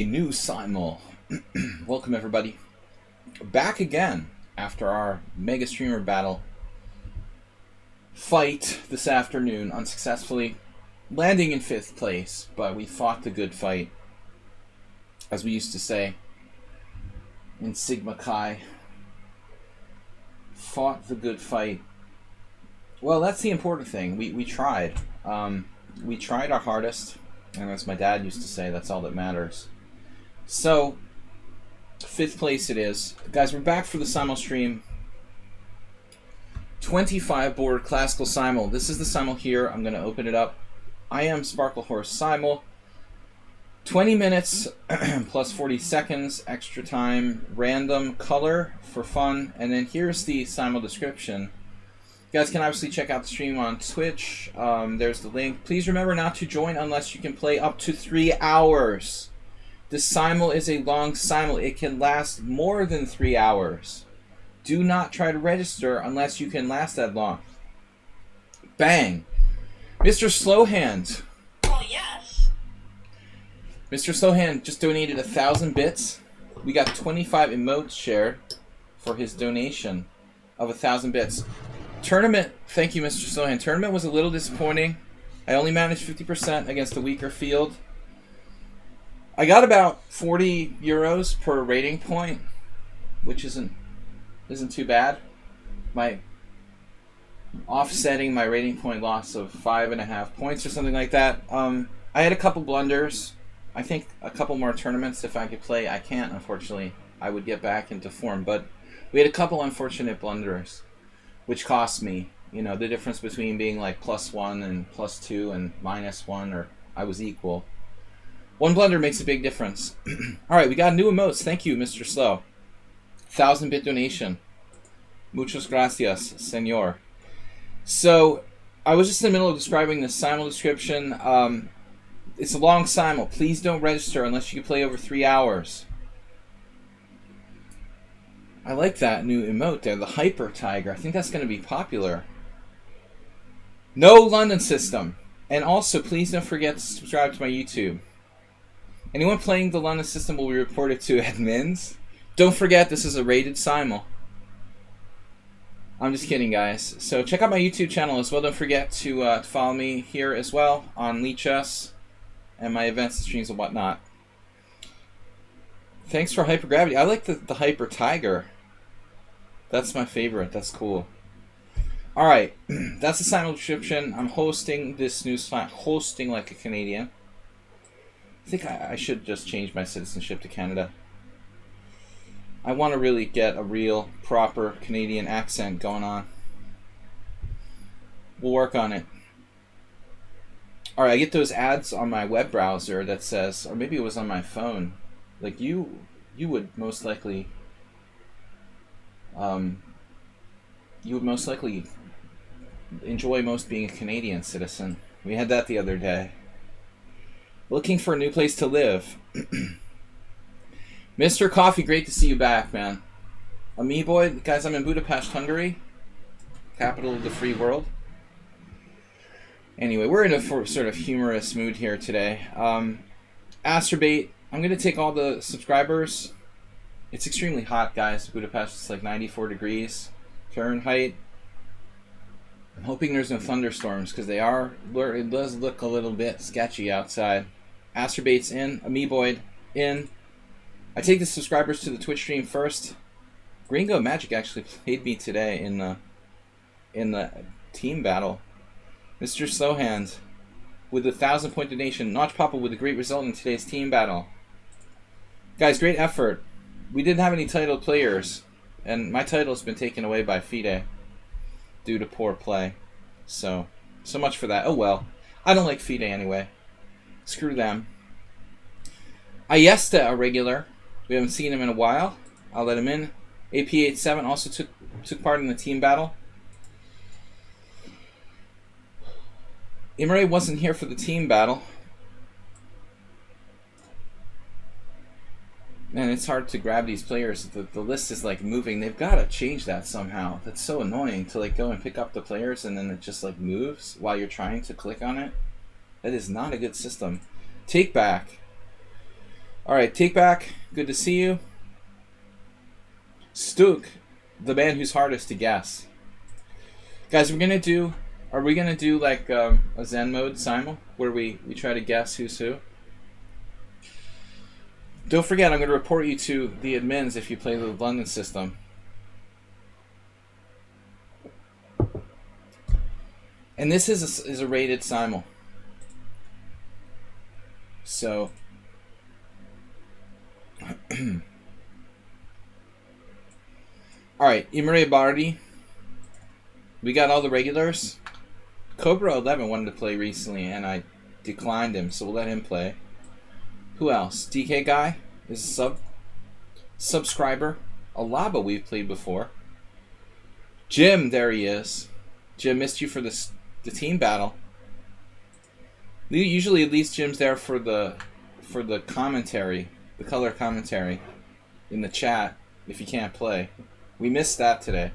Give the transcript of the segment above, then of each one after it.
A new Simul. Welcome everybody. Back again after our Mega Streamer battle fight this afternoon, unsuccessfully landing in 5th place, but we fought the good fight, as we used to say in Sigma Chi. Fought the good fight. Well, that's the important thing. We tried. We tried our hardest, and as my dad used to say, that's all that matters. So, 5th place it is. Guys, we're back for the Simul stream. 25 board Classical Simul. This is the Simul here. I'm going to open it up. I am Sparkle Horse Simul. 20 minutes plus 40 seconds, extra time, random color for fun. And then here's the Simul description. You guys can obviously check out the stream on Twitch. There's the link. Please remember not to join unless you can play up to 3 hours. This Simul is a long Simul. It can last more than 3 hours. Do not try to register unless you can last that long. Bang! Mr. Slowhand. Oh, yes. Mr. Slowhand just donated 1,000 bits. We got 25 emotes shared for his donation of 1,000 bits. Tournament, thank you, Mr. Slowhand. Tournament was a little disappointing. I only managed 50% against a weaker field. I got about 40 euros per rating point, which isn't too bad. My offsetting my rating point loss of 5.5 points or something like that. I had a couple blunders. I think a couple more tournaments if I could play. I can't, unfortunately. I would get back into form, but we had a couple unfortunate blunders, which cost me. You know, the difference between being like +1 and +2 and -1, or I was equal. One blunder makes a big difference. Alright, we got new emotes. Thank you, Mr. Slow. 1,000-bit donation. Muchas gracias, senor. So, I was just in the middle of describing the Simul description. It's a long Simul. Please don't register unless you can play over 3 hours. I like that new emote there, the Hyper Tiger. I think that's going to be popular. No London system. And also, please don't forget to subscribe to my YouTube. Anyone playing the London system will be reported to admins. Don't forget, this is a rated Simul. I'm just kidding, guys. So check out my YouTube channel as well. Don't forget to follow me here as well on lichess and my events and streams and whatnot. Thanks for Hypergravity. I like the Hyper Tiger. That's my favorite. That's cool. Alright, that's the Simul description. I'm hosting this new slot. Hosting like a Canadian. I think I should just change my citizenship to Canada. I want to really get a real, proper Canadian accent going on. We'll work on it. Alright, I get those ads on my web browser that says, or maybe it was on my phone, like you would most likely enjoy most being a Canadian citizen. We had that the other day. Looking for a new place to live. Mr. Coffee, great to see you back, man. Boy, guys, I'm in Budapest, Hungary. Capital of the free world. Anyway, we're in a sort of humorous mood here today. Astrobate, I'm going to take all the subscribers. It's extremely hot, guys. Budapest is like 94 degrees Fahrenheit. I'm hoping there's no thunderstorms, because it does look a little bit sketchy outside. Astrobate's in. Amoeboid in. I take the subscribers to the Twitch stream first. Gringo Magic actually played me today in the team battle. Mr. Slowhand with a 1,000-point donation. Notch Papa with a great result in today's team battle. Guys, great effort. We didn't have any titled players, and my title's been taken away by FIDE due to poor play. So much for that. Oh well. I don't like FIDE anyway. Screw them. Ayesta, a regular. We haven't seen him in a while. I'll let him in. AP87 also took part in the team battle. Imre wasn't here for the team battle. Man, it's hard to grab these players. The list is like moving. They've got to change that somehow. That's so annoying to like go and pick up the players and then it just like moves while you're trying to click on it. That is not a good system. Take back. All right, take back. Good to see you. Stook, the man who's hardest to guess. Guys, are we gonna do like a Zen mode simul where we try to guess who's who? Don't forget, I'm going to report you to the admins if you play the London system. And this is a rated simul. So, alright, Imre Bardi. We got all the regulars. Cobra 11 wanted to play recently, and I declined him, so we'll let him play. Who else? DK Guy is a subscriber. Alaba we've played before. Jim, there he is. Jim, missed you for the team battle. Usually at least Jim's there for the commentary, the color commentary in the chat if you can't play. We missed that today.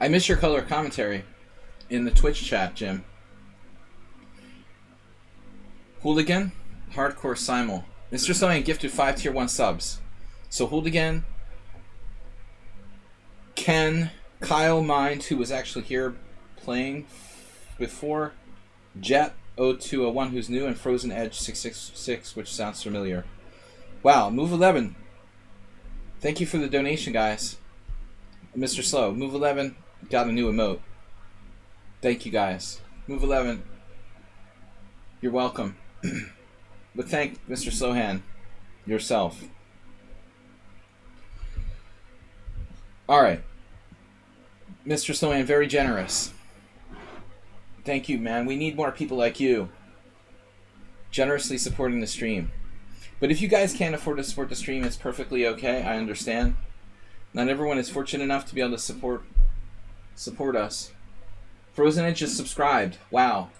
I miss your color commentary in the Twitch chat, Jim. Hooligan, Hardcore Simul. Mr. Sonic gifted 5 tier 1 subs. So Hooligan, Ken, Kyle Mind, who was actually here playing before, Jet 0201, who's new, and Frozen Edge 666, which sounds familiar. Wow, Move 11. Thank you for the donation, guys. Mr. Slow, Move 11 got a new emote. Thank you, guys. Move 11, you're welcome. But thank Mr. Slowhand yourself. Alright. Mr. Slowhand, very generous. Thank you, man. We need more people like you generously supporting the stream. But if you guys can't afford to support the stream, it's perfectly okay. I understand. Not everyone is fortunate enough to be able to support us. Frozen Edge just subscribed. Wow.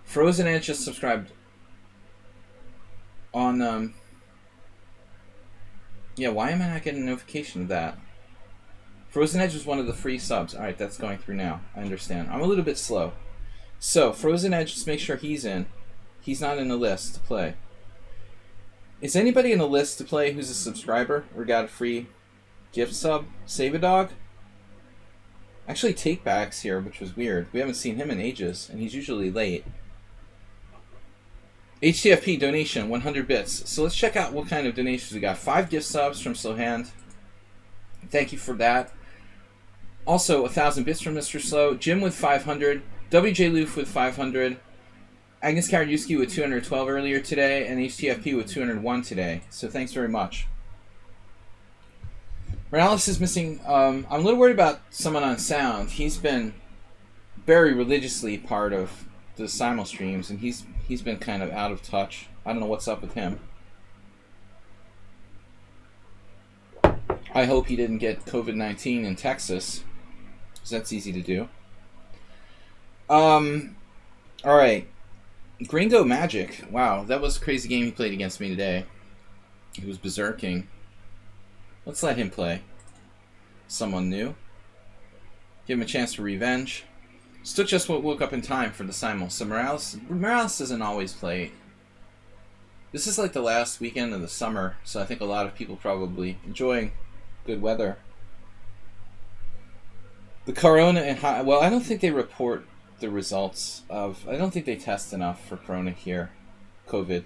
Frozen Edge just subscribed on yeah, why am I not getting a notification of that? Frozen Edge was one of the free subs. Alright, that's going through now. I understand. I'm a little bit slow. So, Frozen Edge, just make sure he's in. He's not in the list to play. Is anybody in the list to play who's a subscriber or got a free gift sub? Save a Dog? Actually, Takeback's here, which was weird. We haven't seen him in ages, and he's usually late. HTFP donation, 100 bits. So let's check out what kind of donations we got. 5 gift subs from Slowhand. Thank you for that. Also, 1,000 bits from Mr. Slow. Jim with 500. WJ Loof with 500. Agnes Karajuski with 212 earlier today. And HTFP with 201 today. So thanks very much. Morales is missing. I'm a little worried about someone on sound. He's been very religiously part of the simul streams, and he's been kind of out of touch. I don't know what's up with him. I hope he didn't get COVID-19 in Texas, because that's easy to do. Alright. Gringo Magic. Wow, that was a crazy game he played against me today. He was berserking. Let's let him play. Someone new. Give him a chance for revenge. Still just woke up in time for the simul. So Morales doesn't always play. This is like the last weekend of the summer, so I think a lot of people probably enjoying good weather. The corona and well, I don't think they report the results of. I don't think they test enough for corona here, COVID.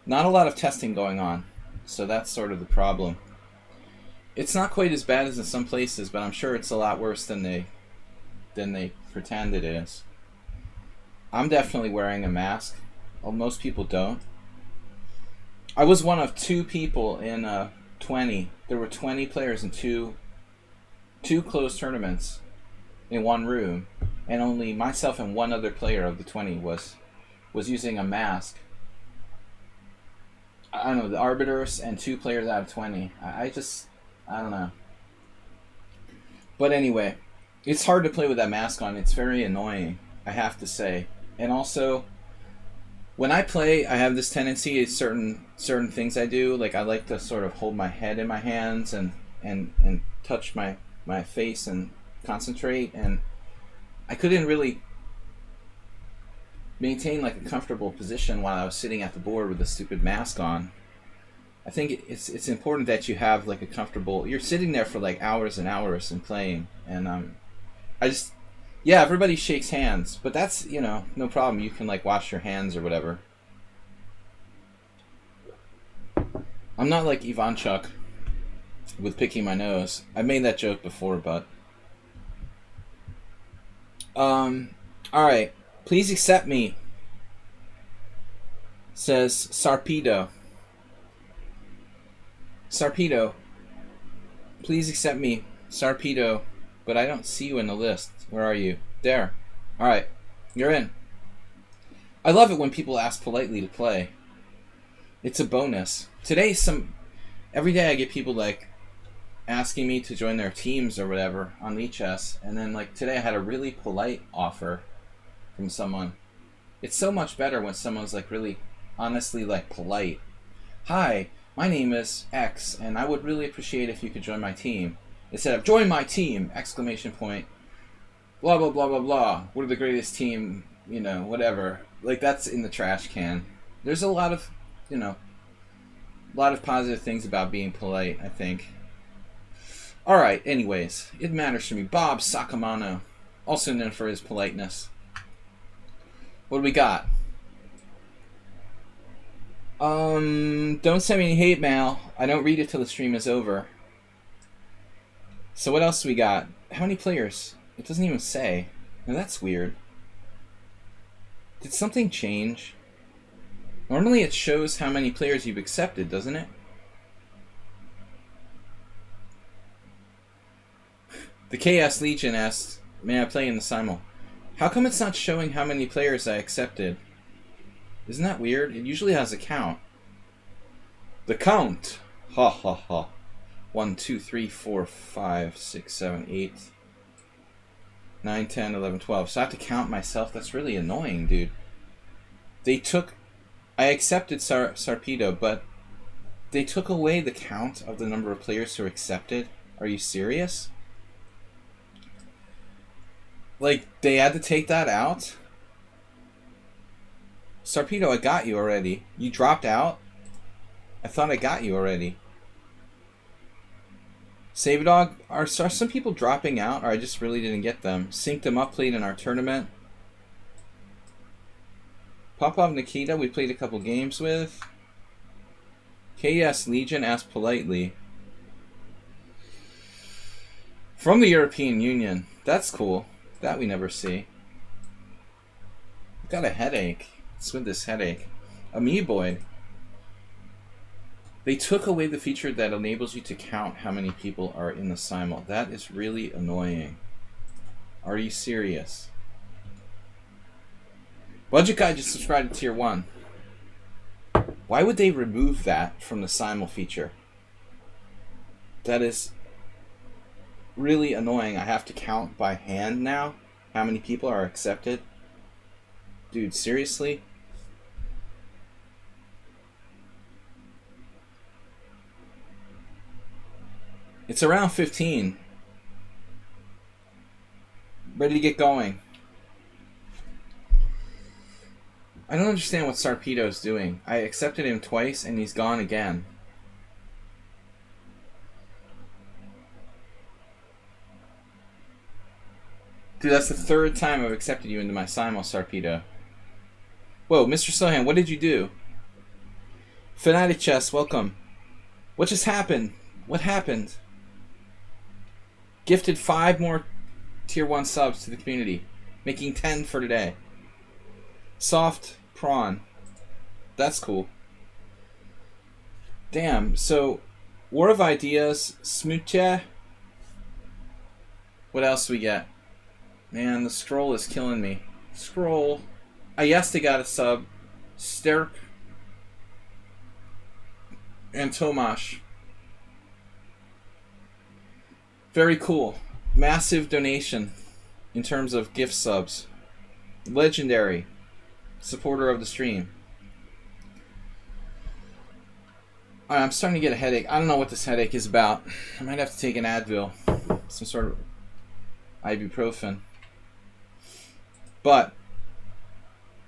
Not a lot of testing going on, so that's sort of the problem. It's not quite as bad as in some places, but I'm sure it's a lot worse than they pretend it is. I'm definitely wearing a mask. Well, most people don't. I was one of 2 people in 20. There were 20 players in two closed tournaments in one room, and only myself and one other player of the 20 was using a mask. I don't know, the arbiters and 2 players out of 20. I don't know. But anyway, it's hard to play with that mask on. It's very annoying, I have to say. And also, when I play, I have this tendency, it's certain things I do. Like, I like to sort of hold my head in my hands and touch my face and concentrate. And I couldn't really maintain like a comfortable position while I was sitting at the board with a stupid mask on. I think it's important that you have like a comfortable. You're sitting there for like hours and hours and playing, and I just yeah, everybody shakes hands, but that's no problem. You can like wash your hands or whatever. I'm not like Ivanchuk with picking my nose. I made that joke before, but all right. Please accept me, says Sarpedo. Sarpedo, please accept me, Sarpedo, but I don't see you in the list. Where are you? There. All right, you're in. I love it when people ask politely to play. It's a bonus. Every day I get people like asking me to join their teams or whatever on lichess, and then like today I had a really polite offer from someone. It's so much better when someone's like really honestly like polite. Hi, my name is X, and I would really appreciate if you could join my team. Instead of join my team! Exclamation point. Blah blah blah blah blah. We're the greatest team, whatever. Like that's in the trash can. There's a lot of positive things about being polite, I think. Alright, anyways, it matters to me. Bob Sacamano, also known for his politeness. What do we got? Don't send me any hate mail. I don't read it till the stream is over. So what else do we got? How many players? It doesn't even say. Now that's weird. Did something change? Normally it shows how many players you've accepted, doesn't it? The Chaos Legion asks, may I play in the Simul? How come it's not showing how many players I accepted? Isn't that weird? It usually has a count. The count! Ha ha ha. 1, 2, 3, 4, 5, 6, 7, 8, 9, 10, 11, 12. So I have to count myself? That's really annoying, dude. I accepted Sarpedo, but they took away the count of the number of players who accepted. Are you serious? Like, they had to take that out? Sarpedo, I got you already. You dropped out? I thought I got you already. Save Dog, are some people dropping out, or I just really didn't get them? Synced them up, played in our tournament. Popov Nikita, we played a couple games with. KS Legion asked politely. From the European Union. That's cool. That we never see. I've got a headache. What's with this headache? Amoeboid. They took away the feature that enables you to count how many people are in the Simul. That is really annoying. Are you serious? Budget Guy just subscribed to Tier 1. Why would they remove that from the Simul feature? That is really annoying. I have to count by hand now how many people are accepted. Dude, seriously? It's around 15. Ready to get going. I don't understand what Sarpedo's doing. I accepted him twice and he's gone again. Dude, that's the third time I've accepted you into my Simul, Sarpedo. Whoa, Mr. Sohan, what did you do? Fanatic Chess, welcome. What just happened? What happened? Gifted 5 more Tier 1 subs to the community, making 10 for today. Soft Prawn. That's cool. Damn, so War of Ideas, Smooche. What else do we get? Man, the scroll is killing me. Scroll. Ayesta got a sub. Sterk. And Tomash. Very cool. Massive donation in terms of gift subs. Legendary. Supporter of the stream. I'm starting to get a headache. I don't know what this headache is about. I might have to take an Advil. Some sort of ibuprofen. But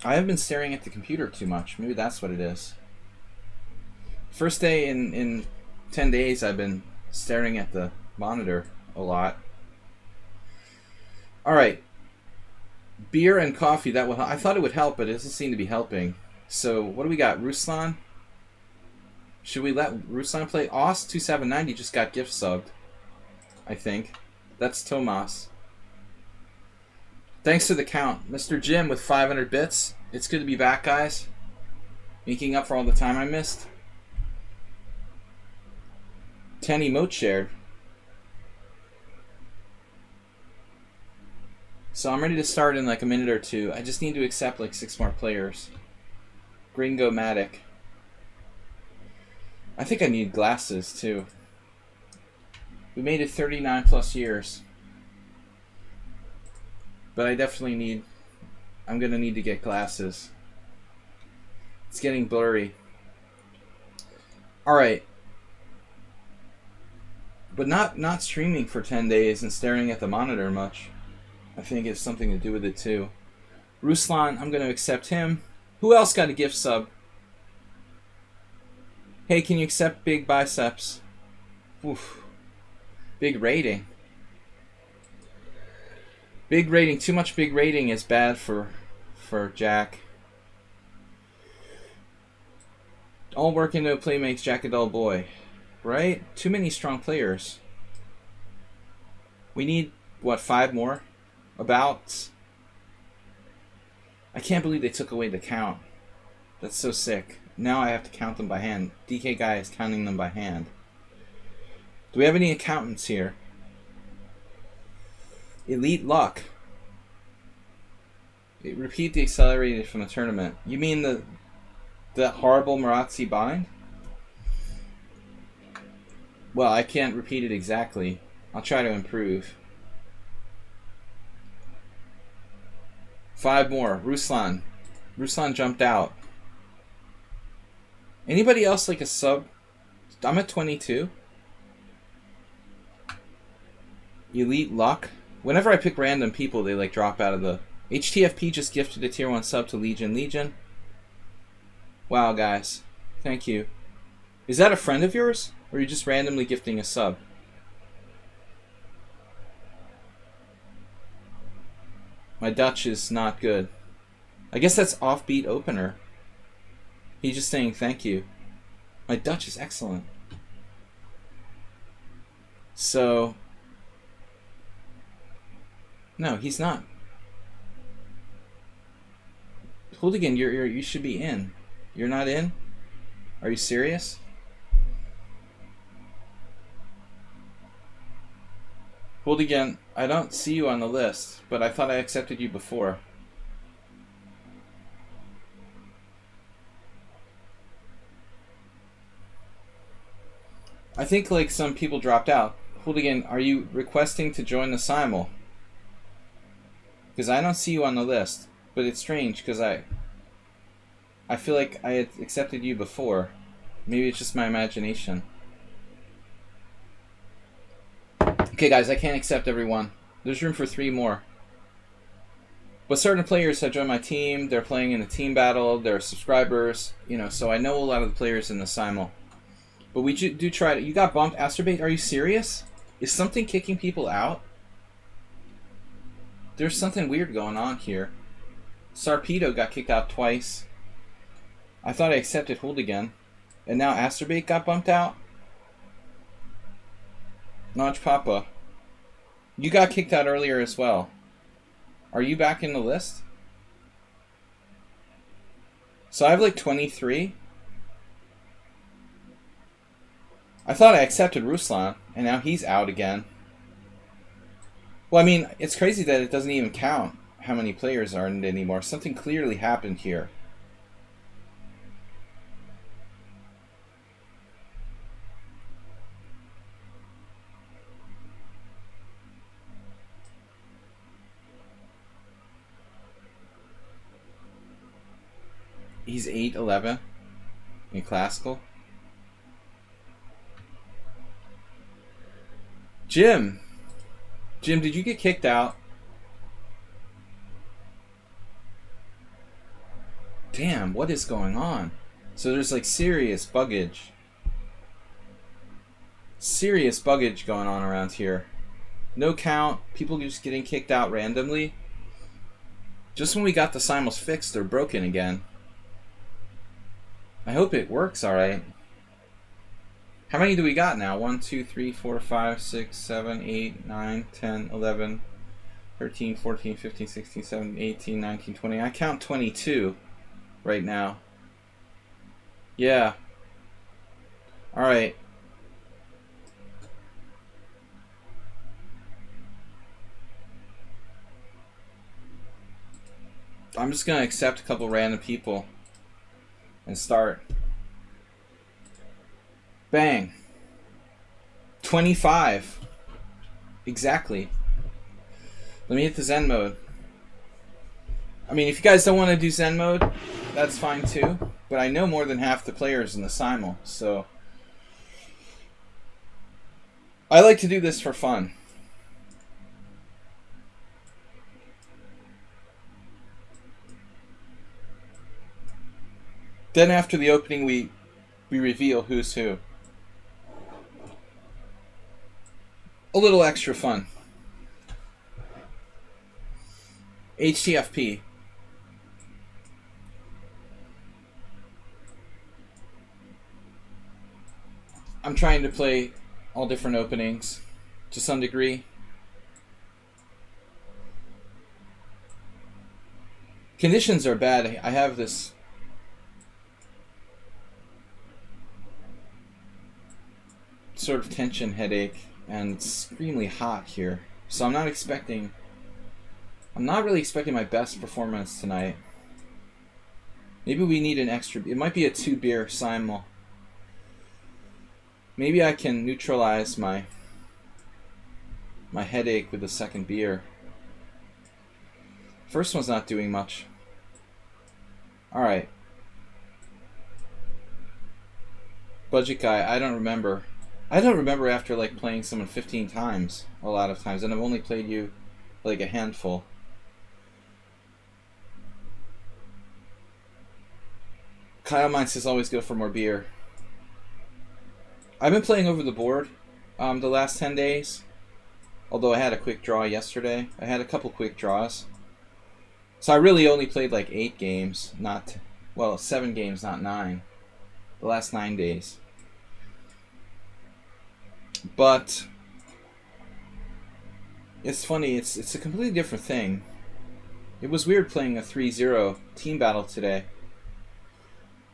I have been staring at the computer too much. Maybe that's what it is. First day in 10 days, I've been staring at the monitor a lot. All right. Beer and coffee, that will help. I thought it would help, but it doesn't seem to be helping. So what do we got? Ruslan? Should we let Ruslan play? Oz2790 just got gift subbed, I think. That's Tomas. Thanks for the count. Mr. Jim with 500 bits. It's good to be back, guys. Making up for all the time I missed. 10 emotes shared. So I'm ready to start in like a minute or two. I just need to accept like 6 more players. Gringo-matic. I think I need glasses too. We made it 39 plus years. But I definitely need... I'm going to need to get glasses. It's getting blurry. Alright. But not streaming for 10 days and staring at the monitor much. I think it's something to do with it too. Ruslan, I'm going to accept him. Who else got a gift sub? Hey, can you accept big biceps? Oof. Big rating. Big rating. Too much big rating is bad for Jack. All work into a play makes Jack a dull boy. Right? Too many strong players. We need, what, 5 more? About. I can't believe they took away the count. That's so sick. Now I have to count them by hand. DK Guy is counting them by hand. Do we have any accountants here? Elite Luck. Repeat the accelerated from the tournament. You mean the horrible Marazzi bind? Well, I can't repeat it exactly. I'll try to improve. 5 more. Ruslan. Ruslan jumped out. Anybody else like a sub? I'm at 22. Elite Luck. Whenever I pick random people, they like drop out of the... HTFP just gifted a tier 1 sub to Legion. Wow, guys. Thank you. Is that a friend of yours? Or are you just randomly gifting a sub? My Dutch is not good. I guess that's offbeat opener. He's just saying thank you. My Dutch is excellent. So... No, he's not. Hooligan, you should be in. You're not in? Are you serious? Hooligan, I don't see you on the list, but I thought I accepted you before. I think like some people dropped out. Hooligan, are you requesting to join the Simul? Because I don't see you on the list. But it's strange because I feel like I had accepted you before. Maybe it's just my imagination. Okay guys, I can't accept everyone. There's room for 3 more. But certain players have joined my team. They're playing in a team battle. They're subscribers. You know, so I know a lot of the players in the Simul. But we do try to... You got bumped, Asterbait? Are you serious? Is something kicking people out? There's something weird going on here. Sarpedo got kicked out twice. I thought I accepted Hooligan. And now Asterbait got bumped out? Notch Papa. You got kicked out earlier as well. Are you back in the list? So I have like 23. I thought I accepted Ruslan, and now he's out again. Well, I mean, it's crazy that it doesn't even count how many players are in it anymore. Something clearly happened here. He's 8-11 in classical. Jim, did you get kicked out? Damn, what is going on? So there's like serious buggage. Serious buggage going on around here. No count. People just getting kicked out randomly. Just when we got the simuls fixed, they're broken again. I hope it works alright. How many do we got now? 1, 2, 3, 4, 5, 6, 7, 8, 9, 10, 11, 13, 14, 15, 16, 17, 18, 19, 20. I count 22 right now. Yeah. Alright. I'm just going to accept a couple random people and start. Bang. 25. Exactly. Let me hit the Zen mode. I mean, if you guys don't want to do Zen mode, that's fine too. But I know more than half the players in the simul, so I like to do this for fun. Then after the opening, we reveal who's who. A little extra fun. HTFP. I'm trying to play all different openings to some degree. Conditions are bad. I have this sort of tension headache, and it's extremely hot here. So I'm not really expecting my best performance tonight. Maybe we need an extra. It might be a 2-beer simul. Maybe I can neutralize my headache with the second beer. First one's not doing much. Alright. Budget guy, I don't remember. I don't remember after like playing someone 15 times, a lot of times, and I've only played you like a handful. Kyle Mine says always go for more beer. I've been playing over the board the last 10 days. Although I had a quick draw yesterday. I had a couple quick draws. So I really only played like 8 games, not, well, 7 games, not 9. The last 9 days. But it's funny, it's a completely different thing. It was weird playing a 3-0 team battle today.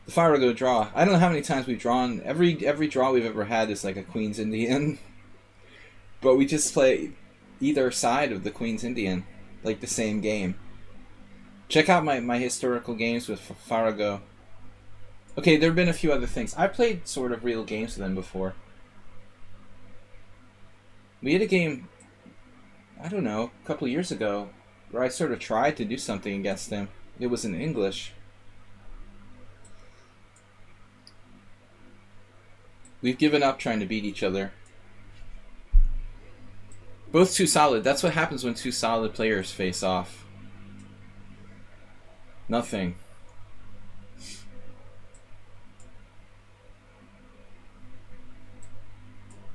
The Farago draw. I don't know how many times we've drawn. Every draw we've ever had is like a Queen's Indian. But we just play either side of the Queen's Indian, like the same game. Check out my historical games with Farago. Okay, there have been a few other things. I played sort of real games with him before. We had a game, I don't know, a couple years ago, where I sort of tried to do something against him. It was in English. We've given up trying to beat each other. Both too solid. That's what happens when 2 solid players face off. Nothing.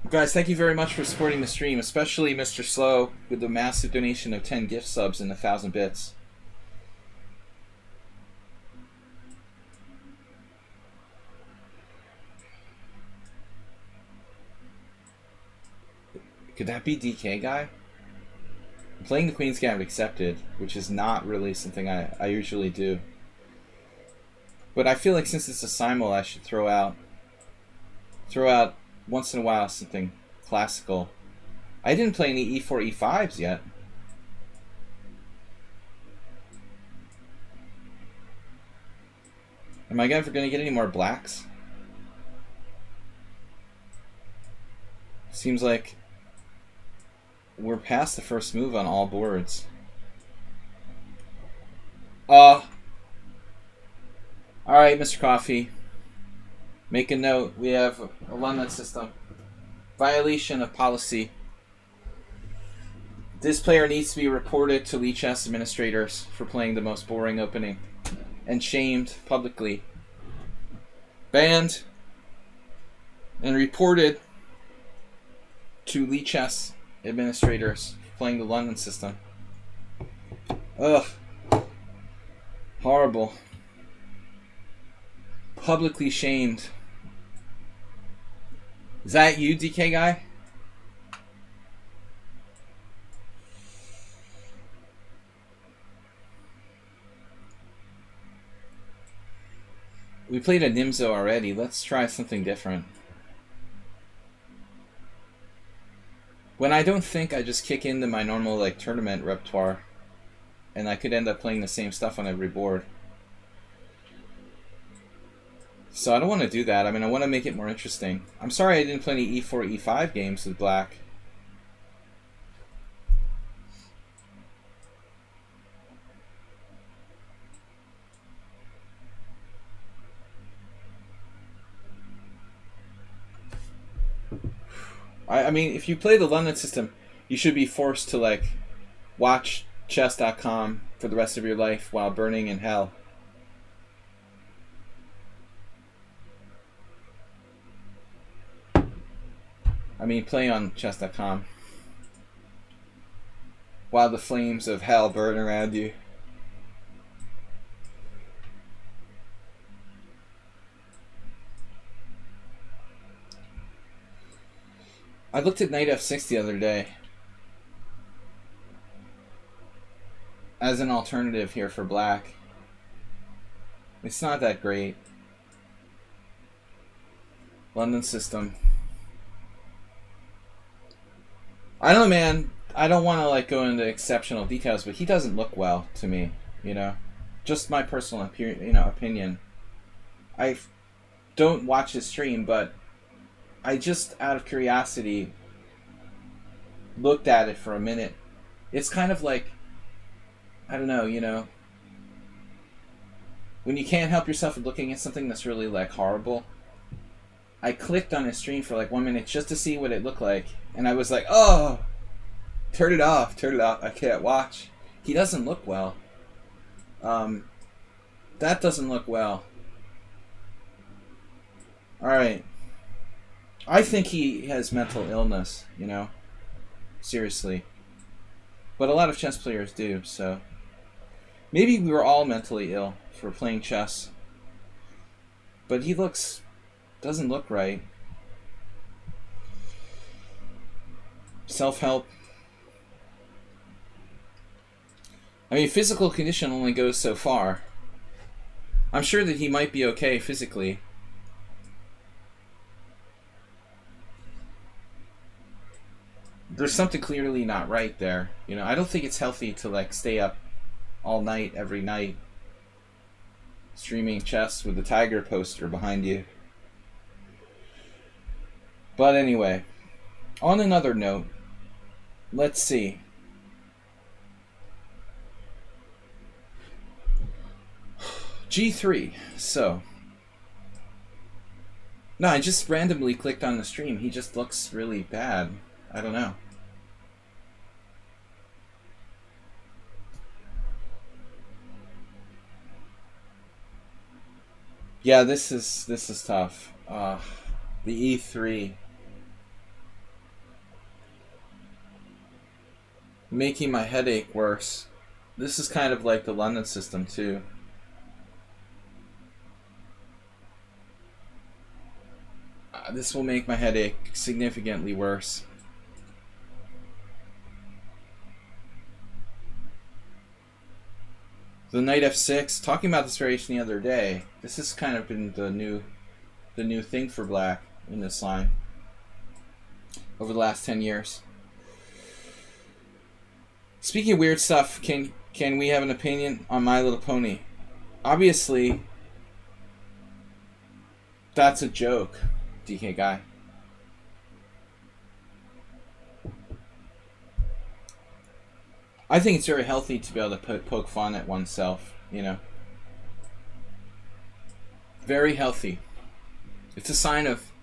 Guys, thank you very much for supporting the stream, especially Mr. Slow with the massive donation of 10 gift subs and 1,000 bits. Could that be DK guy? I'm playing the Queen's Gambit accepted, which is not really something I usually do. But I feel like since it's a simul, I should throw out once in a while something classical. I didn't play any E4, E5s yet. Am I ever going to get any more blacks? Seems like we're past the first move on all boards. Alright, Mr. Coffee. Make a note. We have a London system. Violation of policy. This player needs to be reported to lichess administrators for playing the most boring opening. and shamed publicly, banned, and reported to lichess administrators playing the London system. Ugh. Horrible. Publicly shamed. Is that you, DK guy? We played a Nimzo already. Let's try something different. When I don't think, I just kick into my normal like tournament repertoire, and I could end up playing the same stuff on every board. So I don't want to do that. I mean, I want to make it more interesting. I'm sorry I didn't play any e4, e5 games with black. I mean, if you play the London system, you should be forced to like watch chess.com for the rest of your life while burning in hell. I mean, play on chess.com while the flames of hell burn around you. I looked at knight f6 the other day as an alternative here for black. It's not that great. London system. I don't know, man. I don't want to like go into exceptional details, but he doesn't look well to me. You know, just my personal opinion. I don't watch his stream, but I just, out of curiosity, looked at it for a minute. It's kind of like, I don't know, you know, when you can't help yourself from looking at something that's really like horrible. I clicked on his stream for like 1 minute just to see what it looked like, and I was like, oh, turn it off, I can't watch. He doesn't look well. That doesn't look well. Alright. I think he has mental illness, you know, seriously. But a lot of chess players do, so maybe we were all mentally ill for playing chess. But he doesn't look right. Self-help. I mean, physical condition only goes so far. I'm sure that he might be okay physically. There's something clearly not right there. You know, I don't think it's healthy to like stay up all night, every night, streaming chess with the tiger poster behind you. But anyway, on another note, let's see. G3. So, no, I just randomly clicked on the stream. He just looks really bad. I don't know. Yeah, this is tough. The E3. Making my headache worse. This is kind of like the London system too. This will make my headache significantly worse. The knight f6. Talking about this variation the other day. This has kind of been the new thing for black in this line over the last 10 years. Speaking of weird stuff, can we have an opinion on My Little Pony? Obviously, that's a joke, DK guy. I think it's very healthy to be able to poke fun at oneself, you know. Very healthy. It's a sign of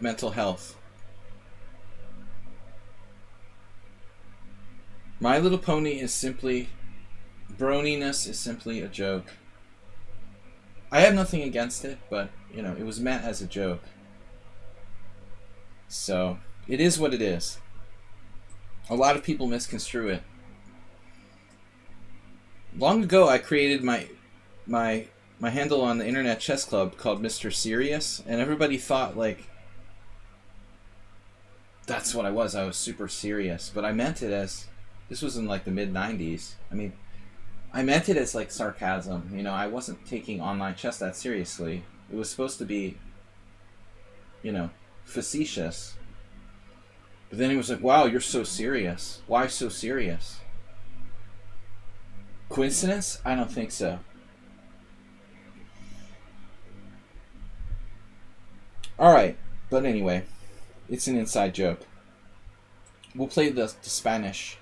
mental health. My Little Pony is simply Broniness is simply a joke. I have nothing against it, but, you know, it was meant as a joke. So, it is what it is. A lot of people misconstrue it. Long ago, I created my handle on the Internet Chess Club called Mr. Serious, and everybody thought, like, that's what I was. I was super serious. But I meant it as... This was in, like, the mid-90s. I mean, I meant it as, like, sarcasm. You know, I wasn't taking online chess that seriously. It was supposed to be, you know, facetious. But then he was like, wow, you're so serious. Why so serious? Coincidence? I don't think so. Alright, but anyway, it's an inside joke. We'll play the Spanish.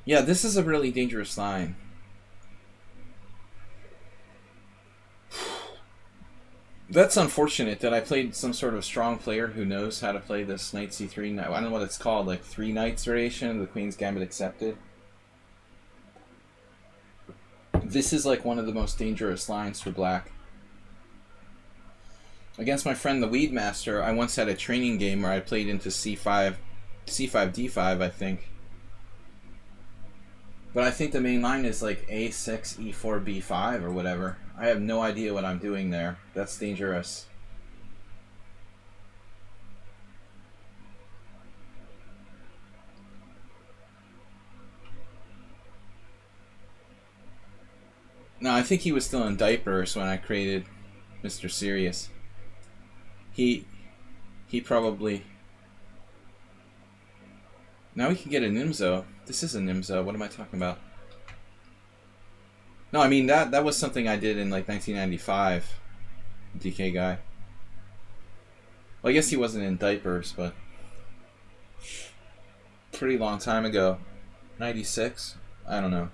Yeah, this is a really dangerous line. That's unfortunate that I played some sort of strong player who knows how to play this knight c3. I don't know what it's called, like 3 knights variation, the Queen's Gambit accepted. This is like one of the most dangerous lines for black. Against my friend the Weed Master, I once had a training game where I played into c5, d5, I think. But I think the main line is like a6, e4, b5 or whatever. I have no idea what I'm doing there. That's dangerous. No, I think he was still in diapers when I created Mr. Serious. He probably... Now we can get a Nimzo. This is a Nimzo. What am I talking about? No, I mean, that was something I did in, like, 1995. DK guy. Well, I guess he wasn't in diapers, but... Pretty long time ago. 96? I don't know.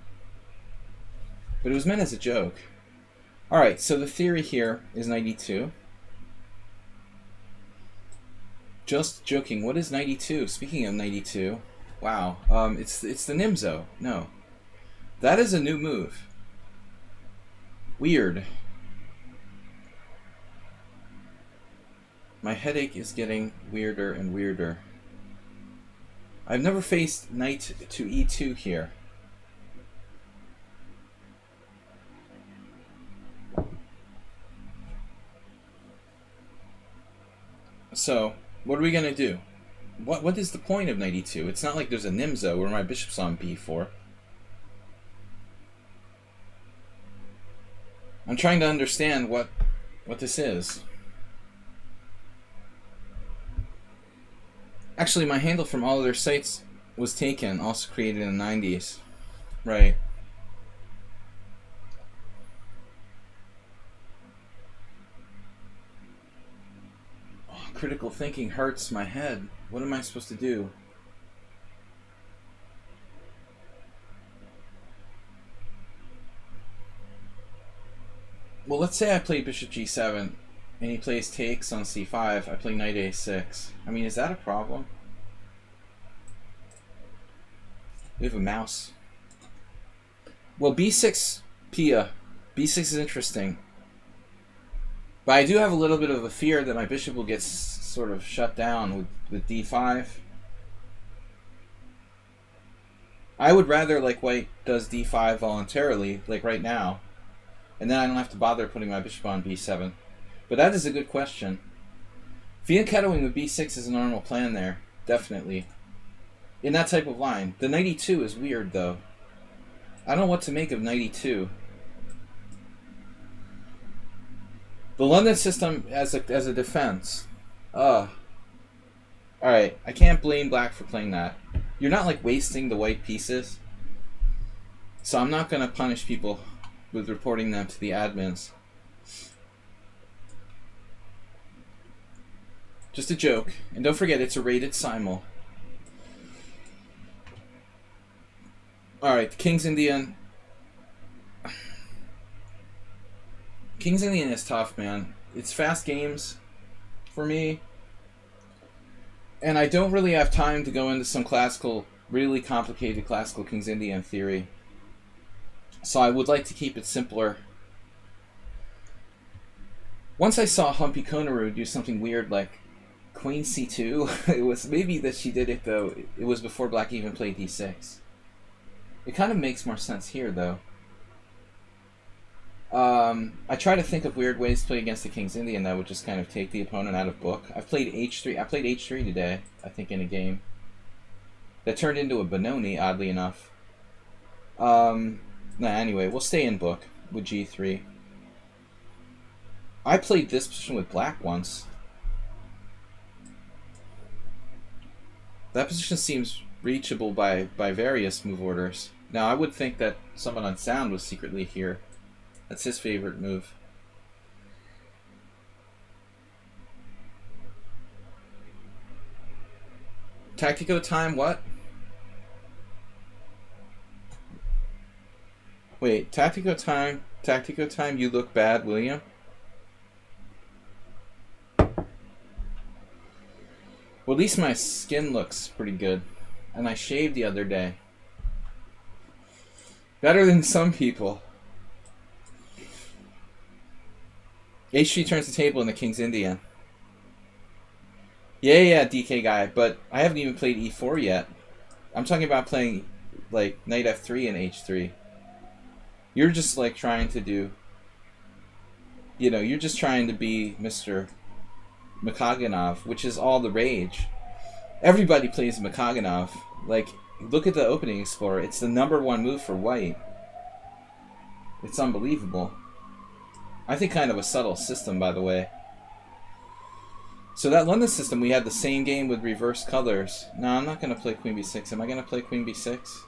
But it was meant as a joke. Alright, so the theory here is 92. Just joking. What is 92? Speaking of 92... Wow. It's the Nimzo. No. That is a new move. Weird. My headache is getting weirder and weirder. I've never faced knight to e2 here. So, what are we gonna do? What is the point of knight e2? It's not like there's a Nimzo where my bishop's on b4. I'm trying to understand what this is. Actually, my handle from all other sites was taken, also created in the 90s. Right. Oh, critical thinking hurts my head. What am I supposed to do? Well, let's say I play bishop g7 and he plays takes on c5. I play knight a6. I mean, is that a problem? We have a mouse. Well, b6, Pia. b6 is interesting. But I do have a little bit of a fear that my bishop will get sort of shut down with d5. I would rather, like, white does d5 voluntarily, like right now. And then I don't have to bother putting my bishop on b7. But that is a good question. Fianchettoing with b6 is a normal plan there. Definitely. In that type of line. The knight e2 is weird, though. I don't know what to make of knight e2. The London system as a defense. Alright, I can't blame black for playing that. You're not, like, wasting the white pieces. So I'm not going to punish people with reporting them to the admins. Just a joke. And don't forget, it's a rated simul. Alright, King's Indian. King's Indian is tough, man. It's fast games for me. And I don't really have time to go into some classical, really complicated classical King's Indian theory. So I would like to keep it simpler. Once I saw Humpy Konaru do something weird like Queen C2. It was maybe that she did it though. It was before Black even played D6. It kind of makes more sense here though. I try to think of weird ways to play against the King's Indian that would just kind of take the opponent out of book. I've played H3. I played H3 today, I think, in a game. That turned into a Benoni, oddly enough. Anyway, we'll stay in book with G3. I played this position with black once. That position seems reachable by various move orders. Now, I would think that someone on sound was secretly here. That's his favorite move. Tactico time, what? Wait, Tactico time, you look bad, William? Well, at least my skin looks pretty good. And I shaved the other day. Better than some people. H3 turns the table in the King's Indian. Yeah, DK guy, but I haven't even played E4 yet. I'm talking about playing, like, Knight F3 and H3. You're just, like, trying to do... You know, you're just trying to be Mr. Makaganov, which is all the rage. Everybody plays Makaganov. Like, look at the opening explorer. It's the #1 move for white. It's unbelievable. I think kind of a subtle system, by the way. So that London system, we had the same game with reverse colors. No, I'm not going to play Queen B6. Am I going to play Queen B6?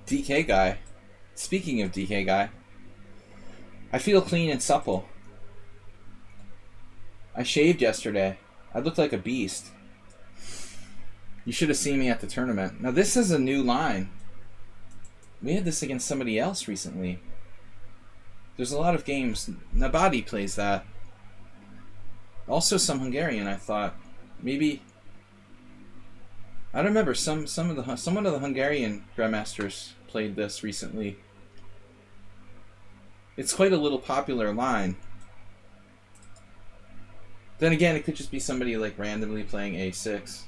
DK guy. Speaking of DK guy, I feel clean and supple. I shaved yesterday. I looked like a beast. You should have seen me at the tournament. Now this is a new line. We had this against somebody else recently. There's a lot of games. Nabadi plays that. Also some Hungarian, I thought. Maybe... I don't remember. Someone of the Hungarian grandmasters played this recently. It's quite a little popular line. Then again, it could just be somebody like randomly playing A6.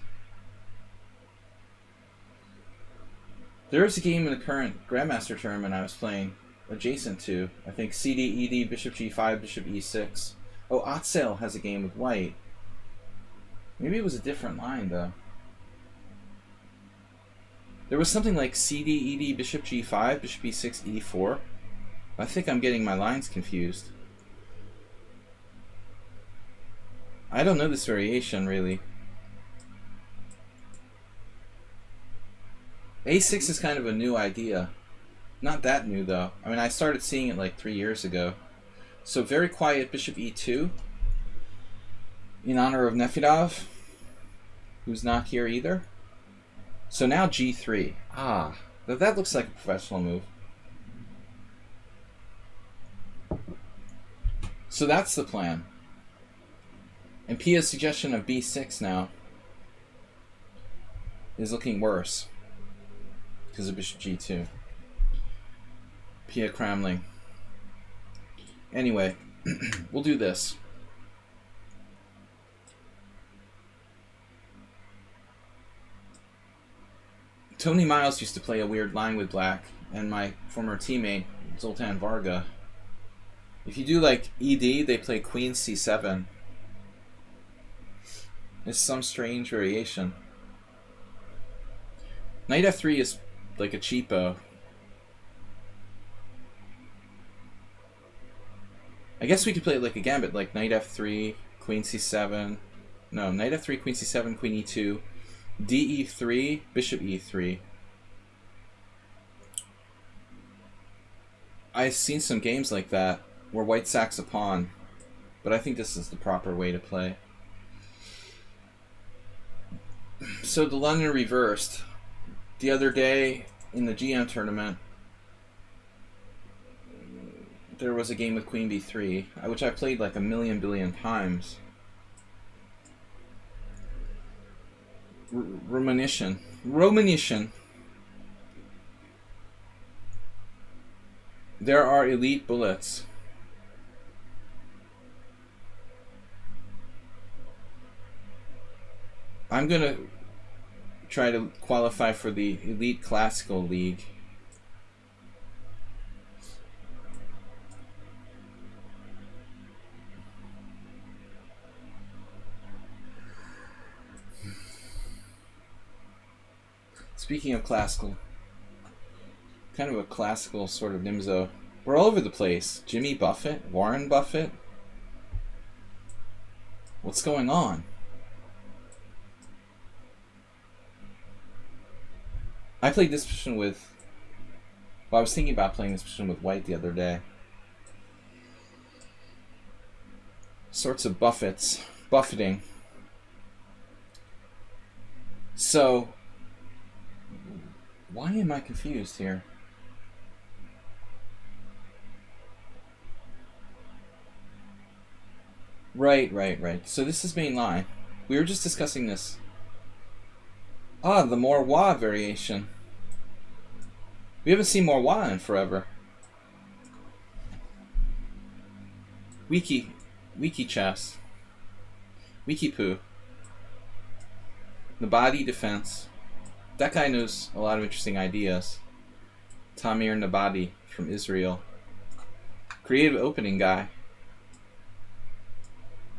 There was a game in the current Grandmaster tournament I was playing adjacent to. I think CD, ED, Bishop G5, Bishop E6. Oh, Otzel has a game with white. Maybe it was a different line though. There was something like CD, ED, Bishop G5, Bishop E6, E4. I think I'm getting my lines confused. I don't know this variation, really. A6 is kind of a new idea. Not that new, though. I mean, I started seeing it like 3 years ago. So very quiet Bishop E2. In honor of Nefedov, who's not here either. So now G3. Ah, that looks like a professional move. So that's the plan. And Pia's suggestion of B6 now is looking worse because of Bishop G2. Pia Kramling. Anyway, we'll do this. Tony Miles used to play a weird line with black, and my former teammate, Zoltan Varga. If you do like ED, they play Queen C7. It's some strange variation. Knight F3 is like a cheapo. I guess we could play it like a gambit, like Knight F3, Queen C7. No, Knight F3, Queen C7, Queen E2, DE3, Bishop E3. I've seen some games like that where white sacks a pawn, but I think this is the proper way to play. So the London reversed. The other day in the GM tournament, there was a game with Queen B3, which I played like a million billion times. Romanician. There are elite bullets. I'm going to try to qualify for the Elite Classical League. Speaking of classical, kind of a classical sort of Nimzo. We're all over the place. Jimmy Buffett, Warren Buffett. What's going on? I played this position with... Well, I was thinking about playing this position with white the other day. Sorts of buffeting. So, why am I confused here? Right. So this is main line. We were just discussing this. Ah, the Morwa variation. We haven't seen Morwa in forever. Wiki chess. Wiki poo. Nabadi defense. That guy knows a lot of interesting ideas. Tamir Nabadi from Israel. Creative opening guy.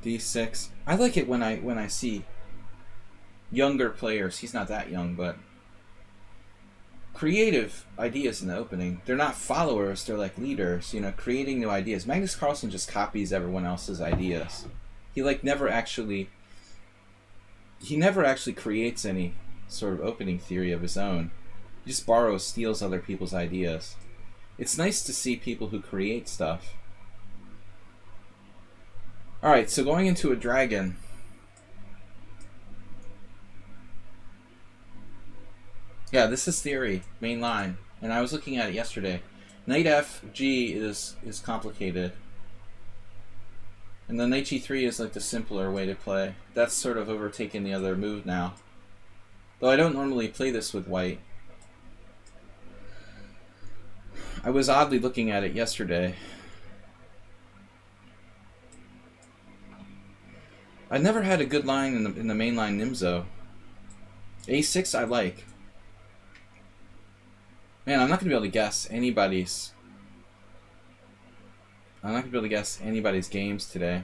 D6. I like it when I see younger players. He's not that young, but creative ideas in the opening. They're not followers, they're like leaders, you know, creating new ideas. Magnus Carlsen just copies everyone else's ideas. He never actually creates any sort of opening theory of his own. He just steals other people's ideas. It's nice to see people who create stuff. Alright, so going into a dragon. Yeah, this is theory, main line. And I was looking at it yesterday. Knight FG is complicated. And then Knight G3 is like the simpler way to play. That's sort of overtaken the other move now. Though I don't normally play this with white. I was oddly looking at it yesterday. I never had a good line in the main line Nimzo. A6 I like. Man, I'm not gonna be able to guess anybody's. I'm not gonna be able to guess anybody's games today.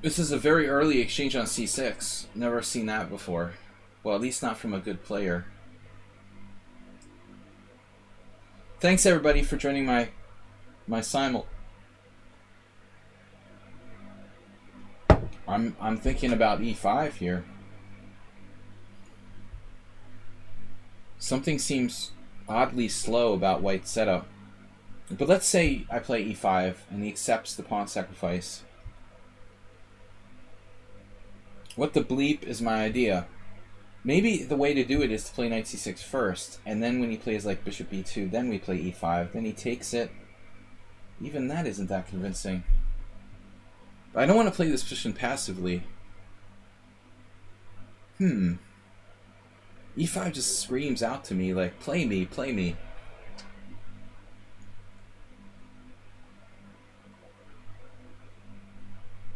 This is a very early exchange on C6. Never seen that before. Well, at least not from a good player. Thanks everybody for joining my simul. I'm thinking about E5 here. Something seems oddly slow about white's setup. But let's say I play E5 and he accepts the pawn sacrifice. What the bleep is my idea? Maybe the way to do it is to play knight c6 first, and then when he plays like bishop b2, then we play e5, then he takes it. Even that isn't that convincing. But I don't want to play this position passively. E5 just screams out to me like, play me, play me.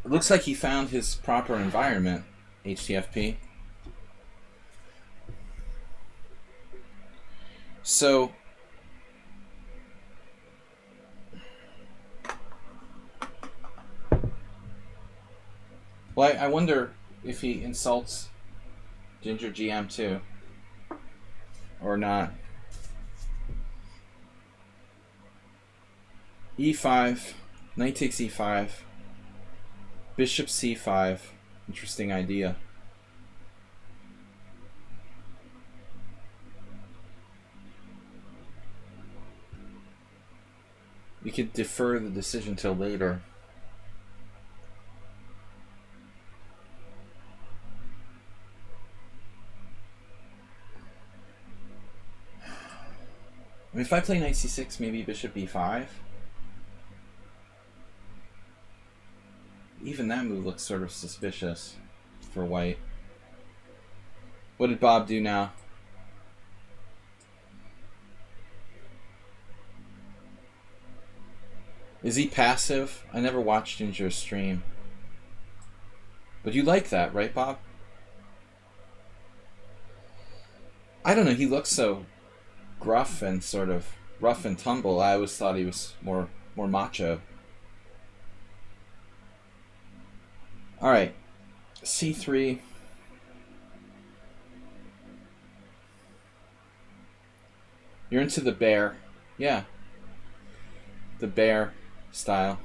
It looks like he found his proper environment, HTFP. So, well, I wonder if he insults Ginger GM too, or not. E5, knight takes e5, bishop c5, interesting idea. We could defer the decision till later. I mean, if I play knight c6, maybe bishop e5. Even that move looks sort of suspicious for white. What did Bob do now? Is he passive? I never watched your stream. But you like that, right, Bob? I don't know, he looks so gruff and sort of rough and tumble. I always thought he was more macho. Alright. C3. You're into the bear. Yeah. The bear style.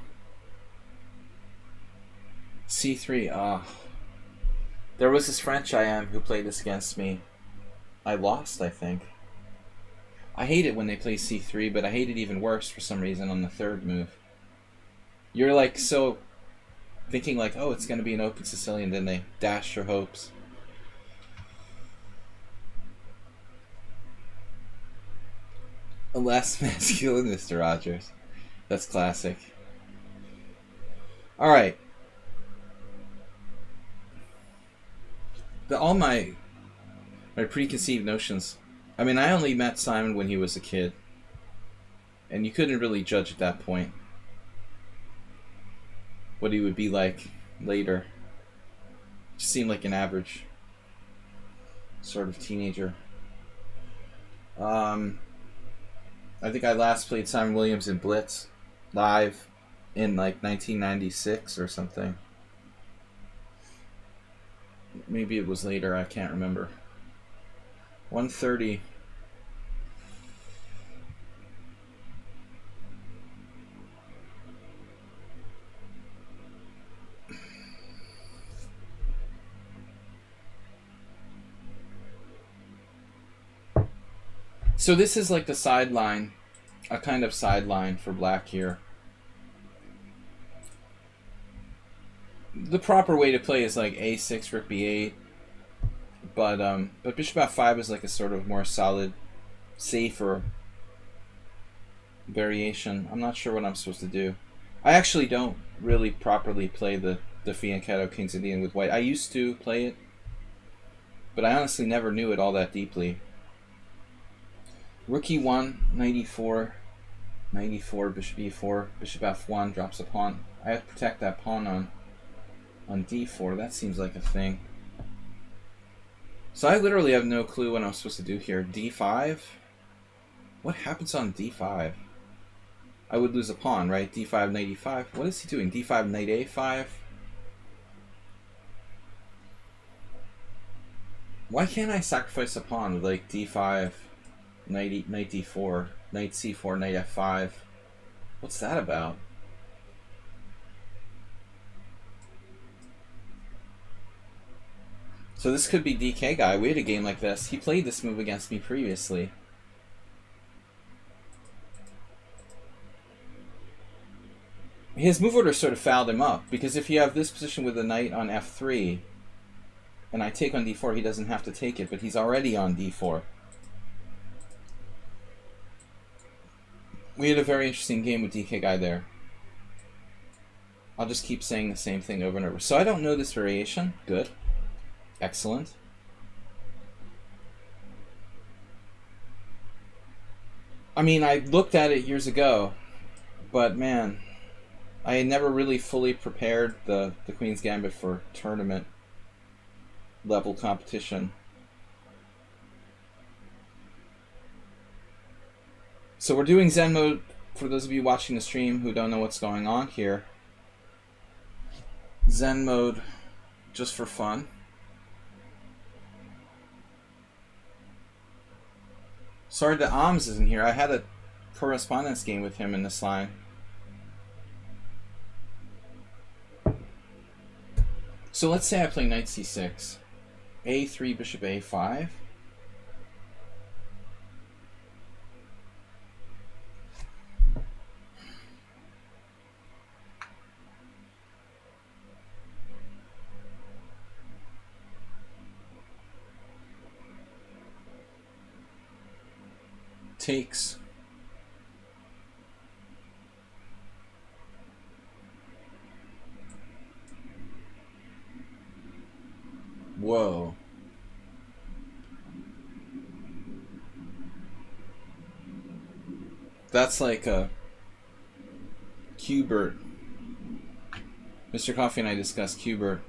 C3. There was this French IM who played this against me. I lost, I think. I hate it when they play C3, but I hate it even worse for some reason on the third move. You're like so thinking like, oh, it's going to be an open Sicilian, then they dash your hopes. A less masculine, Mr. Rogers. That's classic. Alright. All my preconceived notions. I mean, I only met Simon when he was a kid. And you couldn't really judge at that point what he would be like later. Just seemed like an average sort of teenager. I think I last played Simon Williams in Blitz live in like 1996 or something. Maybe it was later, I can't remember. 130. So this is like the sideline, a kind of sideline for black here. The proper way to play is like a6, rook b8, but bishop f5 is like a sort of more solid, safer variation. I'm not sure what I'm supposed to do. I actually don't really properly play the Fianchetto King's Indian with white. I used to play it, but I honestly never knew it all that deeply. Rook e1, knight e4, knight e4, bishop e4, bishop f1 drops a pawn. I have to protect that pawn on d4. That seems like a thing. So I literally have no clue what I'm supposed to do here. d5? What happens on d5? I would lose a pawn, right? d5, knight e5. What is he doing? d5, knight a5? Why can't I sacrifice a pawn with like d5, knight d4, knight c4, knight f5? What's that about? So this could be DK guy. We had a game like this. He played this move against me previously. His move order sort of fouled him up, because if you have this position with the knight on f3, and I take on d4, he doesn't have to take it, but he's already on d4. We had a very interesting game with DK guy there. I'll just keep saying the same thing over and over. So I don't know this variation. Good. Excellent. I mean, I looked at it years ago, but man, I had never really fully prepared the Queen's Gambit for tournament level competition. So we're doing Zen mode for those of you watching the stream who don't know what's going on here. Zen mode just for fun. Sorry that Ams isn't here. I had a correspondence game with him in this line. So let's say I play knight c6. a3, bishop a5. Takes. Whoa. That's like a Qbert. Mr. Coffee and I discussed Qbert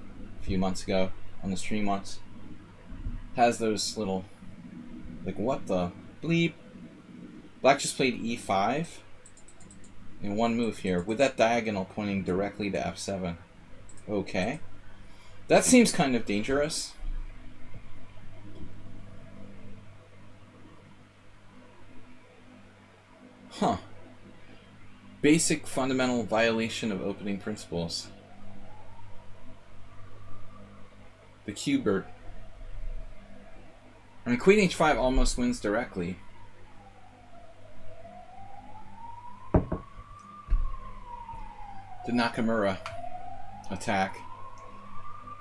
a few months ago on the stream once. Has those little, like, what the bleep? Black just played e5 in one move here with that diagonal pointing directly to f7. Okay. That seems kind of dangerous. Huh. Basic fundamental violation of opening principles. The Qbert. I mean, Queen h5 almost wins directly. The Nakamura attack.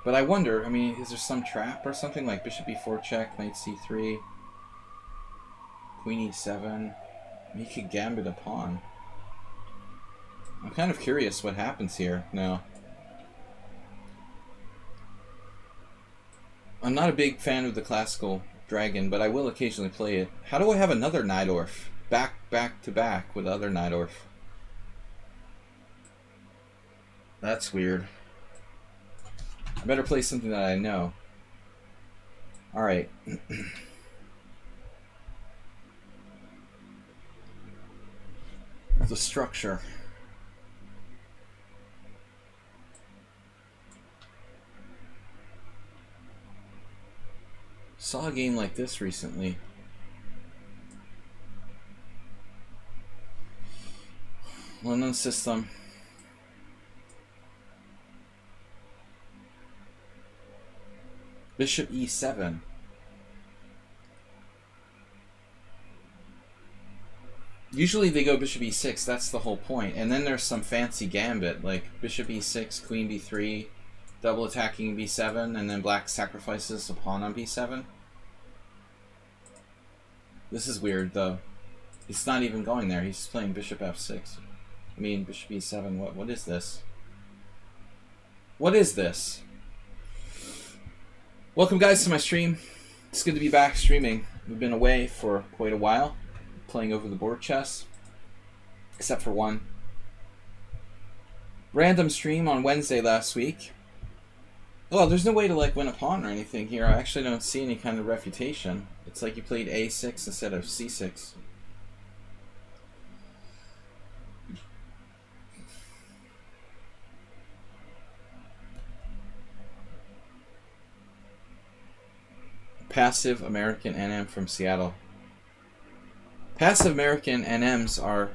But I wonder, I mean, is there some trap or something like bishop e4 check, knight c3, queen e7? He could gambit a pawn. I'm kind of curious what happens here now. I'm not a big fan of the classical dragon, but I will occasionally play it. How do I have another Najdorf? Back to back with other Najdorf. That's weird. I better play something that I know. Alright. The structure. Saw a game like this recently. London system. Bishop e7. Usually they go bishop e6, that's the whole point. And then there's some fancy gambit, like bishop e6, queen b3, double attacking b7, and then black sacrifices a pawn on b7. This is weird, though. He's not even going there, he's playing bishop f6. I mean, bishop e7, what is this? What is this? Welcome, guys, to my stream. It's good to be back streaming. We've been away for quite a while, playing over the board chess, except for one random stream on Wednesday last week. Well, there's no way to like win a pawn or anything here. I actually don't see any kind of refutation. It's like you played a6 instead of c6. Passive American NM from Seattle. Passive American NMs are,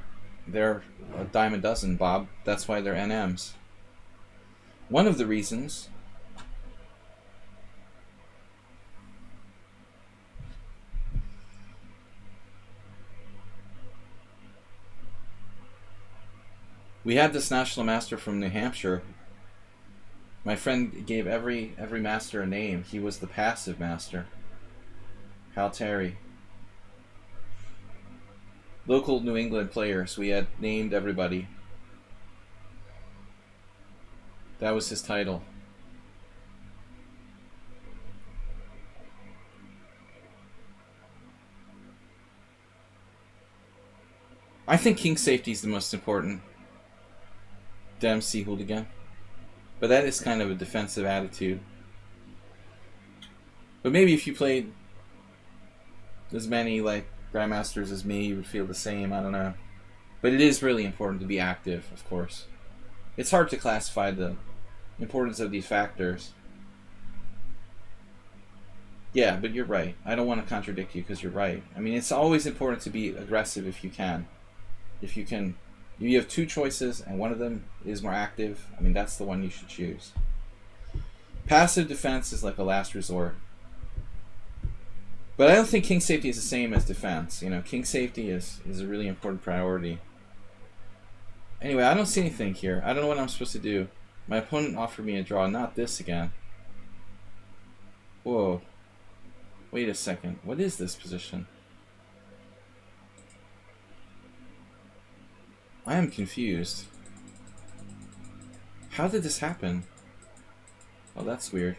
they're a dime a dozen, Bob. That's why they're NMs. One of the reasons we had this national master from New Hampshire. My friend gave every master a name. He was the passive master. Hal Terry. Local New England players. We had named everybody. That was his title. I think king safety is the most important. Damn Seahold again. But that is kind of a defensive attitude. But maybe if you played as many like grandmasters as me, you would feel the same. I don't know. But it is really important to be active, of course. It's hard to classify the importance of these factors. Yeah, but you're right. I don't want to contradict you because you're right. I mean, it's always important to be aggressive if you can. If you can, you have two choices and one of them is more active. I mean, that's the one you should choose. Passive defense is like a last resort. But I don't think king safety is the same as defense. You know, king safety is a really important priority. Anyway, I don't see anything here. I don't know what I'm supposed to do. My opponent offered me a draw, not this again. Whoa. Wait a second. What is this position? I am confused. How did this happen? Oh, that's weird.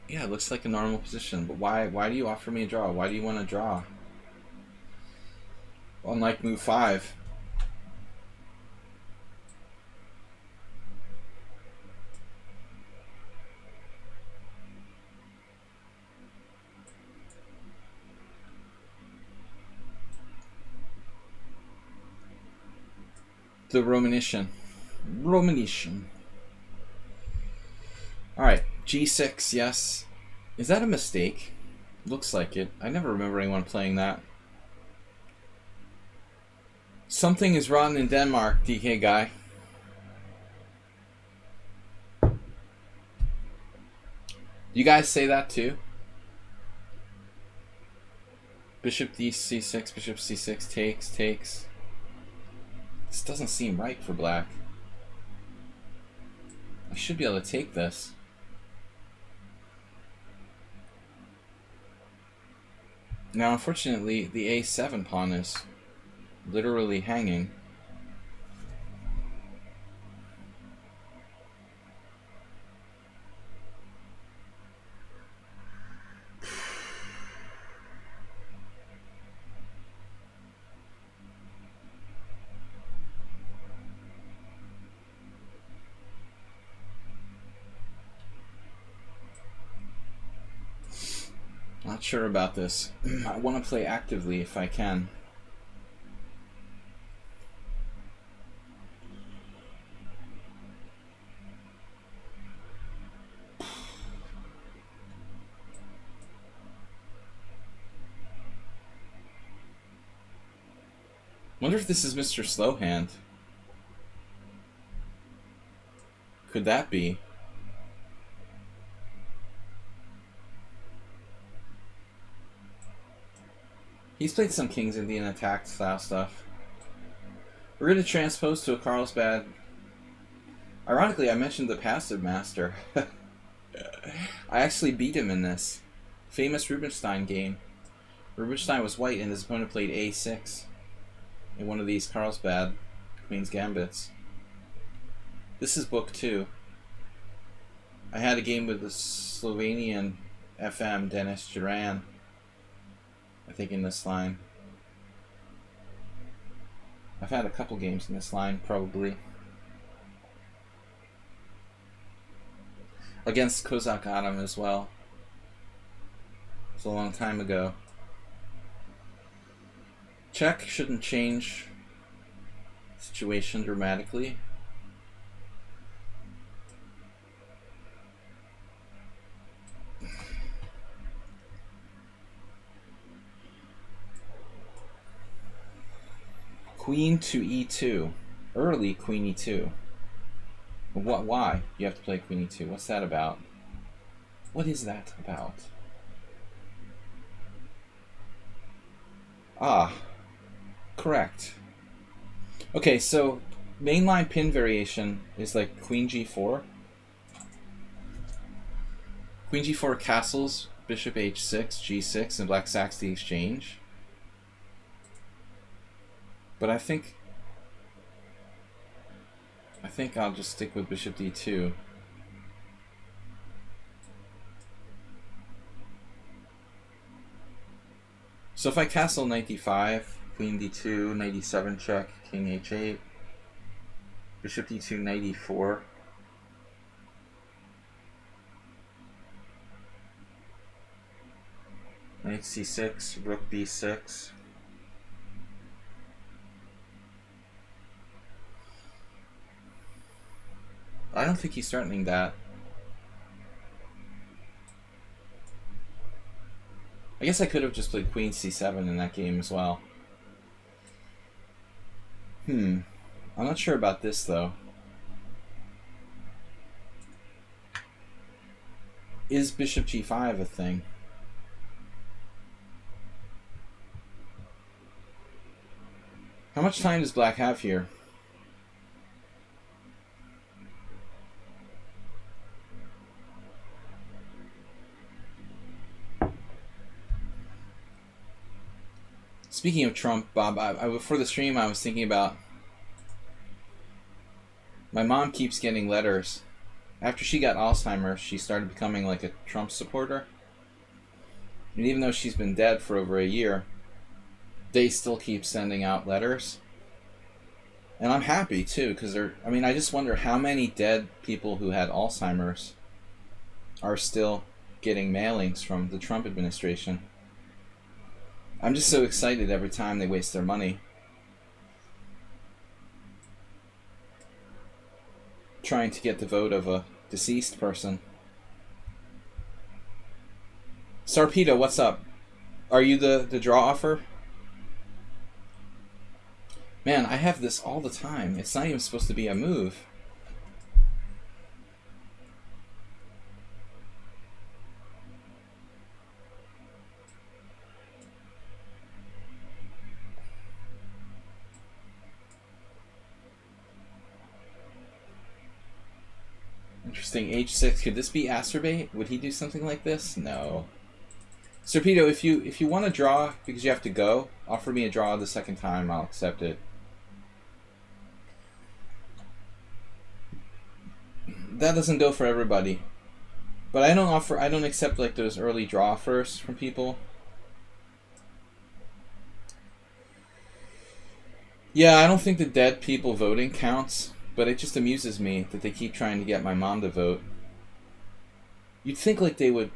Yeah, it looks like a normal position, but why do you offer me a draw? Why do you want to draw? Unlike move 5. The Romanician. Alright, G6, yes. Is that a mistake? Looks like it. I never remember anyone playing that. Something is rotten in Denmark, DK guy. You guys say that too? Bishop d6, bishop c6, takes. This doesn't seem right for black. I should be able to take this. Now, unfortunately, the a7 pawn is literally hanging. Not sure about this. I want to play actively if I can. Wonder if this is Mr. Slowhand. Could that be? He's played some King's Indian attack style stuff. We're going to transpose to a Carlsbad. Ironically, I mentioned the passive master. I actually beat him in this famous Rubinstein game. Rubinstein was white and his opponent played a6 in one of these Carlsbad Queen's Gambits. This is book 2. I had a game with the Slovenian FM, Dennis Duran, I think, in this line. I've had a couple games in this line, probably. Against Kozak Adam as well. It was a long time ago. Check shouldn't change the situation dramatically. Queen to e2. Early queen e2. What? Why? You have to play queen e2. What's that about? What is that about? Ah, correct. Okay, so mainline pin variation is like queen g4. Queen g4 castles, bishop h6, g6, and black sacks the exchange. But I think I'll just stick with bishop d2. So if I castle knight d5, queen d2, knight d7 check, king h8, bishop d2, knight e4. Knight c6, rook b6. I don't think he's threatening that. I guess I could have just played queen c7 in that game as well. I'm not sure about this though. Is bishop g5 a thing? How much time does black have here? Speaking of Trump, Bob, before the stream I was thinking about, my mom keeps getting letters After she got Alzheimer's, she started becoming like a Trump supporter. And even though she's been dead for over a year, they still keep sending out letters. And I'm happy too, because I just wonder how many dead people who had Alzheimer's are still getting mailings from the Trump administration. I'm just so excited every time they waste their money trying to get the vote of a deceased person. Sarpito, what's up? Are you the draw offer? Man, I have this all the time. It's not even supposed to be a move. Interesting. H6. Could this be Asterbate? Would he do something like this? No. Serpedo, if you want to draw because you have to go, offer me a draw the second time. I'll accept it. That doesn't go for everybody. But I don't accept like those early draw offers from people. Yeah, I don't think the dead people voting counts, but it just amuses me that they keep trying to get my mom to vote. You'd think like they would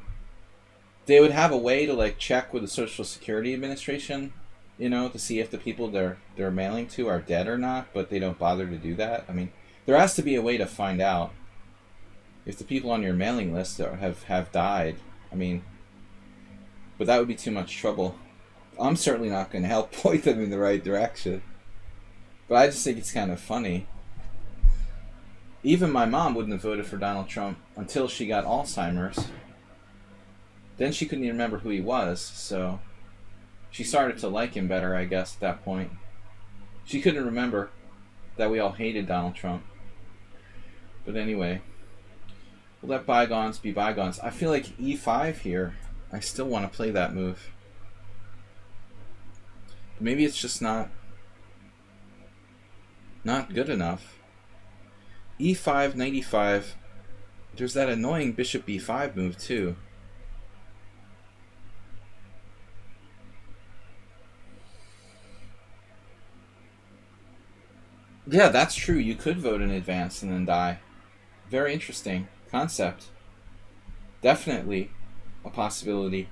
have a way to like check with the Social Security Administration, to see if the people they're mailing to are dead or not, but they don't bother to do that. I mean, there has to be a way to find out if the people on your mailing list have died. I mean, but that would be too much trouble. I'm certainly not going to help point them in the right direction. But I just think it's kind of funny. Even my mom wouldn't have voted for Donald Trump until she got Alzheimer's. Then she couldn't even remember who he was, so she started to like him better, I guess, at that point. She couldn't remember that we all hated Donald Trump. But anyway, we'll let bygones be bygones. I feel like E5 here. I still want to play that move. Maybe it's just not good enough. E5, 95. There's that annoying bishop B5 move too. Yeah, that's true. You could vote in advance and then die. Very interesting concept. Definitely a possibility.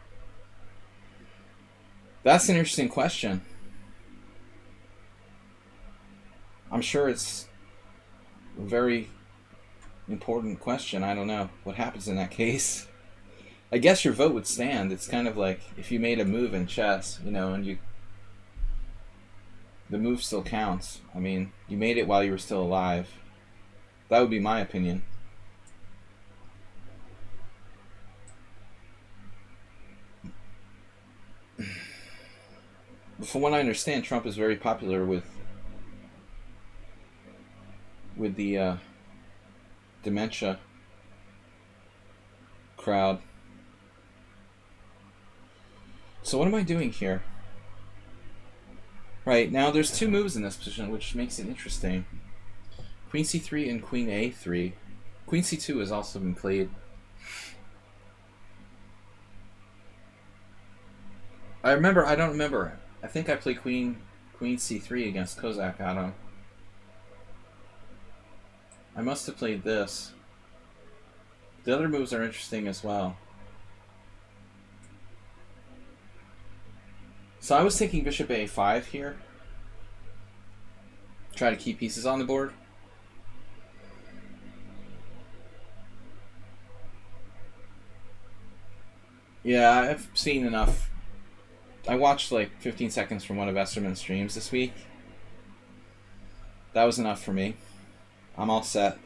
That's an interesting question. I'm sure it's a very important question. I don't know what happens in that case. I guess your vote would stand. It's kind of like if you made a move in chess, and the move still counts. I mean, you made it while you were still alive. That would be my opinion. But from what I understand, Trump is very popular with the dementia crowd. So what am I doing here? Right, now there's two moves in this position, which makes it interesting. Queen c3 and queen a3. Queen c2 has also been played. I don't remember. I think I played queen c3 against Kozak Adam. I must have played this. The other moves are interesting as well. So I was thinking bishop a5 here. Try to keep pieces on the board. Yeah, I've seen enough. I watched like 15 seconds from one of Esterman's streams this week. That was enough for me. I'm all set.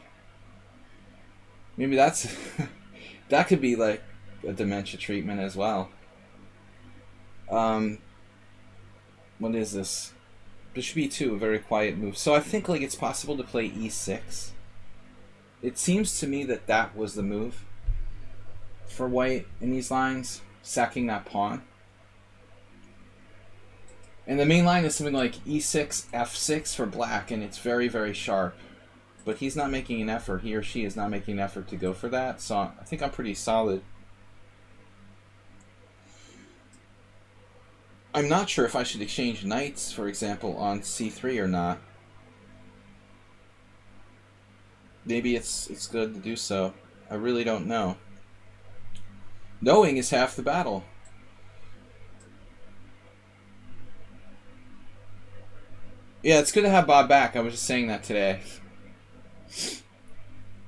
Maybe that's that could be like a dementia treatment as well. What is this? Bishop e2, a very quiet move. So I think like it's possible to play e6. It seems to me that that was the move for white in these lines, sacking that pawn. And the main line is something like e6, f6 for black, and it's very, very sharp. but he's not making an effort. He or she is not making an effort to go for that. So I think I'm pretty solid. I'm not sure if I should exchange knights, for example, on c3 or not. Maybe it's good to do so. I really don't know. Knowing is half the battle. Yeah, it's good to have Bob back. I was just saying that today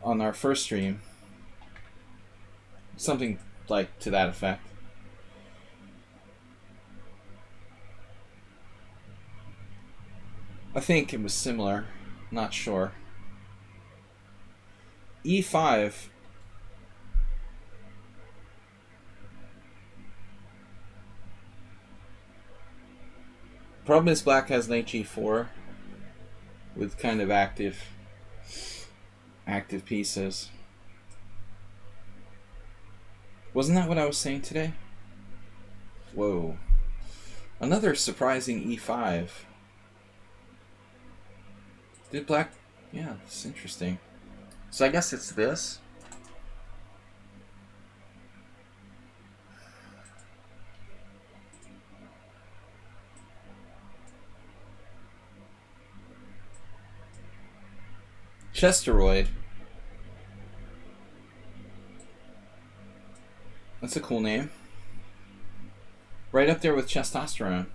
on our first stream. Something like to that effect. I think it was similar. Not sure. E5. Problem is black has knight g4 with kind of active pieces. Wasn't that what I was saying today? Whoa. Another surprising e5. Did black... Yeah, it's interesting. So I guess it's this. Chesteroid. That's a cool name. Right up there with testosterone.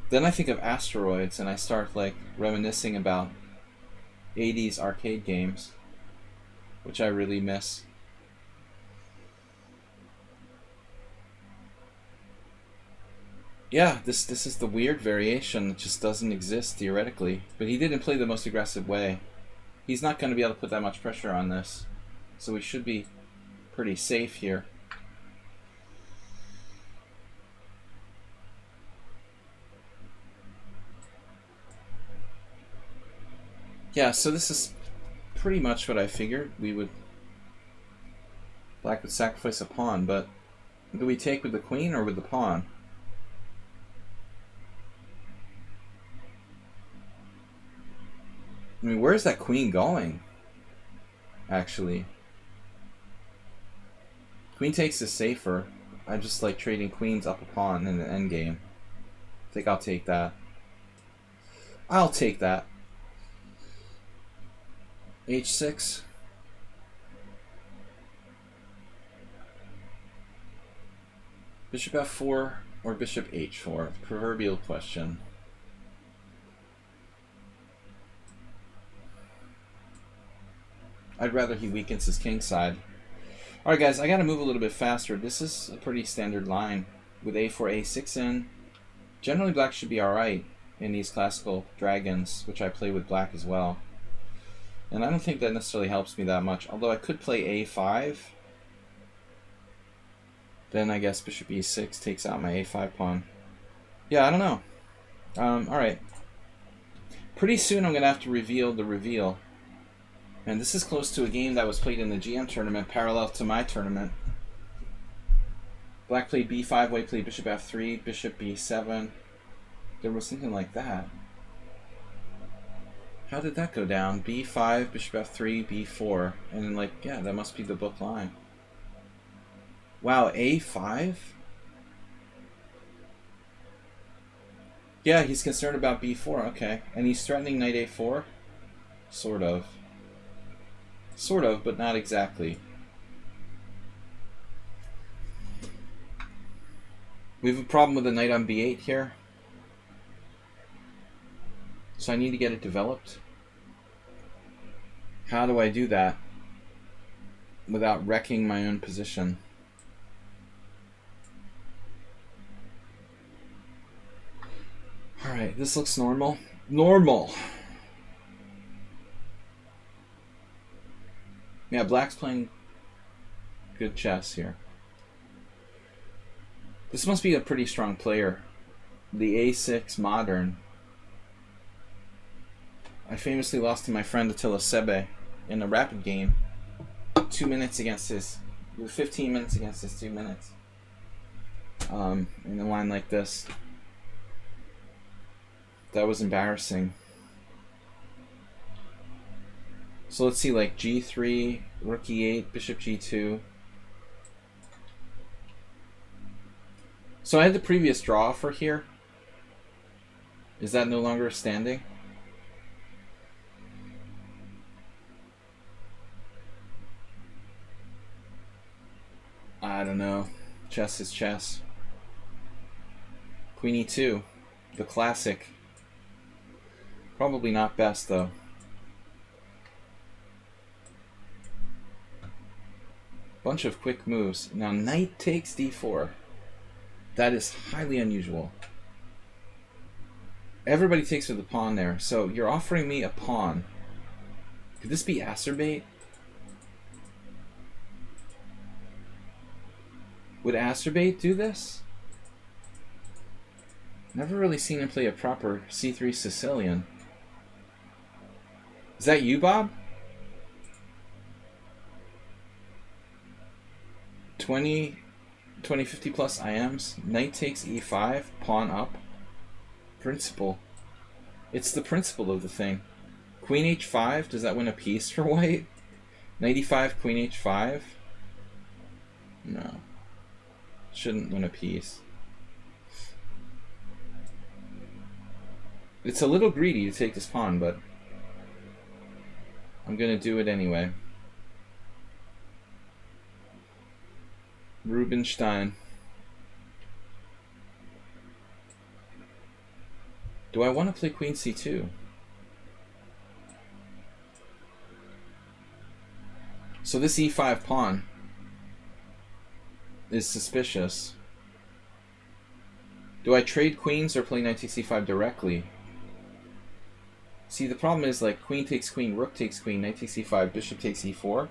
Then I think of asteroids and I start like reminiscing about 80s arcade games, which I really miss. Yeah, this is the weird variation that just doesn't exist theoretically. But he didn't play the most aggressive way. He's not going to be able to put that much pressure on this. So we should be pretty safe here. Yeah, so this is pretty much what I figured. Black would sacrifice a pawn, but do we take with the queen or with the pawn? I mean, where's that queen going? Actually. Queen takes is safer. I just like trading queens up a pawn in the endgame. I think I'll take that. I'll take that. H6. Bishop F4 or Bishop H4? Proverbial question. I'd rather he weakens his king side. Alright guys, I gotta move a little bit faster. This is a pretty standard line with A4, A6 in. Generally black should be alright in these classical dragons, which I play with black as well. And I don't think that necessarily helps me that much, although I could play A5. Then I guess Bishop E6 takes out my A5 pawn. Yeah, I don't know. Alright. Pretty soon I'm going to have to reveal the reveal. And this is close to a game that was played in the GM tournament, parallel to my tournament. Black played B5, white played Bishop F3, Bishop B7. There was something like that. How did that go down? B5, Bishop F3, B4. And then like, yeah, that must be the book line. Wow, A5? Yeah, he's concerned about B4, okay. And he's threatening knight A4? Sort of. Sort of, but not exactly. We have a problem with the knight on B8 here. So I need to get it developed. How do I do that without wrecking my own position? Alright, this looks normal. Normal! Yeah, black's playing good chess here. This must be a pretty strong player. The A6 modern. I famously lost to my friend Attila Sebe in a rapid game. 2 minutes against his... 15 minutes against his 2 minutes. In a line like this. That was embarrassing. So let's see, like g3, rook e8, bishop g2. So I had the previous draw for here. Is that no longer standing? I don't know. Chess is chess. Queen e2, the classic. Probably not best though. Bunch of quick moves. Now knight takes d4. That is highly unusual. Everybody takes with the pawn there. So you're offering me a pawn. Could this be acerbate? Would acerbate do this? Never really seen him play a proper c3 Sicilian. Is that you, Bob? 2050 plus IMs. Knight takes e5, pawn up. Principle. It's the principle of the thing. Queen h5, does that win a piece for white? Knight e5, queen h5? No. Shouldn't win a piece. It's a little greedy to take this pawn, but I'm gonna do it anyway. Rubinstein. Do I want to play queen c2? So this e5 pawn is suspicious. Do I trade queens or play knight takes e5 directly? See, the problem is like queen takes queen, rook takes queen, knight takes e5, bishop takes e4.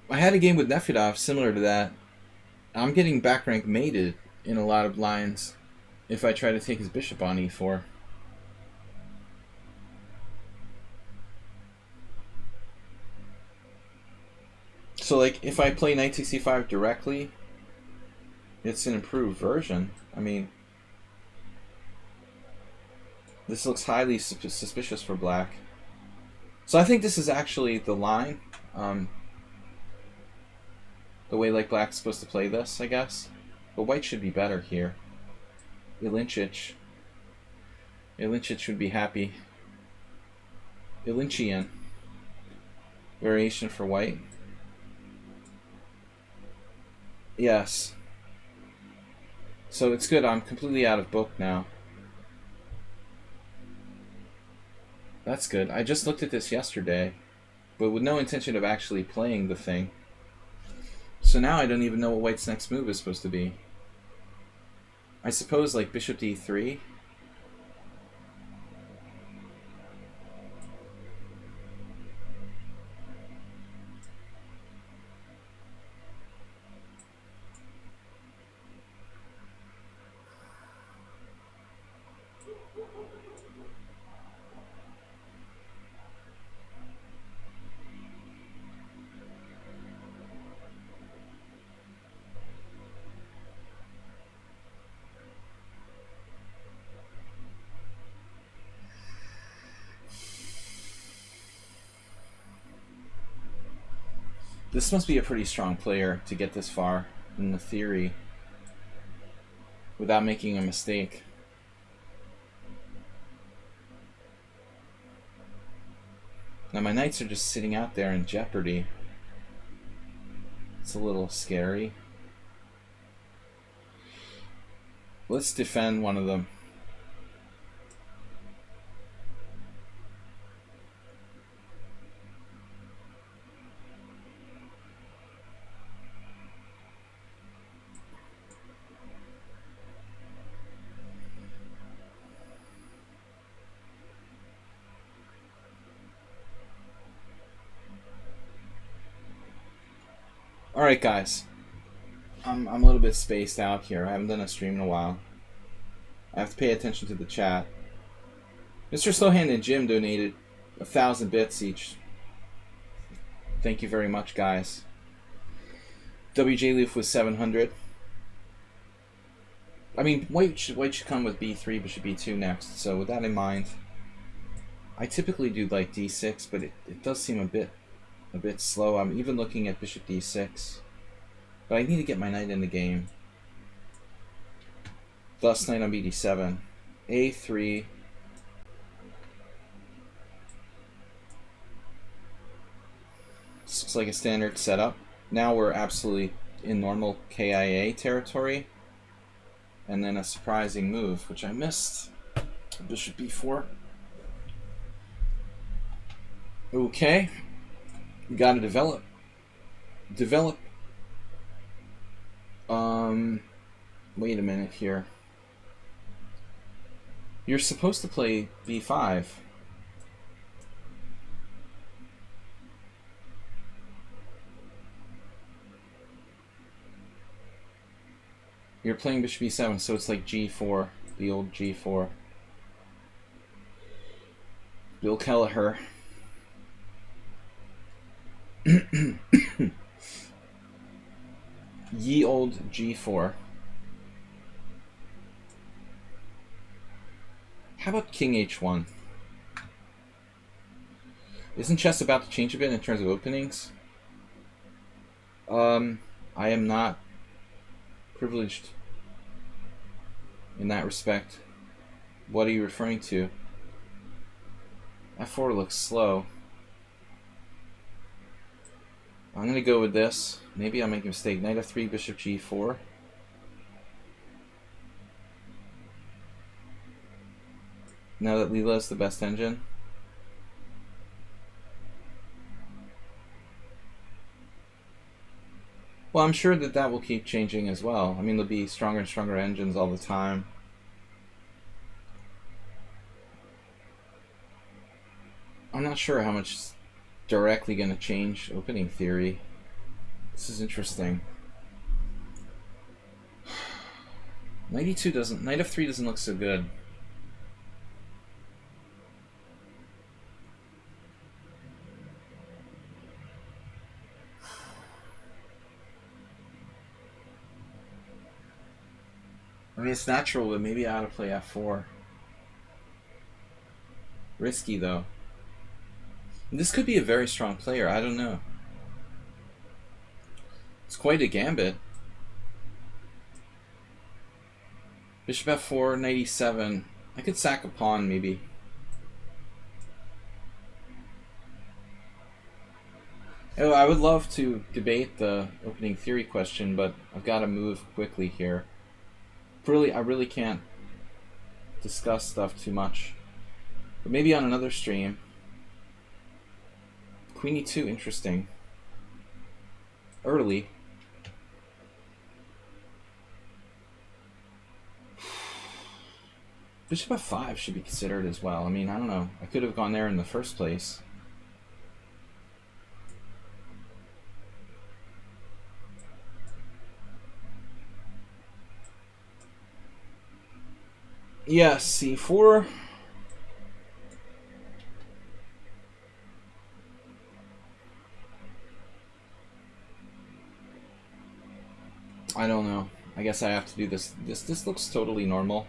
I had a game with Nefedov similar to that. I'm getting back rank mated in a lot of lines if I try to take his bishop on e4. So like if I play knight takes e5 directly, it's an improved version. I mean, this looks highly suspicious for black. So I think this is actually the line. The way like black's supposed to play this, I guess. But white should be better here. Ilinchich would be happy. Ilinchian. Variation for white. Yes. So it's good, I'm completely out of book now. That's good. I just looked at this yesterday, but with no intention of actually playing the thing. So now I don't even know what white's next move is supposed to be. I suppose like bishop d3. This must be a pretty strong player to get this far in the theory without making a mistake. Now my knights are just sitting out there in jeopardy. It's a little scary. Let's defend one of them. Alright guys, I'm a little bit spaced out here. I haven't done a stream in a while. I have to pay attention to the chat. Mr. Slowhand and Jim donated 1,000 bits each. Thank you very much, guys. WJ Leaf was 700. I mean, white should come with b3, bishop b2 next. So with that in mind, I typically do like d6, but it does seem a bit slow. I'm even looking at bishop d6, but I need to get my knight in the game. Thus, knight on bd7, a3. This looks like a standard setup. Now we're absolutely in normal KIA territory. And then a surprising move, which I missed. Bishop b4. Okay. We gotta develop. Wait a minute here. You're supposed to play b5. You're playing bishop e7, so it's like g4, the old g4. Bill Kelleher. Ye old g4. How about king h1? Isn't chess about to change a bit in terms of openings? I am not privileged in that respect. What are you referring to? f4 looks slow. I'm going to go with this. Maybe I'll make a mistake. Knight f3, bishop g4. Now that Leela is the best engine. Well, I'm sure that will keep changing as well. I mean, there'll be stronger and stronger engines all the time. I'm not sure how much is directly going to change opening theory. This is interesting. Knight e2 doesn't, knight f3 doesn't look so good. I mean, it's natural, but maybe I ought to play f4. Risky, though. This could be a very strong player. I don't know. It's quite a gambit. Bishop f4, knight e7. I could sack a pawn, maybe. Oh, I would love to debate the opening theory question, but I've got to move quickly here. I really can't discuss stuff too much. But maybe on another stream. Queen e2, interesting. Early. Bishop f5 should be considered as well. I mean, I don't know. I could have gone there in the first place. Yeah, c4. I don't know. I guess I have to do this. This looks totally normal.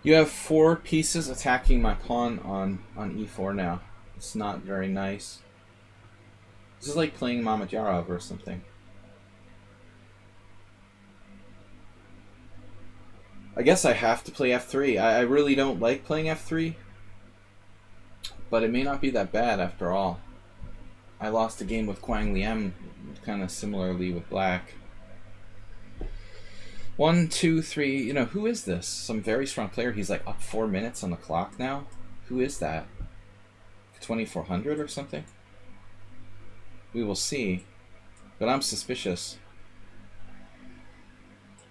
You have 4 pieces attacking my pawn on e4 now. It's not very nice. This is like playing Mamedyarov or something. I guess I have to play f3. I really don't like playing f3, but it may not be that bad after all. I lost a game with Quang Liem kind of similarly with black. 1, 2, 3. You know, who is this? Some very strong player. He's like up 4 minutes on the clock now. Who is that? 2400 or something? We will see. But I'm suspicious.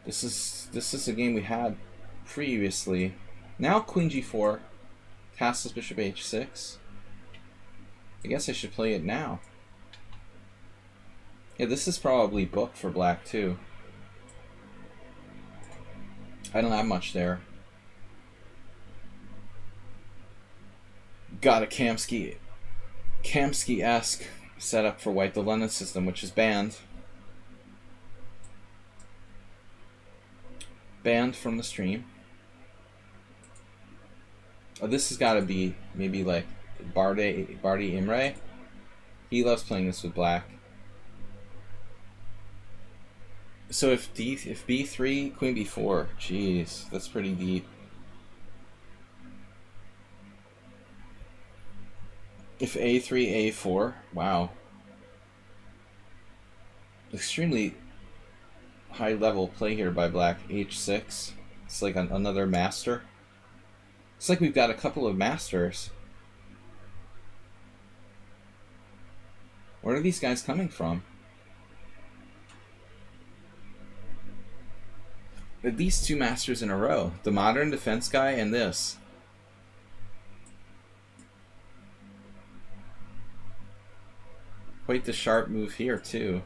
This is a game we had previously. Now queen g4, castles bishop h6. I guess I should play it now. Yeah, this is probably booked for black too. I don't have much there. Got a Kamsky-esque setup for white, the London system, which is banned. banned from the stream. Oh, this has got to be maybe like Bardi Imre. He loves playing this with black. So if b3, queen b4, jeez, that's pretty deep. If a3, a4, wow. Extremely high level play here by black. h6, it's like another master. It's like we've got a couple of masters. Where are these guys coming from? At least two masters in a row. The modern defense guy and this. Quite the sharp move here, too.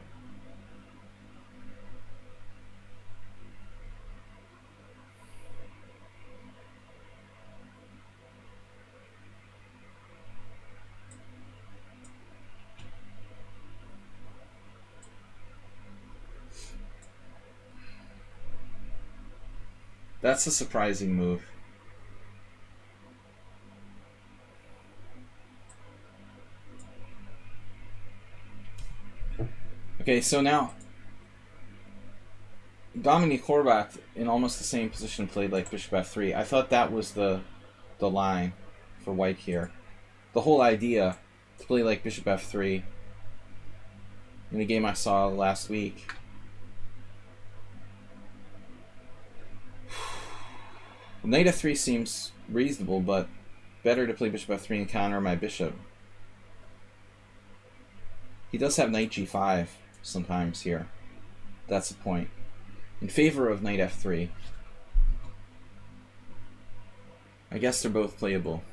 That's a surprising move. Okay, so now Dominic Horvath in almost the same position played like bishop f3. I thought that was the line for white here. The whole idea to play like bishop f3 in the game I saw last week. Knight f3 seems reasonable, but better to play bishop f3 and counter my bishop. He does have knight g5 sometimes here. That's the point. In favor of knight f3. I guess they're both playable.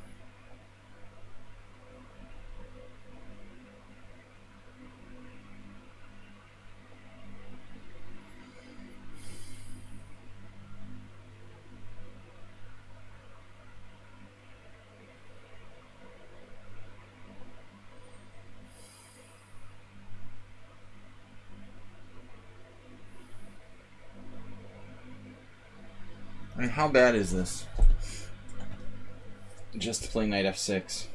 I mean, how bad is this? Just to play knight f6.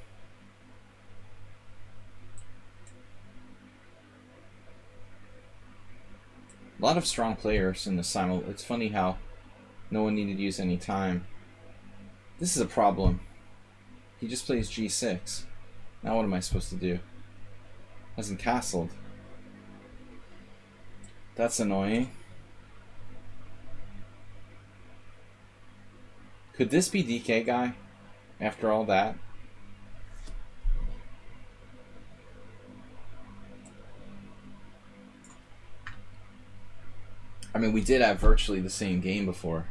A lot of strong players in the simul. It's funny how no one needed to use any time. This is a problem. He just plays g6. Now what am I supposed to do? Hasn't castled. That's annoying. Could this be DK guy after all that? I mean, we did have virtually the same game before.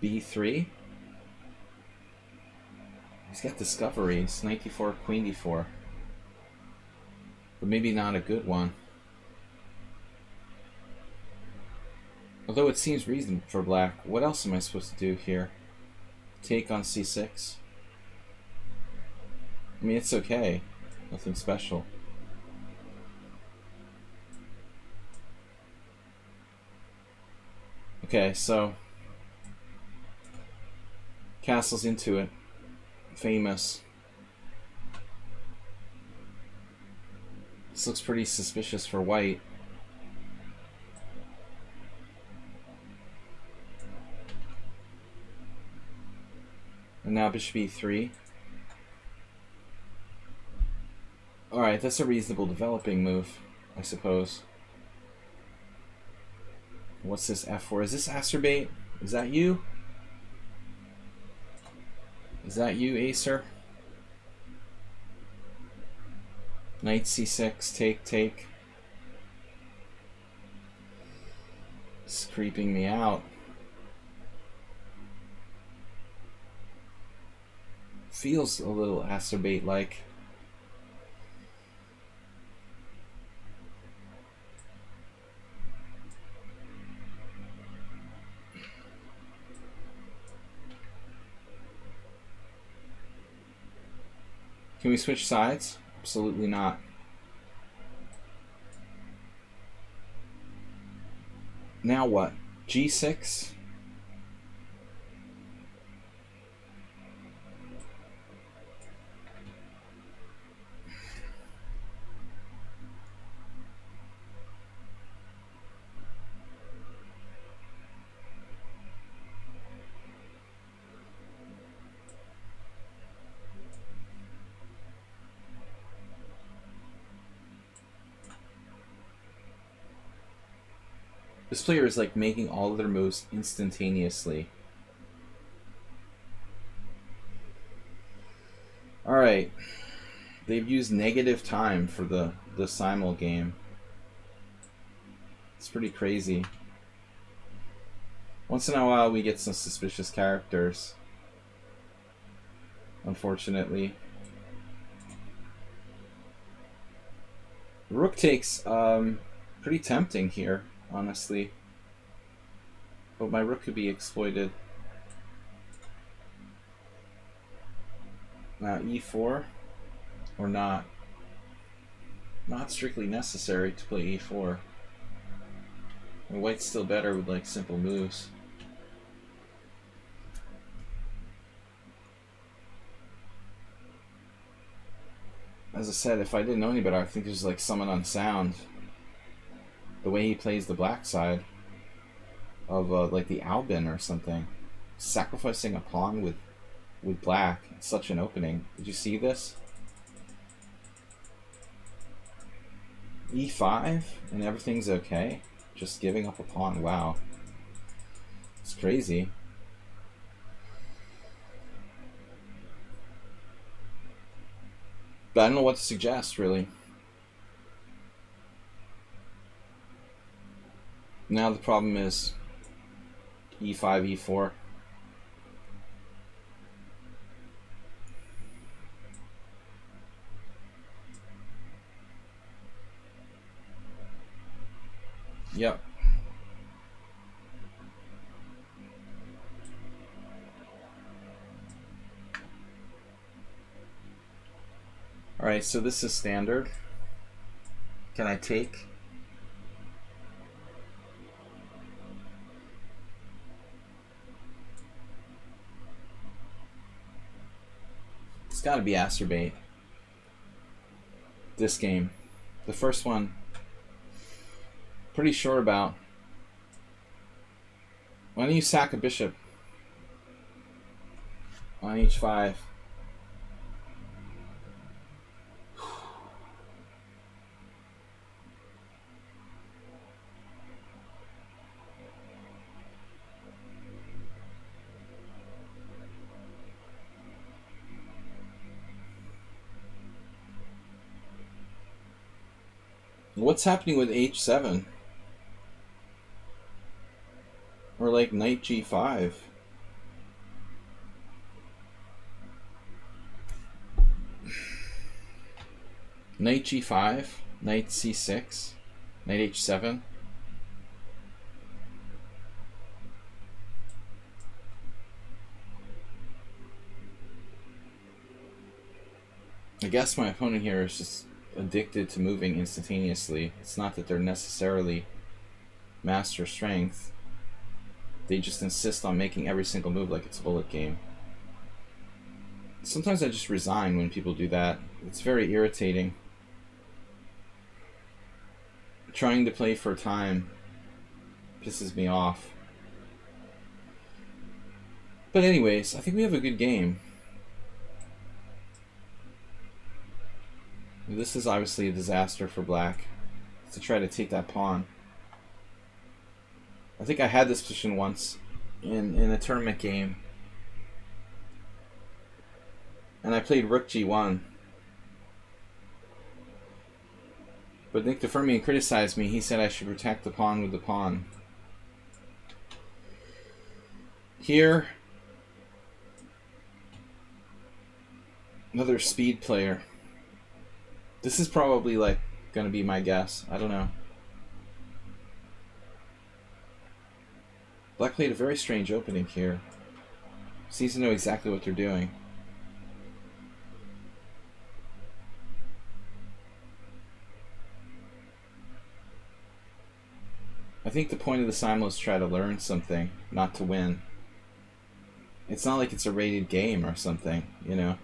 b3? He's got discoveries. Knight d4, queen d4. But maybe not a good one. Although it seems reasonable for black. What else am I supposed to do here? Take on c6? I mean, it's okay. Nothing special. Okay, so castles into it. Famous. This looks pretty suspicious for white. And now bishop e3. Alright, that's a reasonable developing move, I suppose. What's this f4? Is this Acerbate? Is that you? Is that you, Acer? Knight c6, take, take. It's creeping me out. Feels a little Acerbate-like. Can we switch sides? Absolutely not. Now what? G6? This player is like making all of their moves instantaneously. Alright. They've used negative time for the Simul game. It's pretty crazy. Once in a while we get some suspicious characters. Unfortunately. Rook takes pretty tempting here, honestly. But my rook could be exploited. Now e4 or not. Not strictly necessary to play e4. And white's still better with like simple moves. As I said, if I didn't know any better, I think there's like someone unsound. The way he plays the black side of like the Albin or something. Sacrificing a pawn with black. It's such an opening. Did you see this? E5 and everything's okay. Just giving up a pawn. Wow. It's crazy. But I don't know what to suggest, really. Now the problem is e5, e4. Yep. Alright, so this is standard. Can I take? It's gotta be Acerbate. This game. The first one, pretty sure about. Why don't you sack a bishop on h5? What's happening with h7? Or like knight g5? Knight g5, knight c6, knight h7. I guess my opponent here is just addicted to moving instantaneously. It's not that they're necessarily master strength. They just insist on making every single move like it's a bullet game. Sometimes I just resign when people do that. It's very irritating. Trying to play for time pisses me off. But anyways, I think we have a good game. This is obviously a disaster for black to try to take that pawn. I think I had this position once in a tournament game. And I played rook g1. But Nick DeFermian criticized me. He said I should protect the pawn with the pawn. Here, another speed player. This is probably like going to be my guess. I don't know. Black played a very strange opening here. Seems to know exactly what they're doing. I think the point of the simul is to try to learn something, not to win. It's not like it's a rated game or something, you know?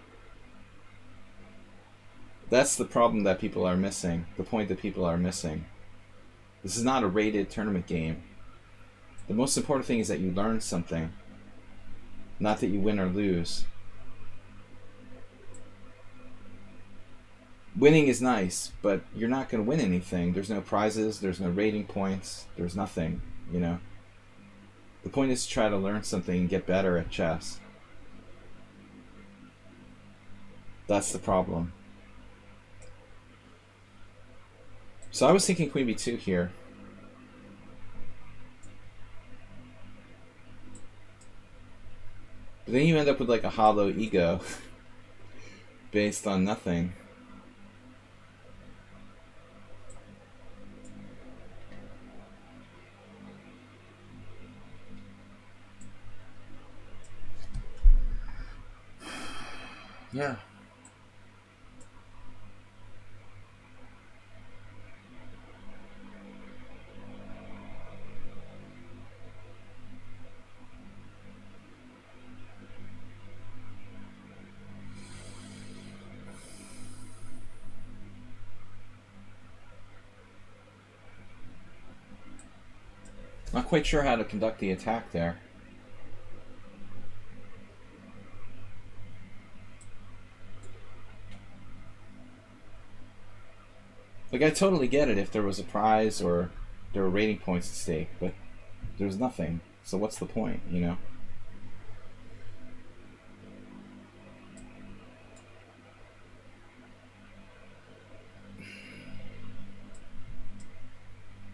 That's the problem that people are missing, the point that people are missing. This is not a rated tournament game. The most important thing is that you learn something, not that you win or lose. Winning is nice, but you're not going to win anything. There's no prizes, there's no rating points, there's nothing, you know? The point is to try to learn something and get better at chess. That's the problem. So I was thinking queen b2 here. But then you end up with like a hollow ego based on nothing. Yeah. Not quite sure how to conduct the attack there. Like, I totally get it if there was a prize or there were rating points at stake, but there's nothing. So what's the point, you know?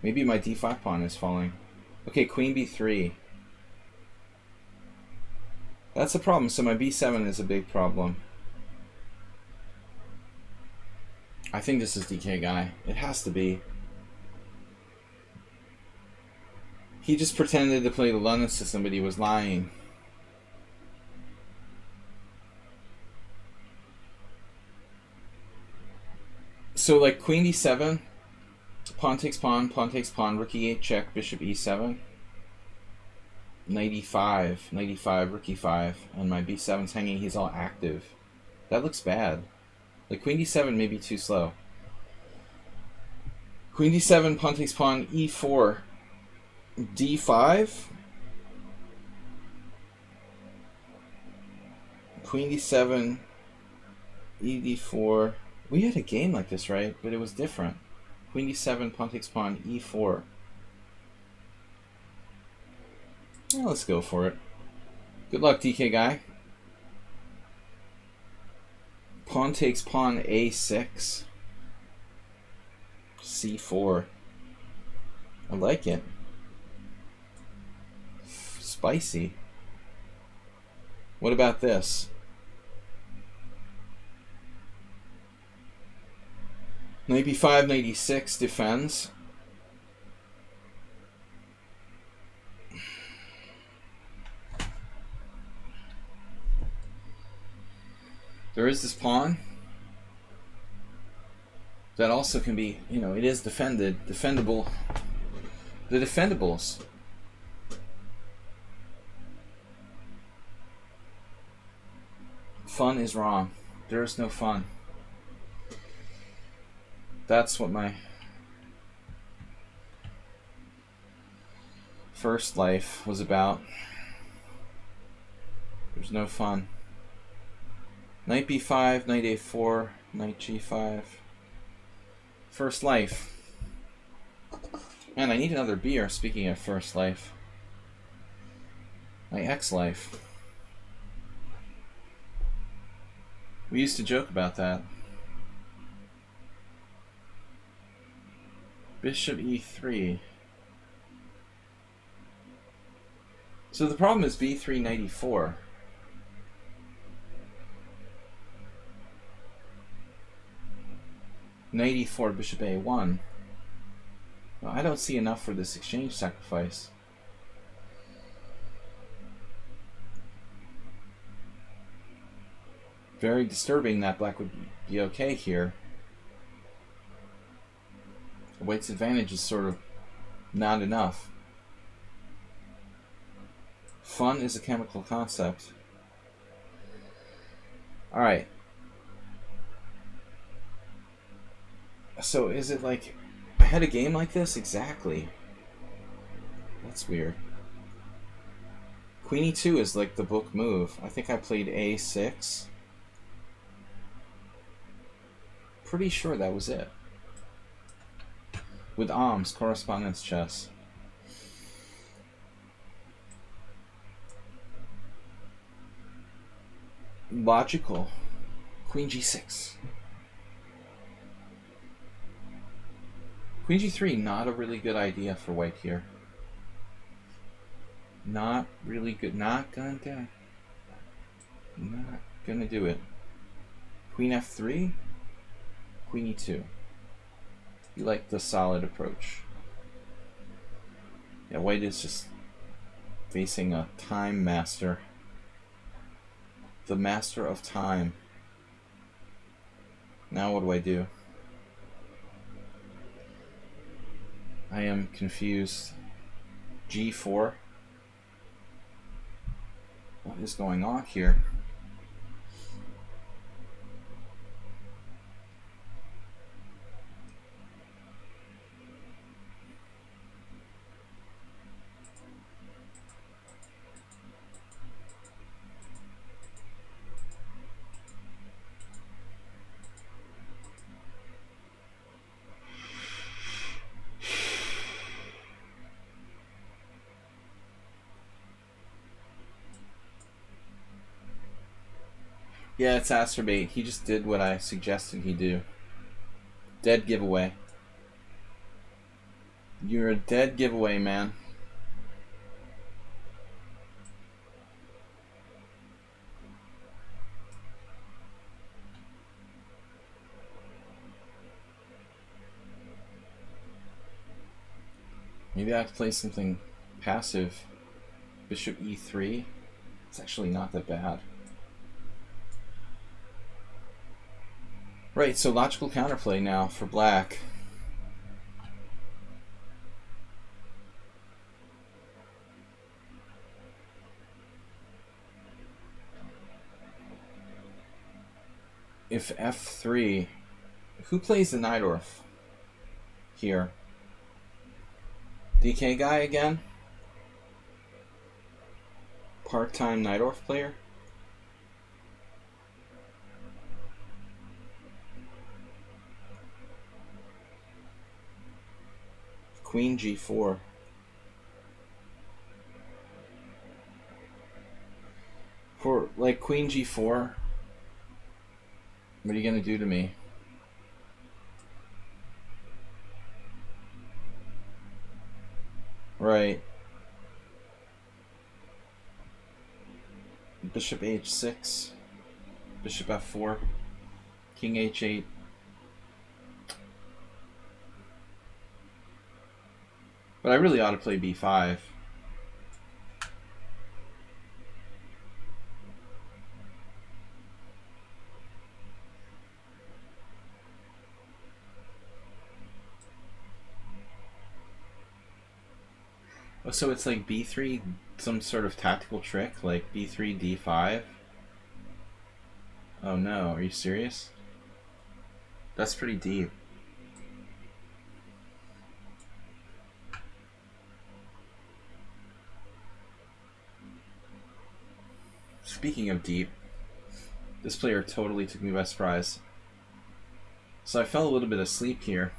Maybe my d5 pawn is falling. Okay, queen b3. That's a problem, so my b7 is a big problem. I think this is DK guy. It has to be. He just pretended to play the London system, but he was lying. So like queen d7, pawn takes pawn, rook e8 check, bishop e7. Knight e5, rook e5, and my b7's hanging, he's all active. That looks bad. Like queen d7 may be too slow. Queen d7, pawn takes pawn, e4, d5. Queen d7, e d4. We had a game like this, right? But it was different. Queen d7, pawn takes pawn, e4. Well, let's go for it. Good luck, DK guy. Pawn takes pawn, a6. c4. I like it. Spicy. What about this? Knight b5, knight e6 defends. There is this pawn that also can be, you know, it is defendable. The defendables. Fun is wrong. There is no fun. That's what my first life was about. There's no fun. Knight b5, knight a4, knight g5. First life. Man, I need another beer, speaking of first life. My ex-life. We used to joke about that. Bishop e3. So the problem is b3, knight e4. Knight e4, bishop a1. Well, I don't see enough for this exchange sacrifice. Very disturbing that black would be okay here. White's advantage is sort of Not enough. Fun is a chemical concept. Alright. So is it like I had a game like this? Exactly. That's weird. Queen e2 is like the book move. I think I played a6. Pretty sure that was it. With ARMS, correspondence chess. Logical. Queen g6. Queen g3, not a really good idea for white here. Not really good. Not gonna do it. Queen f3. Queen e2. You like the solid approach. Yeah, white is just facing a time master. The master of time. Now what do I do? I am confused. G4. What is going on here? Yeah, it's Asterbate. He just did what I suggested he do. Dead giveaway. You're a dead giveaway, man. Maybe I have to play something passive. Bishop e3. It's actually not that bad. Right, so logical counterplay now for black. If f3, who plays the Najdorf here? DK guy again? Part-time Najdorf player? Queen g4. For like Queen g4, what are you gonna do to me? Right. Bishop h6. Bishop f4. King h8. But I really ought to play b5. Oh, so it's like b3, some sort of tactical trick, like b3, d5? Oh no, are you serious? That's pretty deep. Speaking of deep, this player totally took me by surprise. So I fell a little bit asleep here.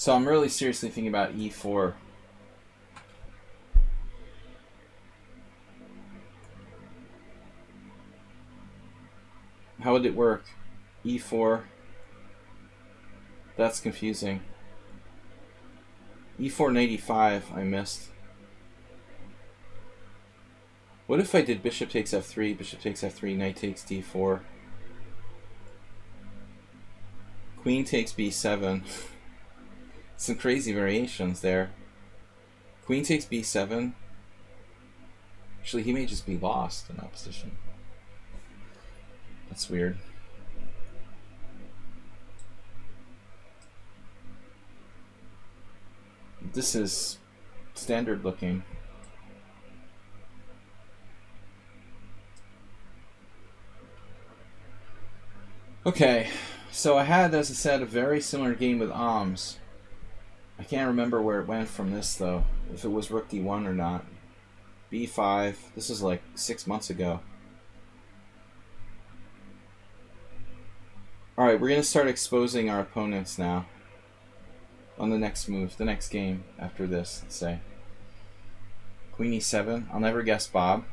So I'm really seriously thinking about e4. How would it work? e4. That's confusing. e4 and 85 I missed. What if I did bishop takes f3, bishop takes f3, knight takes d4, queen takes b7. Some crazy variations there. Queen takes b7. Actually, he may just be lost in that position. That's weird. This is standard looking. Okay, so I had, as I said, a very similar game with Alms. I can't remember where it went from this, though. If it was rook d1 or not. b5. This is like 6 months ago. Alright, we're going to start exposing our opponents now. On the next move, the next game after this, let's say. Queen e7. I'll never guess Bob.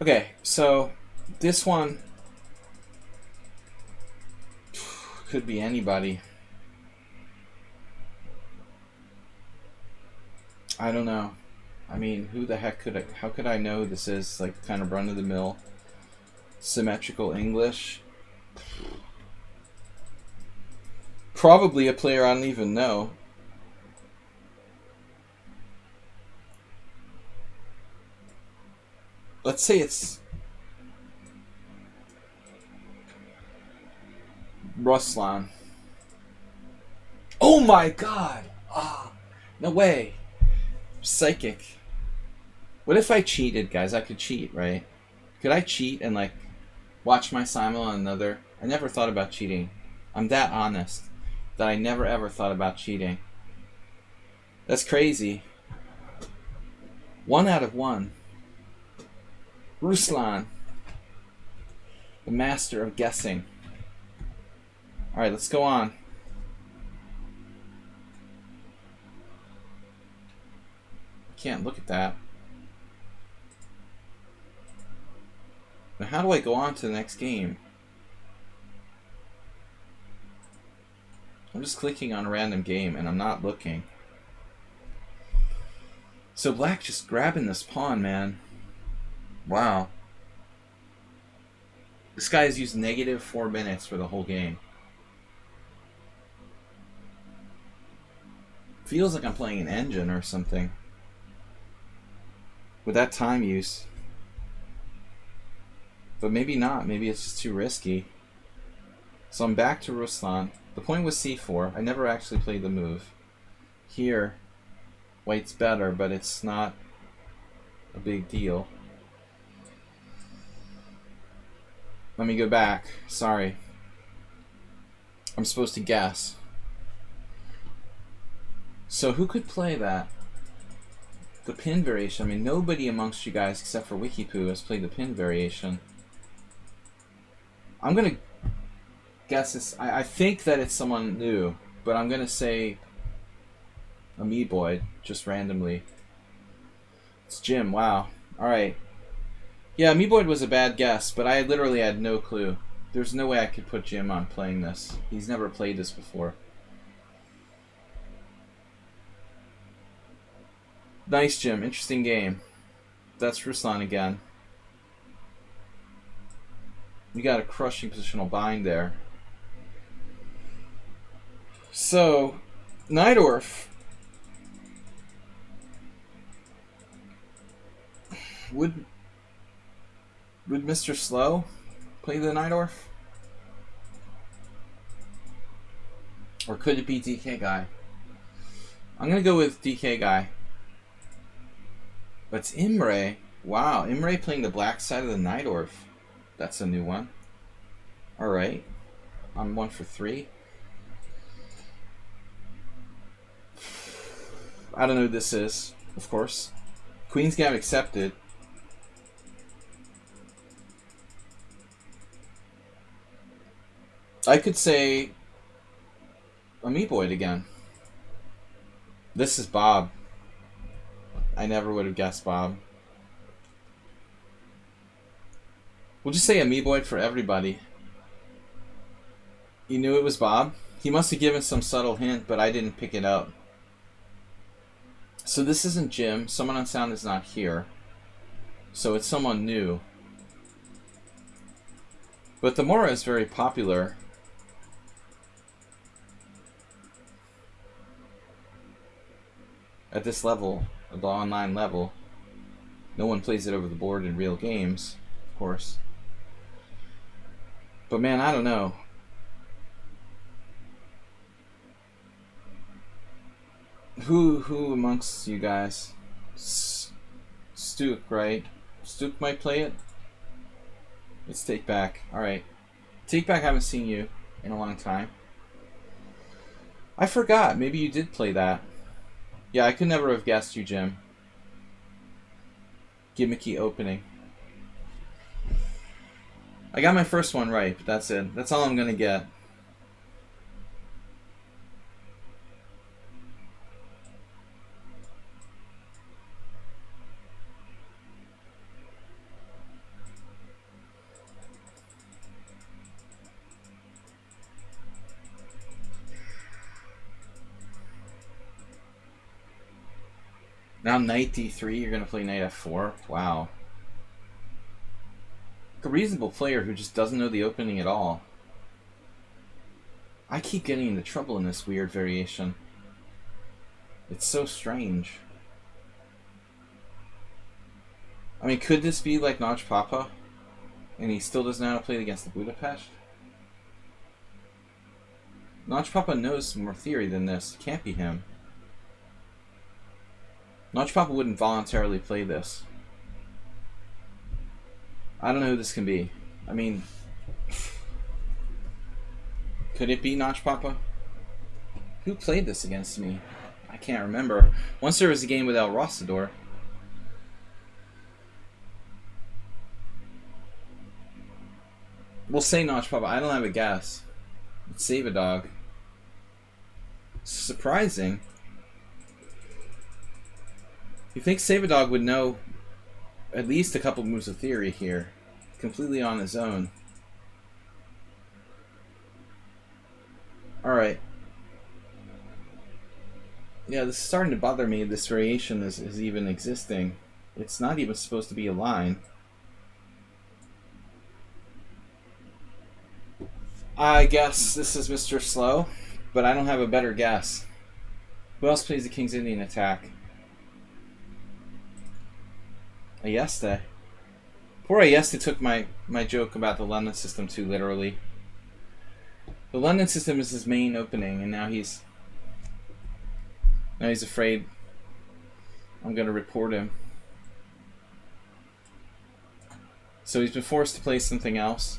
Okay, so this one could be anybody. I don't know. I mean, who the heck could I, how could I know this is like kind of run-of-the-mill symmetrical English? Probably a player I don't even know. Let's say it's Ruslan. Oh my god! Ah, no way. Psychic. What if I cheated, guys? I could cheat, right? Could I cheat and like watch my simul on another? I never thought about cheating. I'm that honest that I never ever thought about cheating. That's crazy. 1 out of 1. Ruslan, the master of guessing. Alright, let's go on. I can't look at that. Now how do I go on to the next game? I'm just clicking on a random game and I'm not looking. So black just grabbing this pawn, man. Wow. This guy has used negative 4 minutes for the whole game. Feels like I'm playing an engine or something. With that time use. But maybe not. Maybe it's just too risky. So I'm back to Ruslan. The point was c4. I never actually played the move. Here, white's better, but it's not a big deal. Let me go back. Sorry. I'm supposed to guess. So who could play that? The pin variation. I mean, nobody amongst you guys except for Wikipoo has played the pin variation. I'm going to guess this. I think that it's someone new, but I'm going to say Amoeboid, just randomly. It's Jim. Wow. Alright. Yeah, Amoeboid was a bad guess, but I literally had no clue. There's no way I could put Jim on playing this. He's never played this before. Nice, Jim. Interesting game. That's Ruslan again. We got a crushing positional bind there. So, Najdorf. Would Mr. Slow play the Najdorf? Or could it be DK Guy? I'm going to go with DK Guy. But it's Imre. Wow, Imre playing the black side of the Najdorf. That's a new one. Alright. I'm 1 for 3. I don't know who this is, of course. Queen's Gambit accepted. I could say Amoeboid again. This is Bob. I never would have guessed Bob. We'll just say Amoeboid for everybody. You knew it was Bob? He must have given some subtle hint, but I didn't pick it up. So this isn't Jim. Someone on sound is not here. So it's someone new. But the Mora is very popular. At this level, the online level. No one plays it over the board in real games, of course. But man, I don't know. Who amongst you guys? Stuke, right? Stuke might play it? Let's take back. Alright. Take back, I haven't seen you in a long time. I forgot. Maybe you did play that. Yeah, I could never have guessed you, Jim. Gimmicky opening. I got my first one right, but that's it. That's all I'm gonna get. Now knight d3, you're going to play knight f4? Wow. Like a reasonable player who just doesn't know the opening at all. I keep getting into trouble in this weird variation. It's so strange. I mean, could this be like Notch Papa? And he still doesn't know how to play against the Budapest? Notch Papa knows more theory than this. It can't be him. Notch Papa wouldn't voluntarily play this. I don't know who this can be. I mean, could it be Notch Papa? Who played this against me? I can't remember. Once there was a game with El Rosador. We'll say Notch Papa. I don't have a guess. Let's save a dog. Surprising. You think Save-A-Dog would know at least a couple moves of theory here, completely on his own. Alright. Yeah, this is starting to bother me. This variation is even existing. It's not even supposed to be a line. I guess this is Mr. Slow, but I don't have a better guess. Who else plays the King's Indian attack? Ayeste. Poor Ayeste took my joke about the London system too literally. The London system is his main opening, and now he's afraid I'm going to report him. So he's been forced to play something else.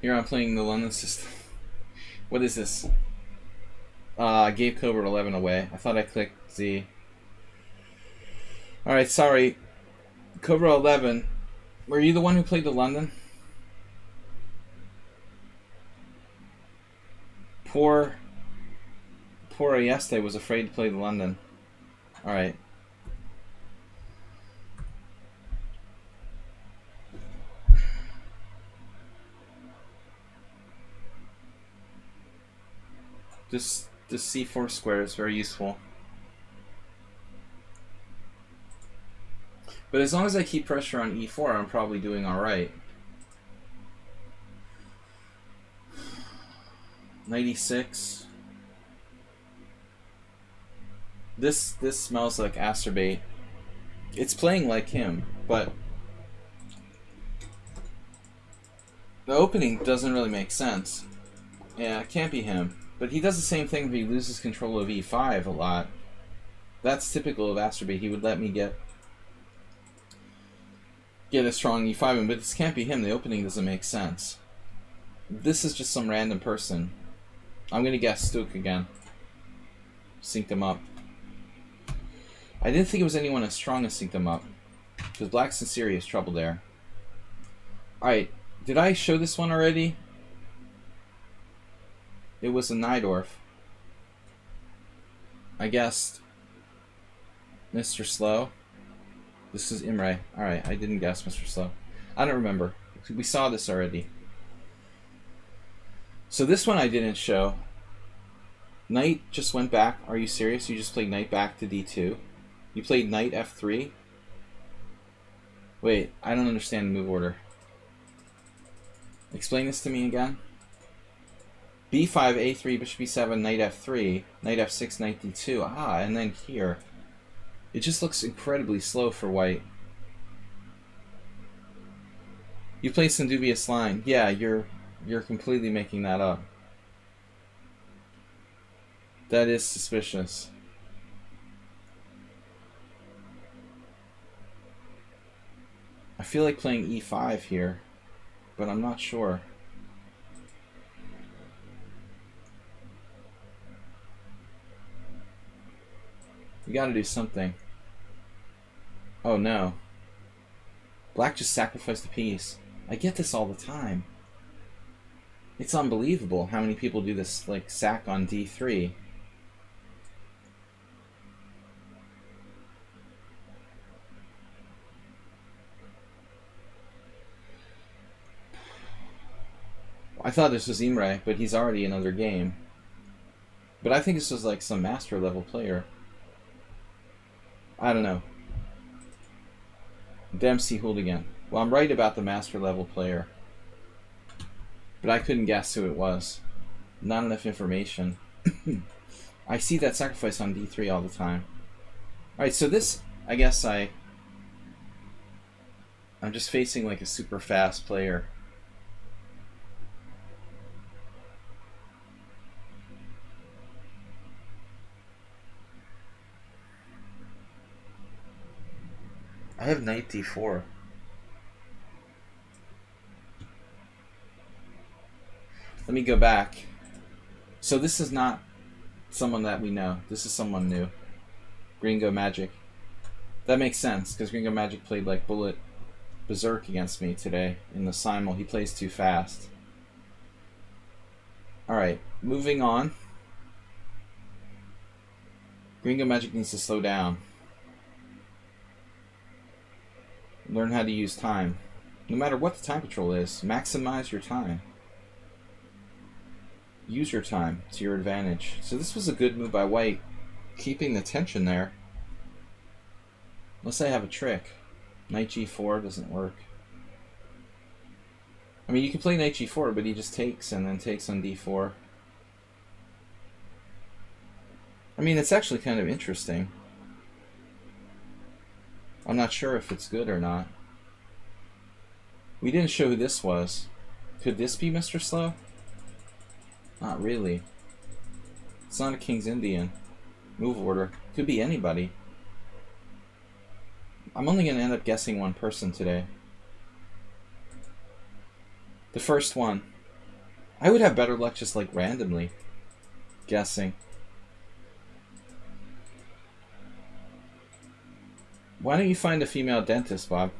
Here I'm playing the London system. What is this? I gave Cobra 11 away. I thought I clicked Z. Alright, sorry. Cobra 11. Were you the one who played the London? Poor Ayeste was afraid to play the London. Alright. This C4 square is very useful. But as long as I keep pressure on E4, I'm probably doing alright. Knight E6. This smells like Acerbate. It's playing like him, but the opening doesn't really make sense. Yeah, it can't be him. But he does the same thing if he loses control of E5 a lot. That's typical of Acerbate. He would let me get a strong E5 in, but this can't be him. The opening doesn't make sense. This is just some random person. I'm gonna guess Stuke again. Synced him up. I didn't think it was anyone as strong as synced him up, because Black's in serious trouble there. Alright, Did I show this one already? It was a Najdorf. I guessed Mr. Slow. This is Imre. Alright, I didn't guess Mr. Slow. I don't remember. We saw this already. So this one I didn't show. Knight just went back. Are you serious? You just played knight back to d2? You played knight f3? Wait, I don't understand the move order. Explain this to me again. b5, a3, bishop b7, knight f3, knight f6, knight d2. Ah, and then here. It just looks incredibly slow for white. You played some dubious line. Yeah, you're completely making that up. That is suspicious. I feel like playing e5 here, but I'm not sure. We gotta do something. Oh no. Black just sacrificed a piece. I get this all the time. It's unbelievable how many people do this, like, sack on d3. I thought this was Imre, but he's already in another game. But I think this was like some master level player. I don't know. Dempsey Hooligan. Well, I'm right about the master level player. But I couldn't guess who it was. Not enough information. I see that sacrifice on d3 all the time. Alright, so this, I guess I'm just facing like a super fast player. I have knight d4. Let me go back. So this is not someone that we know. This is someone new. Gringo Magic. That makes sense, because Gringo Magic played like Bullet Berserk against me today in the Simul. He plays too fast. Alright, moving on. Gringo Magic needs to slow down. Learn how to use time. No matter what the time control is, maximize your time. Use your time to your advantage. So this was a good move by white, keeping the tension there. Unless I have a trick. Knight g4 doesn't work. I mean, you can play knight g4, but he just takes and then takes on d4. I mean, it's actually kind of interesting. I'm not sure if it's good or not. We didn't show who this was. Could this be Mr. Slow? Not really. It's not a King's Indian. Move order. Could be anybody. I'm only going to end up guessing one person today. The first one. I would have better luck just like randomly guessing. Why don't you find a female dentist, Bob?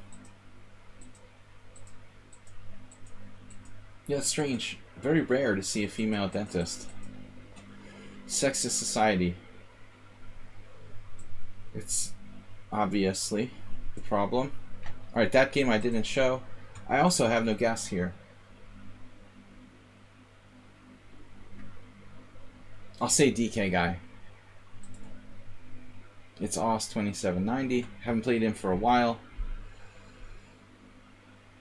Yeah, it's strange. Very rare to see a female dentist. Sexist society. It's obviously the problem. Alright, that game I didn't show. I also have no guess here. I'll say DK guy. It's Oz 2790. Haven't played him for a while.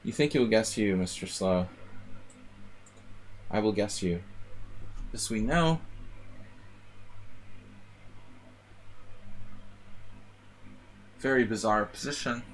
You think he'll guess you, Mr. Slow? I will guess you. This we know. Very bizarre position.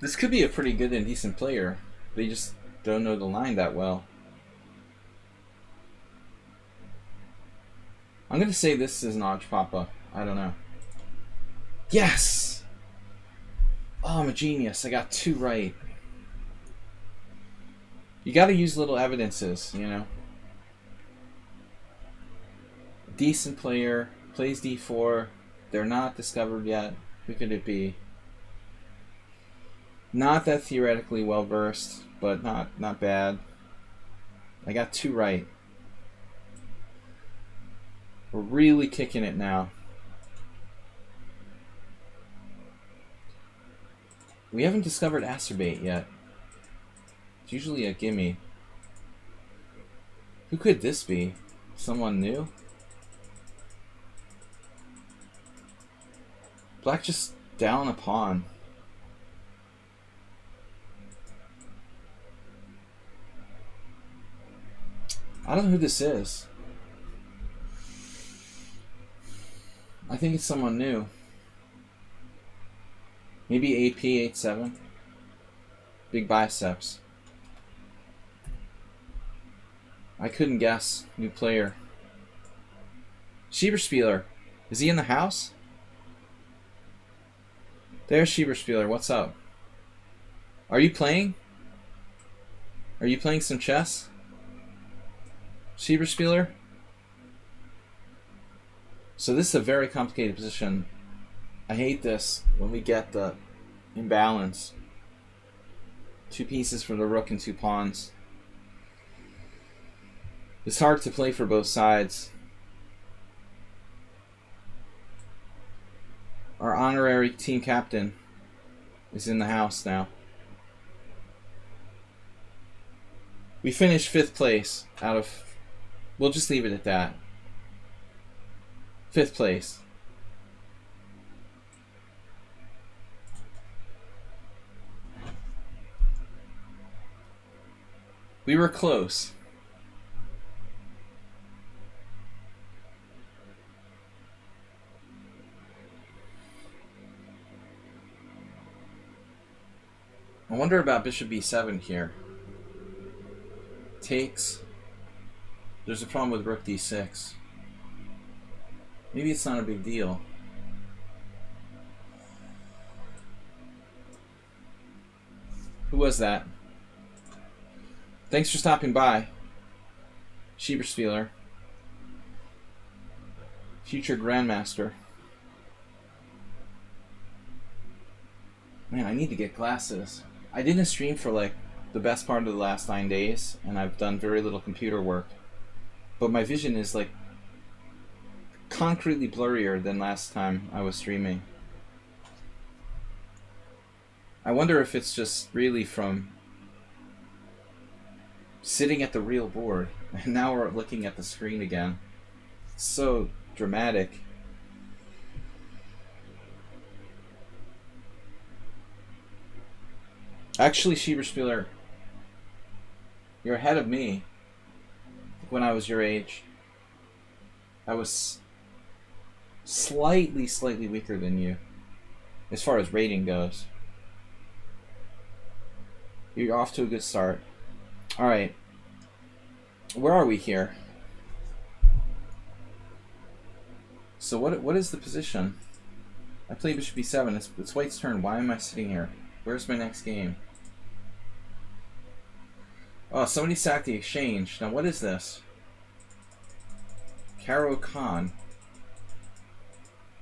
This could be a pretty good and decent player. They just don't know the line that well. I'm going to say this is Naj Papa. I don't know. Yes! Oh, I'm a genius. I got two right. You got to use little evidences, you know. Decent player, plays d4. They're not discovered yet. Who could it be? Not that theoretically well versed, but not bad. I got 2 right. We're really kicking it now. We haven't discovered Acerbate yet. It's usually a gimme. Who could this be? Someone new? Black just down a pawn. I don't know who this is. I think it's someone new. Maybe AP 87. Big biceps. I couldn't guess. New player. Schieberspieler. Is he in the house? There's Schieberspieler. What's up? Are you playing? Are you playing some chess? Schieberspieler? So this is a very complicated position. I hate this when we get the imbalance. 2 pieces for the rook and 2 pawns. It's hard to play for both sides. Our honorary team captain is in the house now. We finished 5th place out of... We'll just leave it at that. 5th place. We were close. I wonder about bishop b7 here. Takes. There's a problem with rook d6. Maybe it's not a big deal. Who was that? Thanks for stopping by. Schieberspieler. Future Grandmaster. Man, I need to get glasses. I didn't stream for like the best part of the last 9 days, and I've done very little computer work. But my vision is like concretely blurrier than last time I was streaming. I wonder if it's just really from sitting at the real board, and now we're looking at the screen again. It's so dramatic. Actually, Schieberspieler, you're ahead of me. When I was your age, I was slightly weaker than you as far as rating goes. You're off to a good start. Alright. Where are we here? So what is the position? I played bishop b7. It's white's turn. Why am I sitting here? Where's my next game? Oh, somebody sacked the exchange. Now what is this? Caro Khan.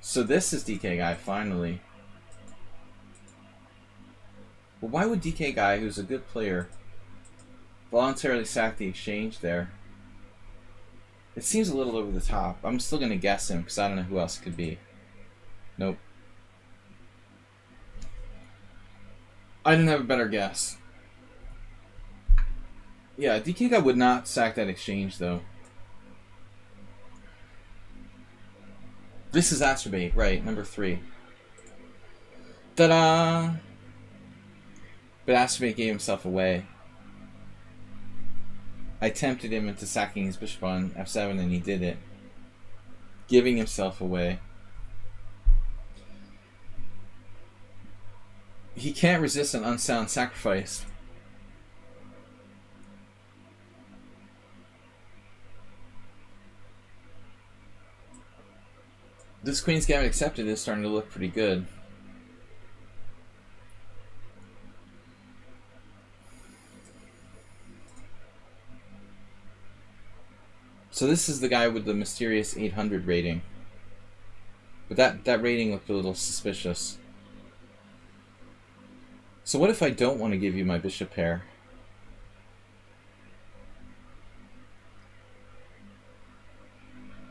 So this is DK Guy, finally. Well, why would DK Guy, who's a good player, voluntarily sack the exchange there? It seems a little over the top. I'm still going to guess him, because I don't know who else it could be. Nope. I didn't have a better guess. Yeah, DK Guy would not sack that exchange, though. This is Acerbate, right, number 3. Ta-da! But Acerbate gave himself away. I tempted him into sacking his bishop on f7, and he did it. Giving himself away. He can't resist an unsound sacrifice. This Queen's Gambit accepted is starting to look pretty good. So this is the guy with the mysterious 800 rating. But that rating looked a little suspicious. So what if I don't want to give you my bishop pair?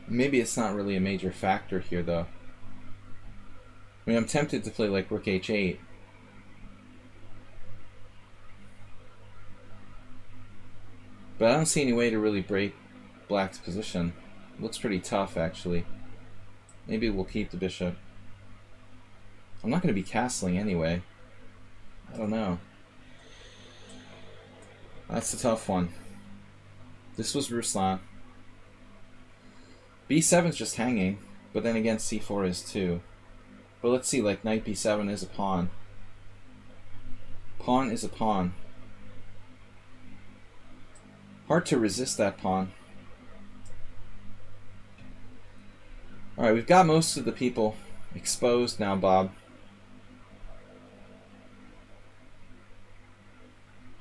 Maybe it's not really a major factor here, though. I mean, I'm tempted to play like rook h8. But I don't see any way to really break black's position. It looks pretty tough, actually. Maybe we'll keep the bishop. I'm not going to be castling anyway. I don't know. That's a tough one. This was Ruslan. b7 is just hanging, but then again c4 is too. But let's see, like knight b7 is a pawn. Pawn is a pawn. Hard to resist that pawn. Alright, we've got most of the people exposed now, Bob.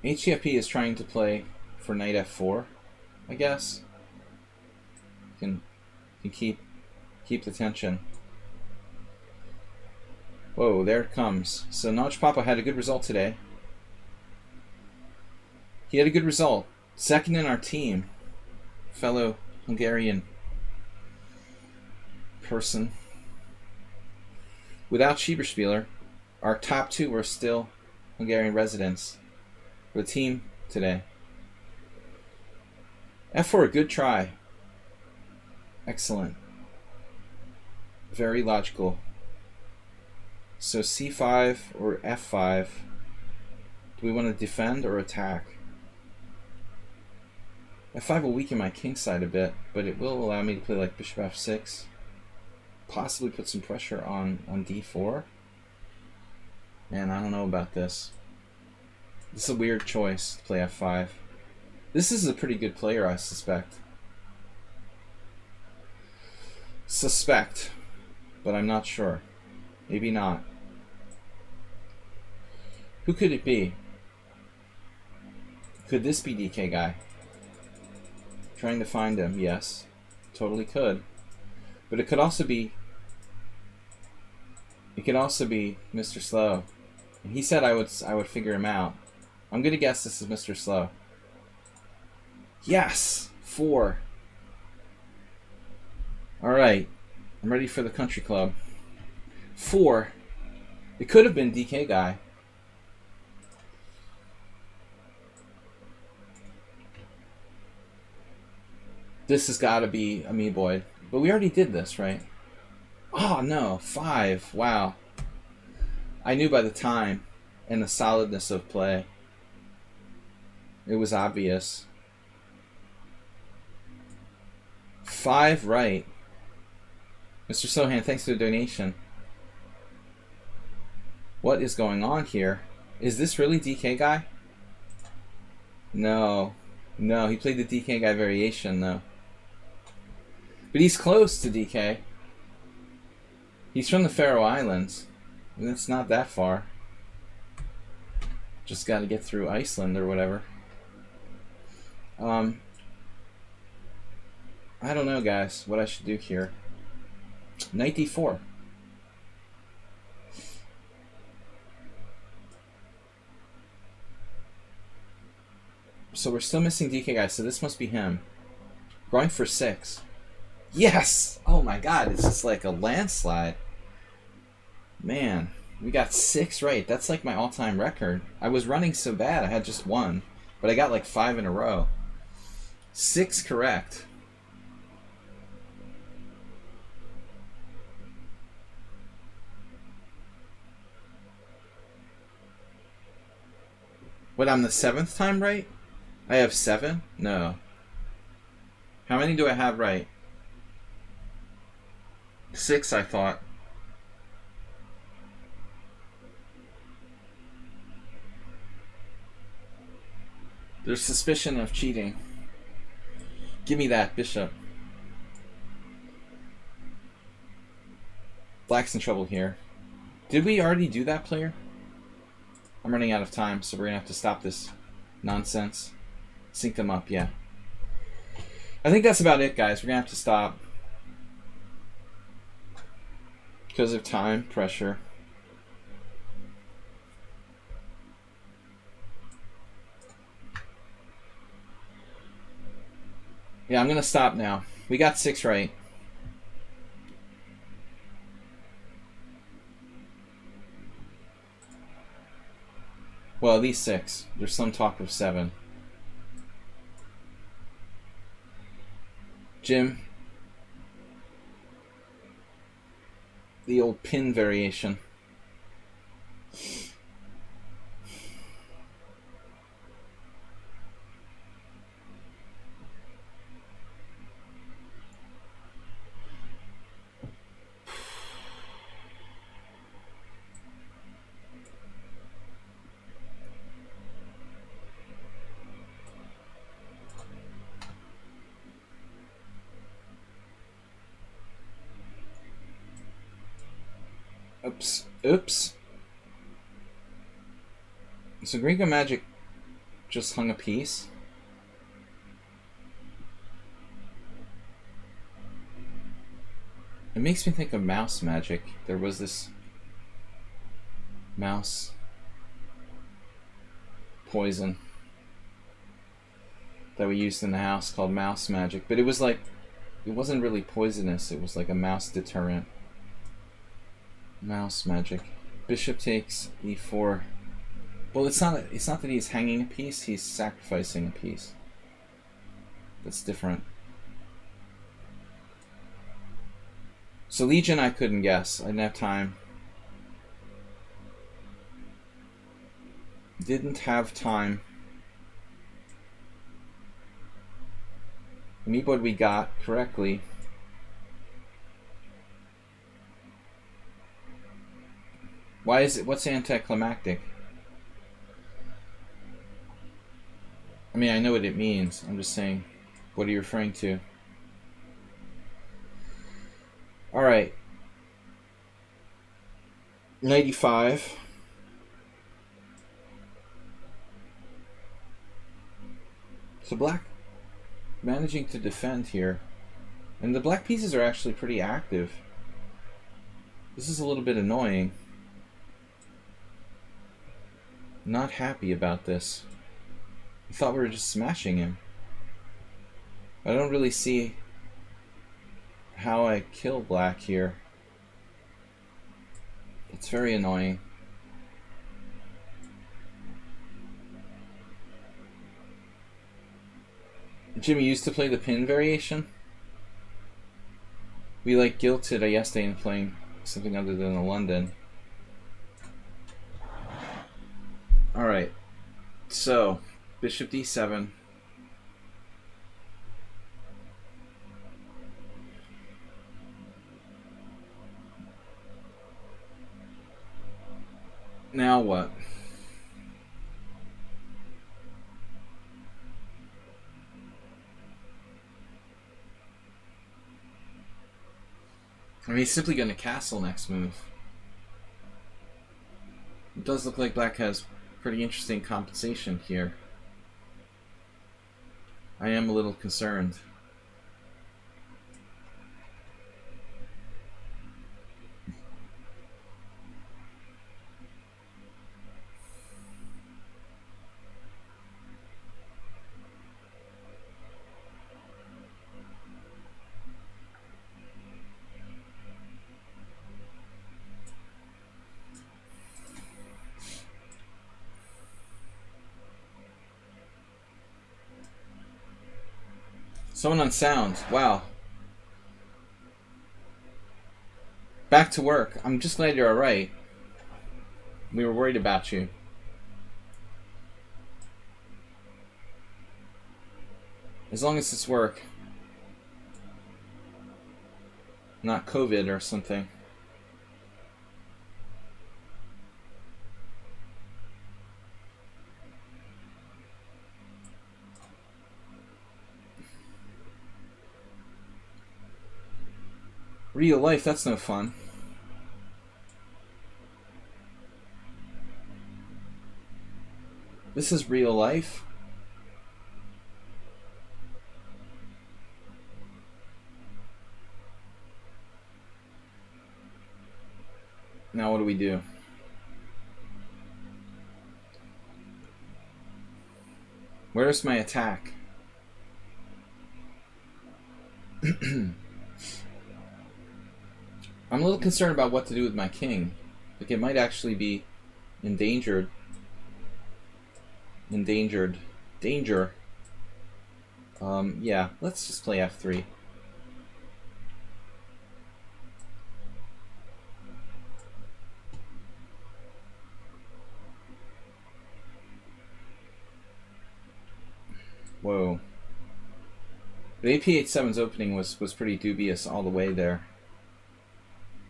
HTFP is trying to play for knight f4, I guess. Can keep the tension. Whoa, there it comes. So Notch Papa had a good result today. He had a good result. Second in our team. Fellow Hungarian person. Without Schieberspieler, our top two were still Hungarian residents for the team today. F4, a good try. Excellent. Very logical. So c5 or f5. Do we want to defend or attack? f5 will weaken my king side a bit, but it will allow me to play like bishop f6. Possibly put some pressure on d4. Man, I don't know about this. This is a weird choice to play f5. This is a pretty good player, I suspect. But I'm not sure. Maybe not. Who could it be? Could this be DK guy? Trying to find him, yes. Totally could. But it could also be Mr. Slow. And he said I would figure him out. I'm gonna guess this is Mr. Slow. Yes! 4. Alright. I'm ready for the country club. 4. It could have been DK guy. This has got to be Amiiboid. But we already did this, right? Oh, no. 5. Wow. I knew by the time and the solidness of play. It was obvious. 5 right. Mr. Sohan, thanks for the donation. What is going on here? Is this really DK guy? No. No, he played the DK guy variation, though. But he's close to DK. He's from the Faroe Islands. And it's not that far. Just got to get through Iceland or whatever. I don't know, guys, what I should do here. Knight d4. So we're still missing DK guys, so this must be him. Going for 6. Yes! Oh my god, it's just like a landslide. Man, we got 6 right. That's like my all-time record. I was running so bad, I had just 1. But I got like 5 in a row. 6 correct. What, I'm the 7th time right? I have 7? No. How many do I have right? 6, I thought. There's suspicion of cheating. Give me that, bishop. Black's in trouble here. Did we already do that, player? I'm running out of time, so we're going to have to stop this nonsense. Sync them up, yeah. I think that's about it, guys. We're going to have to stop. Because of time, pressure. Yeah, I'm going to stop now. We got 6 right. Well, at least 6. There's some talk of 7. Jim. The old pin variation. Oops. Oops. So Gringo Magic just hung a piece. It makes me think of mouse magic. There was this mouse poison that we used in the house called mouse magic. But it was like, it wasn't really poisonous. It was like a mouse deterrent. Mouse magic. Bishop takes e4. Well, it's not that he's hanging a piece, he's sacrificing a piece. That's different. So Legion I couldn't guess. I didn't have time. Didn't have time. Meatboard we got correctly. Why is it? What's anticlimactic? I mean, I know what it means. I'm just saying, what are you referring to? All right. 95. So black managing to defend here. And the black pieces are actually pretty active. This is a little bit annoying. Not happy about this. I thought we were just smashing him. I don't really see how I kill black here. It's very annoying. Jimmy used to play the pin variation. We like guilted yesterday in playing something other than a London. Alright, so bishop d7. Now what? I mean, he's simply going to castle next move. It does look like black has pretty interesting compensation here. I am a little concerned. Someone on sound. Wow. Back to work. I'm just glad you're alright. We were worried about you. As long as it's work. Not COVID or something. Real life, that's no fun. This is real life. Now what do we do? Where's my attack? I'm a little concerned about what to do with my king. Like, it might actually be endangered. Danger. Yeah, let's just play f3. Whoa. But AP-H7's opening was pretty dubious all the way there.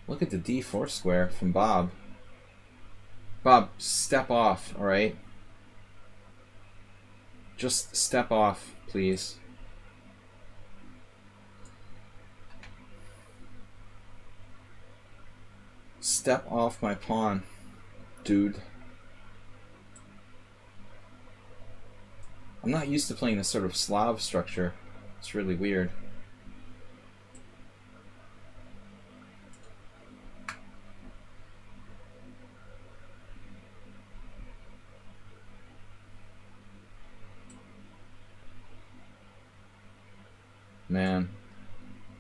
Look at the d4 square from Bob. Bob, step off, alright? Just step off, please. Step off my pawn, dude. I'm not used to playing this sort of Slav structure. It's really weird. Man.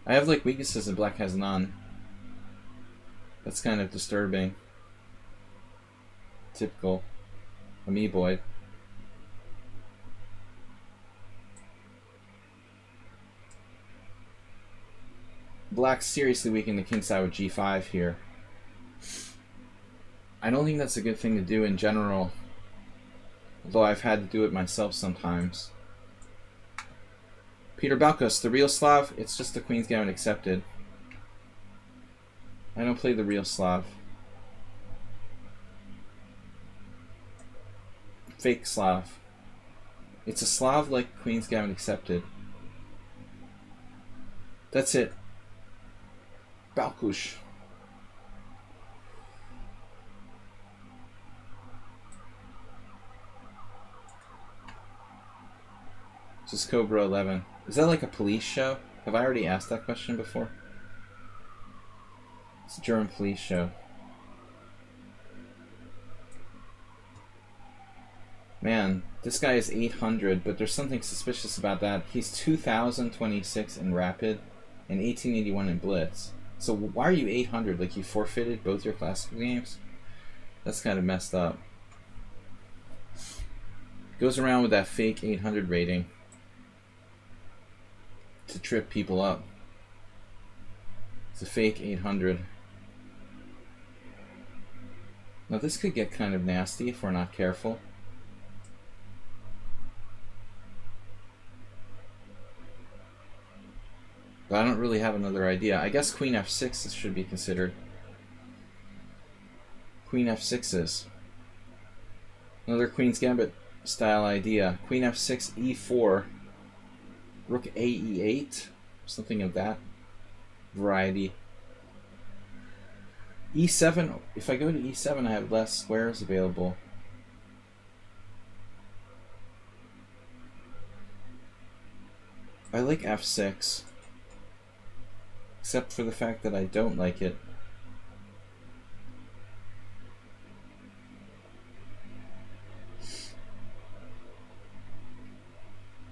I have like weaknesses and black has none. That's kind of disturbing. Typical amoeboid. Black's seriously weakening the king side with g5 here. I don't think that's a good thing to do in general, although I've had to do it myself sometimes. Peter Balkos, the real Slav, it's just the Queen's Gambit accepted. I don't play the real Slav. Fake Slav. It's a Slav like Queen's Gambit accepted. That's it. Balkush. This is Cobra 11. Is that like a police show? Have I already asked that question before? It's a German police show. Man, this guy is 800, but there's something suspicious about that. He's 2026 in Rapid and 1881 in Blitz. So why are you 800? Like, you forfeited both your classical games? That's kind of messed up. Goes around with that fake 800 rating to trip people up. It's a fake 800. Now this could get kind of nasty if we're not careful. But I don't really have another idea. I guess Queen f6 should be considered. Queen f6s. Another Queen's Gambit style idea. Queen f6, e4, Rook a e8, something of that variety. e7, if I go to e7 I have less squares available. I like f6. Except for the fact that I don't like it.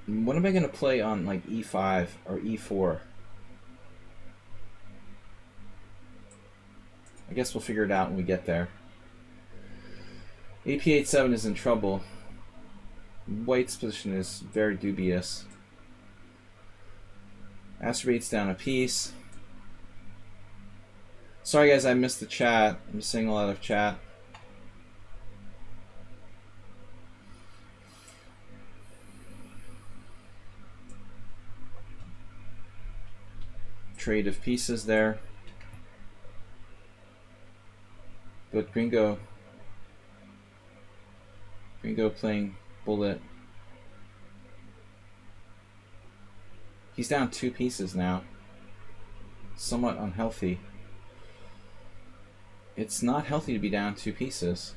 What am I going to play on like e5 or e4? I guess we'll figure it out when we get there. AP-H7 is in trouble. White's position is very dubious. Masturbates down a piece. Sorry guys, I missed the chat. I'm seeing a lot of chat. Trade of pieces there. But Gringo playing bullet. He's down 2 pieces now. Somewhat unhealthy. It's not healthy to be down 2 pieces.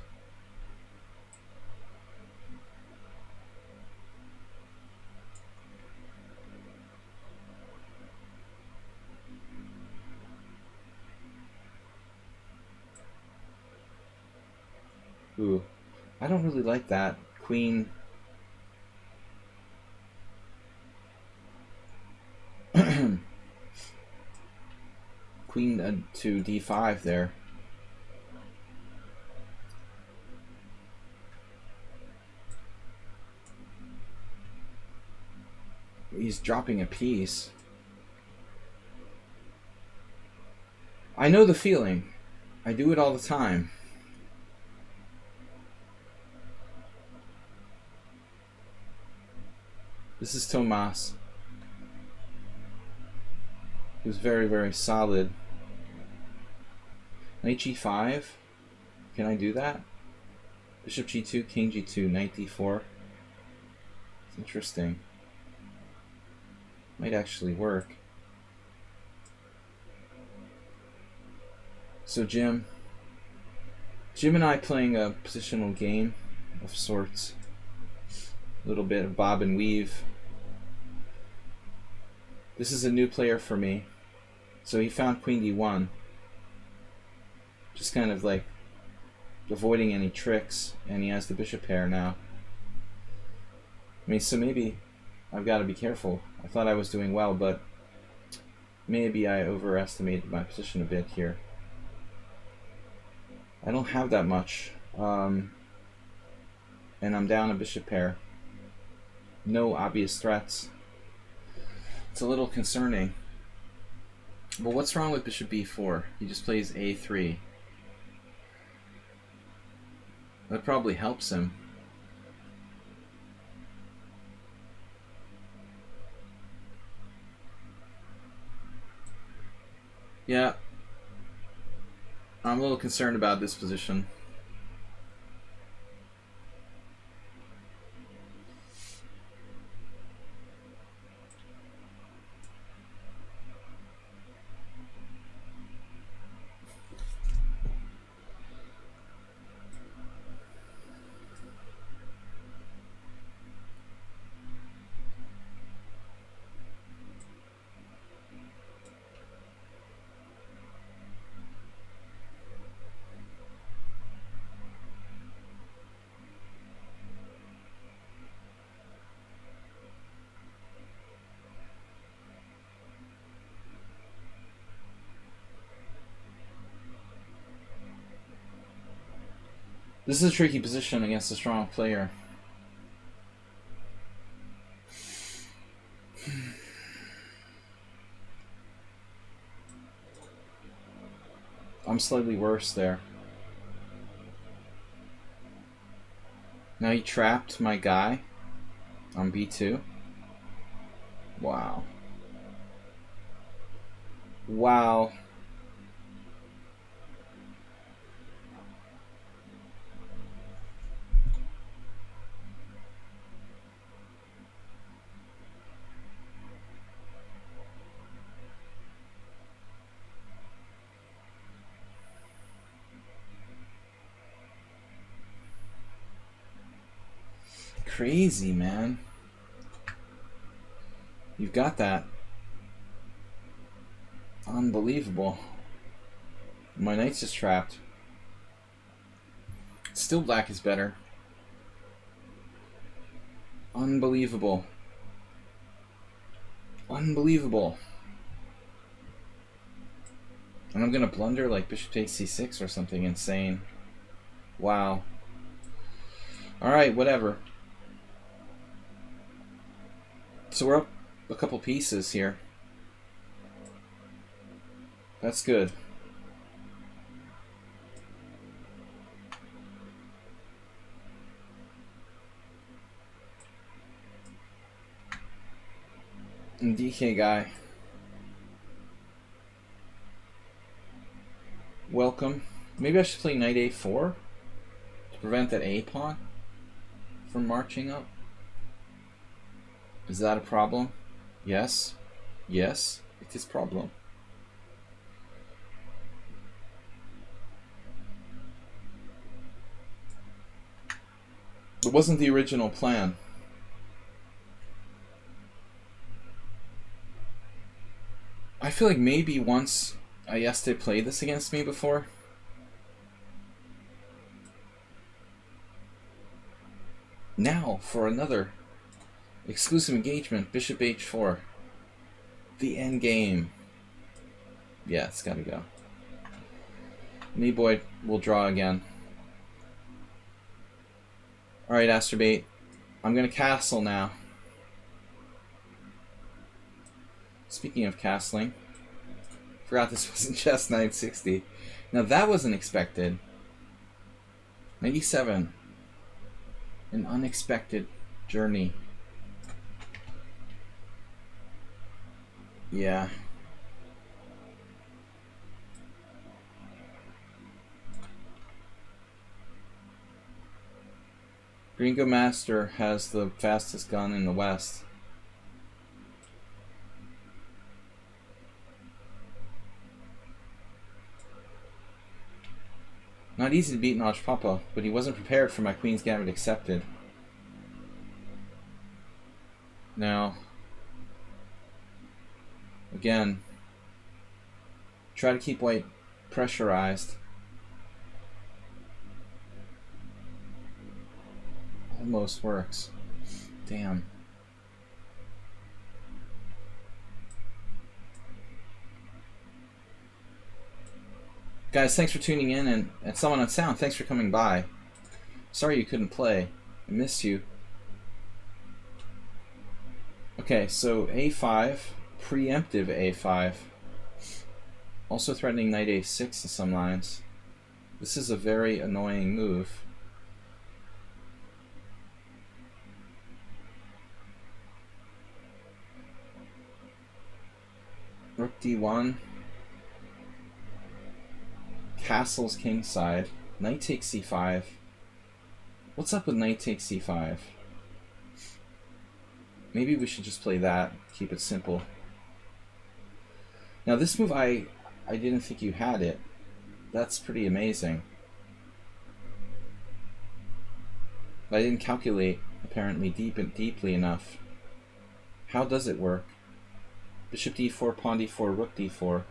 Ooh, I don't really like that. Queen. Queen to d5 there. He's dropping a piece. I know the feeling. I do it all the time. This is Tomas. He was very, very solid. Knight g5. Can I do that? Bishop g2, king g2, knight d4. It's interesting. Might actually work. So Jim and I playing a positional game of sorts. A little bit of bob and weave. This is a new player for me. So he found queen d1. Just kind of like avoiding any tricks, and he has the bishop pair now. I mean, so maybe I've got to be careful. I thought I was doing well, but maybe I overestimated my position a bit here. I don't have that much, and I'm down a bishop pair. No obvious threats. It's a little concerning. But what's wrong with bishop b4? He just plays a3. That probably helps him. Yeah. I'm a little concerned about this position. This is a tricky position against a strong player. I'm slightly worse there. Now he trapped my guy on b2. Wow. Wow. Crazy, man. You've got that. Unbelievable. My knight's just trapped. Still black is better. Unbelievable. Unbelievable. And I'm gonna blunder like bishop takes c6 or something insane. Wow. Alright, whatever. So we're up a couple pieces here. That's good. And DK guy. Welcome. Maybe I should play knight a4 to prevent that a pawn from marching up. Is that a problem? Yes. Yes, it is a problem. It wasn't the original plan. I feel like maybe once Ayeste played this against me before. Now for another exclusive engagement, bishop h4. The end game. Yeah, it's gotta go. Me boy will draw again. Alright, Astrobate. I'm gonna castle now. Speaking of castling, forgot this wasn't chess 960. Now that wasn't expected. 97. An unexpected journey. Yeah. Gringo Master has the fastest gun in the West. Not easy to beat Notch Papa, but he wasn't prepared for my Queen's Gambit accepted. Now, again, try to keep white pressurized. Almost works. Damn. Guys, thanks for tuning in, and someone on sound, thanks for coming by. Sorry you couldn't play. I missed you. Okay, so a5, preemptive a5. Also threatening knight a6 in some lines. This is a very annoying move. Rook d1. Castles kingside. Knight takes c5. What's up with knight takes c5? Maybe we should just play that. Keep it simple. Now this move, I didn't think you had it. That's pretty amazing. But I didn't calculate, apparently, deeply enough. How does it work? Bishop d4, pawn d4, rook d4.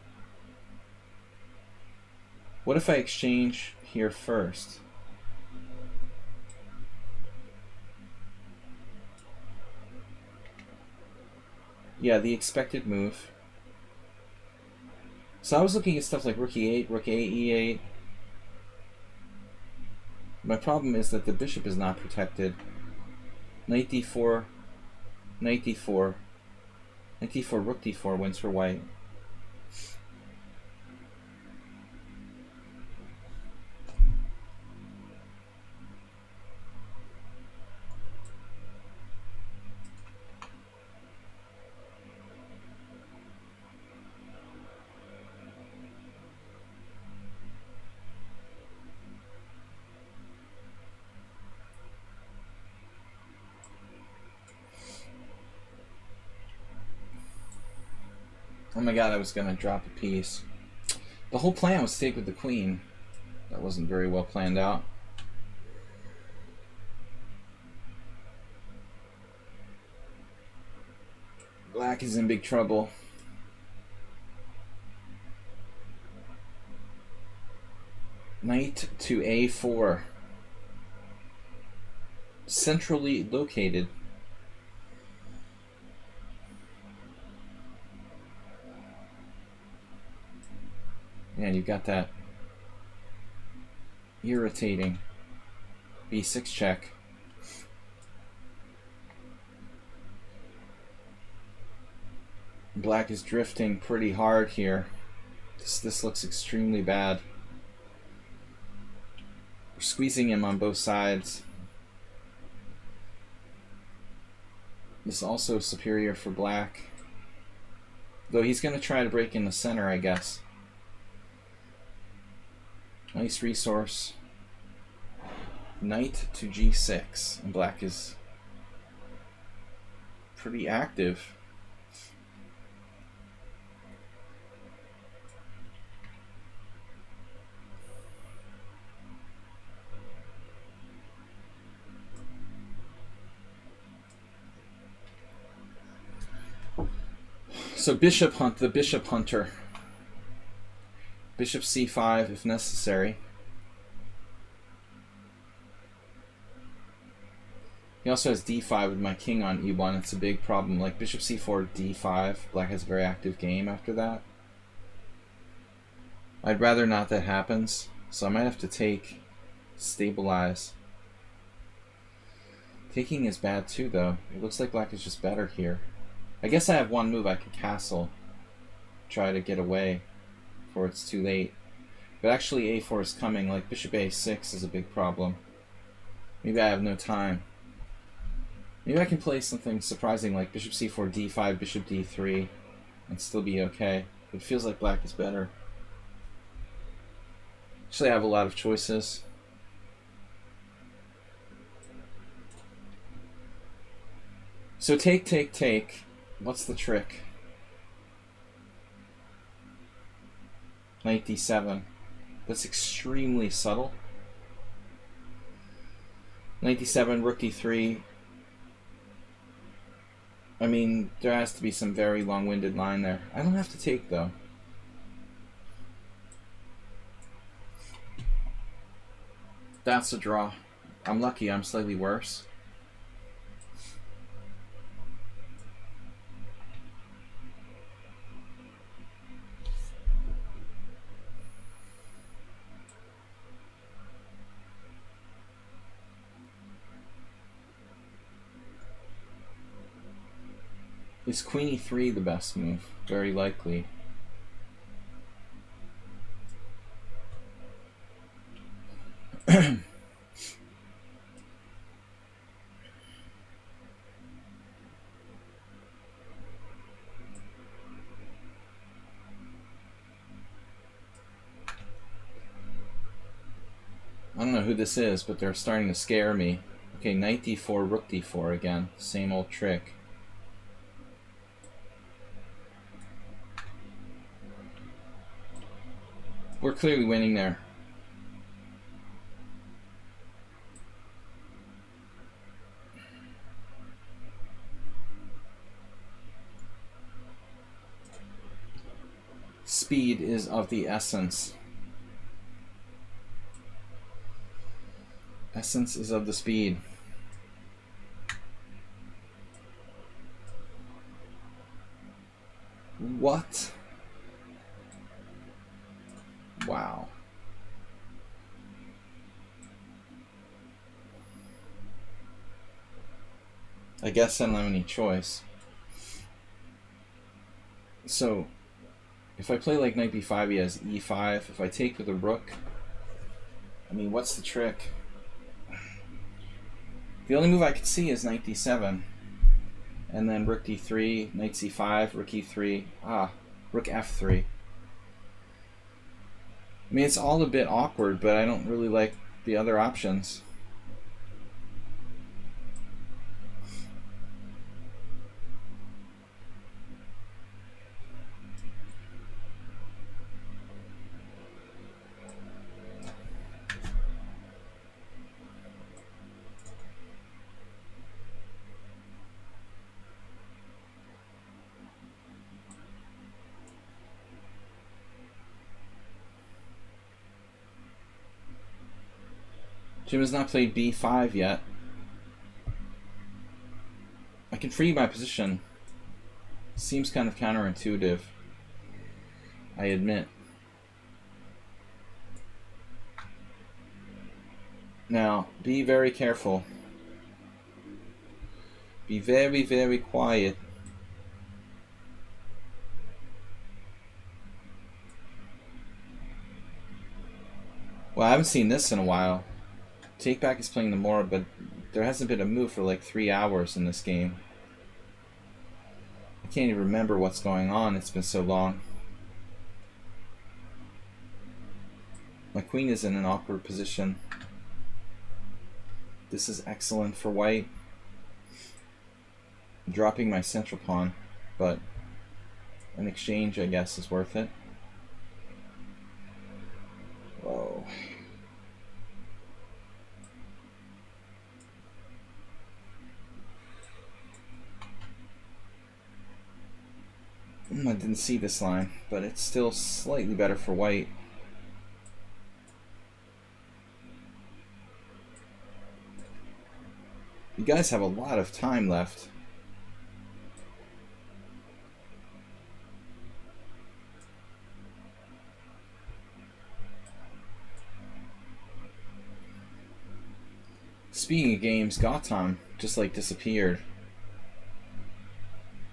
What if I exchange here first? Yeah, the expected move. So I was looking at stuff like rook e8, rook a e8. My problem is that the bishop is not protected. Knight d4, knight d4. Knight d4, rook d4 wins for white. Oh my god, I was gonna drop a piece. The whole plan was to take with the queen. That wasn't very well planned out. Black is in big trouble. Knight to a4. Centrally located. Yeah, you've got that irritating b6 check. Black is drifting pretty hard here. This looks extremely bad. We're squeezing him on both sides. This is also superior for black. Though he's going to try to break in the center, I guess. Nice resource. Knight to g6. And black is pretty active. So bishop hunt, the bishop hunter. Bishop c5 if necessary. He also has d5 with my king on e1. It's a big problem. Like bishop c4, d5. Black has a very active game after that. I'd rather not that happens, so I might have to take, stabilize. Taking is bad too, though. It looks like black is just better here. I guess I have one move. I could castle, try to get away before it's too late. But actually a4 is coming. Like bishop a6 is a big problem. Maybe I have no time. Maybe I can play something surprising like bishop c4, d5, bishop d3, and still be okay. It feels like black is better. Actually, I have a lot of choices. So take, take, take. What's the trick? Knight d7. That's extremely subtle. Knight d7, rook d3. I mean, there has to be some very long-winded line there. I don't have to take, though. That's a draw. I'm lucky. I'm slightly worse. Is queen e3 the best move? Very likely. I don't know who this is, but they're starting to scare me. Okay, knight d4, rook d4 again. Same old trick. We're clearly winning there. Speed is of the essence. Essence is of the speed. What? Wow. I guess I don't have any choice. So, if I play like knight b5, he has e5. If I take with a rook, I mean, what's the trick? The only move I could see is knight d7. And then rook d3, knight c5, rook e3, rook f3. I mean, it's all a bit awkward, but I don't really like the other options. Jim has not played b5 yet. I can free my position. Seems kind of counterintuitive, I admit. Now, be very careful. Be very, very quiet. Well, I haven't seen this in a while. Takeback is playing the Mora, but there hasn't been a move for like 3 hours in this game. I can't even remember what's going on. It's been so long. My queen is in an awkward position. This is excellent for white. I'm dropping my central pawn, but an exchange, I guess, is worth it. Whoa. I didn't see this line, but it's still slightly better for white. You guys have a lot of time left. Speaking of games, Gotham just like disappeared.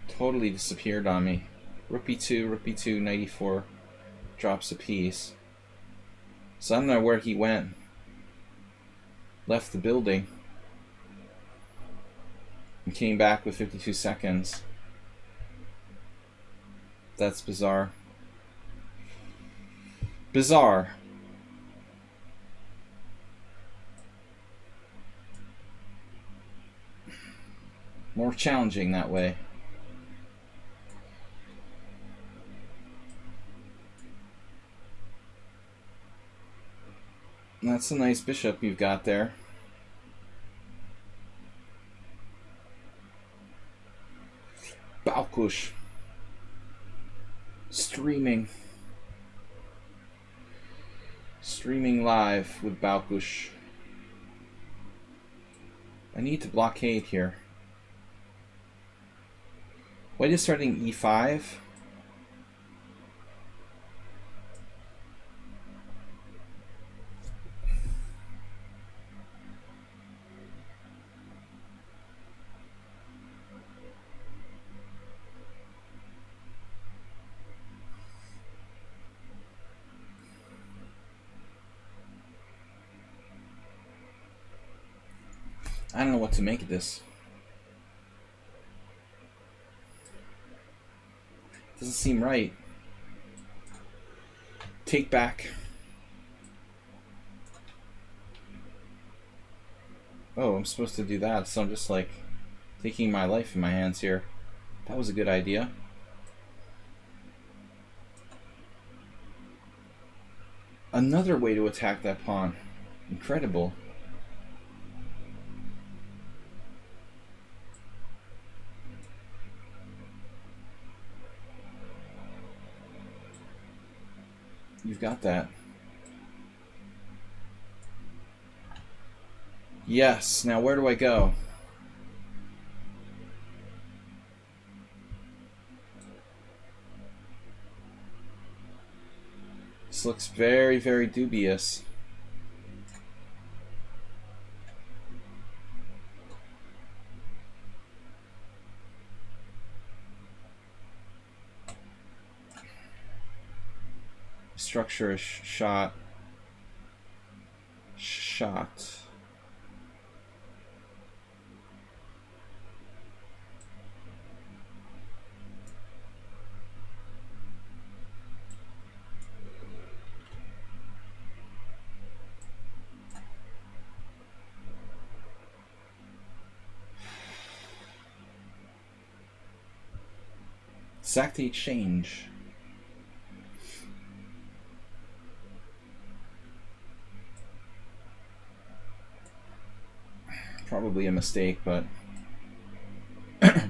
Totally disappeared on me. Rook b2, 94 drops a piece. So I don't know where he went. Left the building. And came back with 52 seconds. That's bizarre. Bizarre. More challenging that way. That's a nice bishop you've got there. Balkush. Streaming live with Balkush. I need to blockade here. White is starting e5. I don't know what to make of this. Doesn't seem right. Take back. Oh, I'm supposed to do that, so I'm just like taking my life in my hands here. That was a good idea. Another way to attack that pawn. Incredible. You've got that. Yes, now where do I go? This looks very, very dubious. Structure a shot. Sack the exchange. Probably a mistake, but not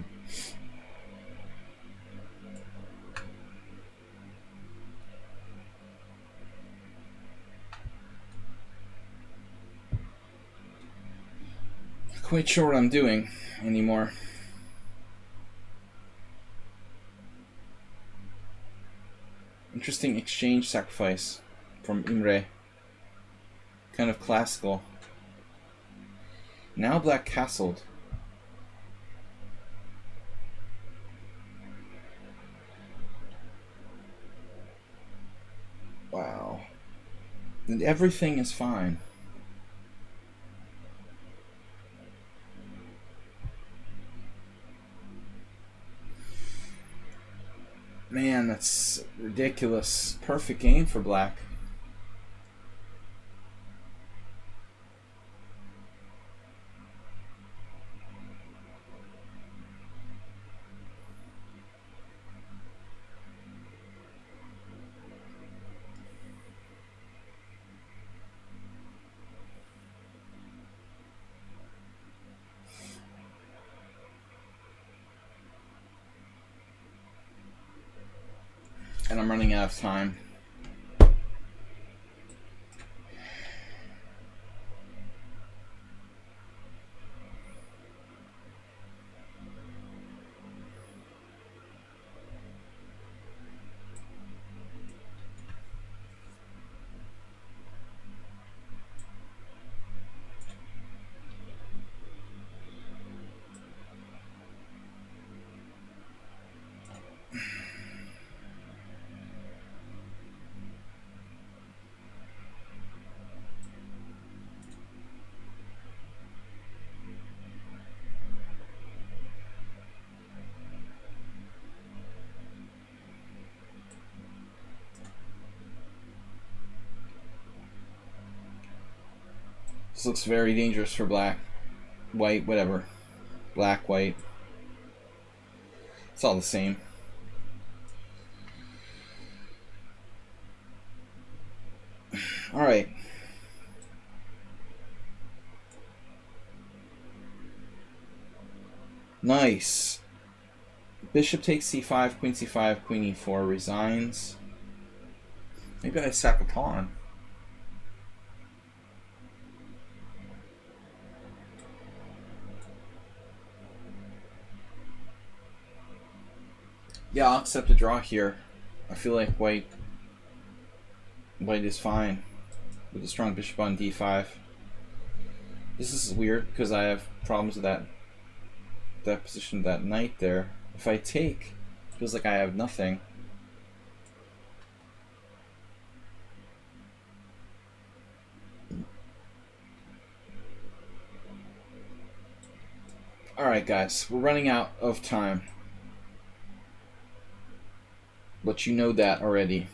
quite sure what I'm doing anymore. Interesting exchange sacrifice from Imre. Kind of classical. Now black castled. Wow. And everything is fine. Man, that's ridiculous. Perfect game for black. And I'm running out of time. This looks very dangerous for black. White, whatever. Black, white. It's all the same. Alright. Nice. Bishop takes c5, queen c5, queen e4, resigns. Maybe I sack a pawn. Yeah, I'll accept a draw here. I feel like white is fine with a strong bishop on d5. This is weird because I have problems with that position of that knight there. If I take, it feels like I have nothing. Alright guys, we're running out of time. But you know that already.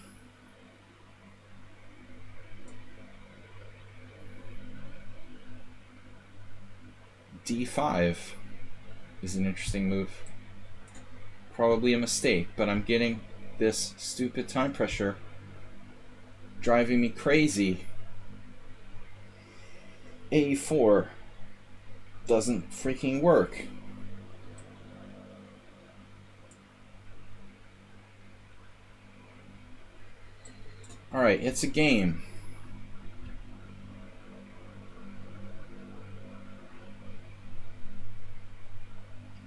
d5 is an interesting move. Probably a mistake, but I'm getting this stupid time pressure driving me crazy. a4 doesn't freaking work. Alright, it's a game.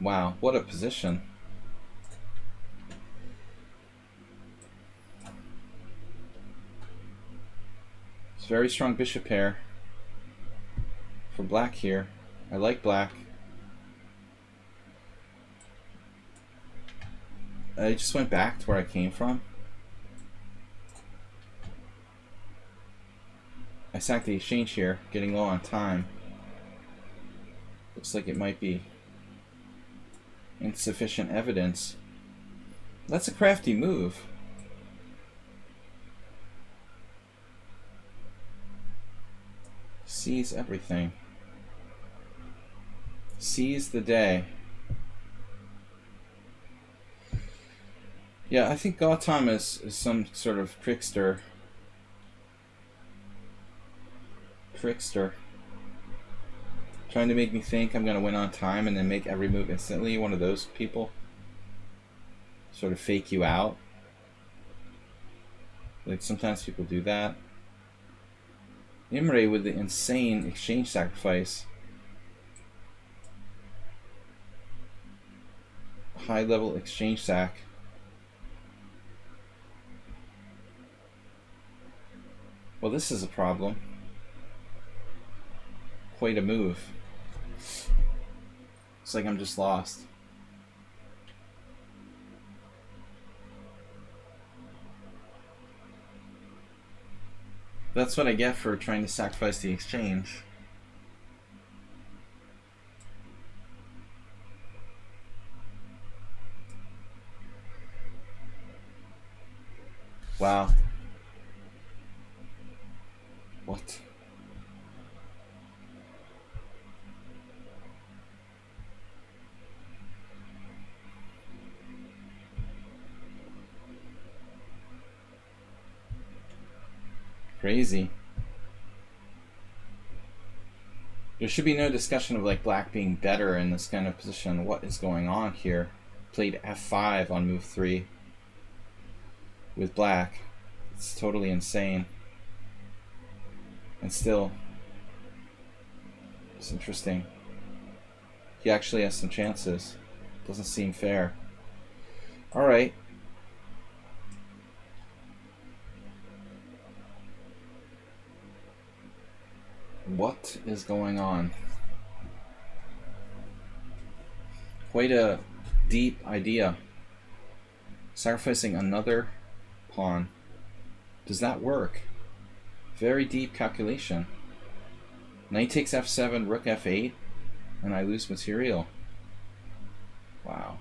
Wow, what a position. It's very strong bishop pair for black here. I like black. I just went back to where I came from. I sacked the exchange here, getting low on time. Looks like it might be insufficient evidence. That's a crafty move. Seize everything. Seize the day. Yeah, I think Gautam is some sort of trickster. Trying to make me think I'm going to win on time and then make every move instantly. One of those people. Sort of fake you out. Like sometimes people do that. Imre with the insane exchange sacrifice. High level exchange sack. Well, this is a problem. Quite a move. It's like I'm just lost. That's what I get for trying to sacrifice the exchange. Wow. What? Crazy. There should be no discussion of like black being better in this kind of position. What is going on here? Played f5 on move 3 with black. It's totally insane. And still, it's interesting. He actually has some chances. Doesn't seem fair. Alright. What is going on? Quite a deep idea. Sacrificing another pawn. Does that work? Very deep calculation. Knight takes f7, rook f8, and I lose material. Wow.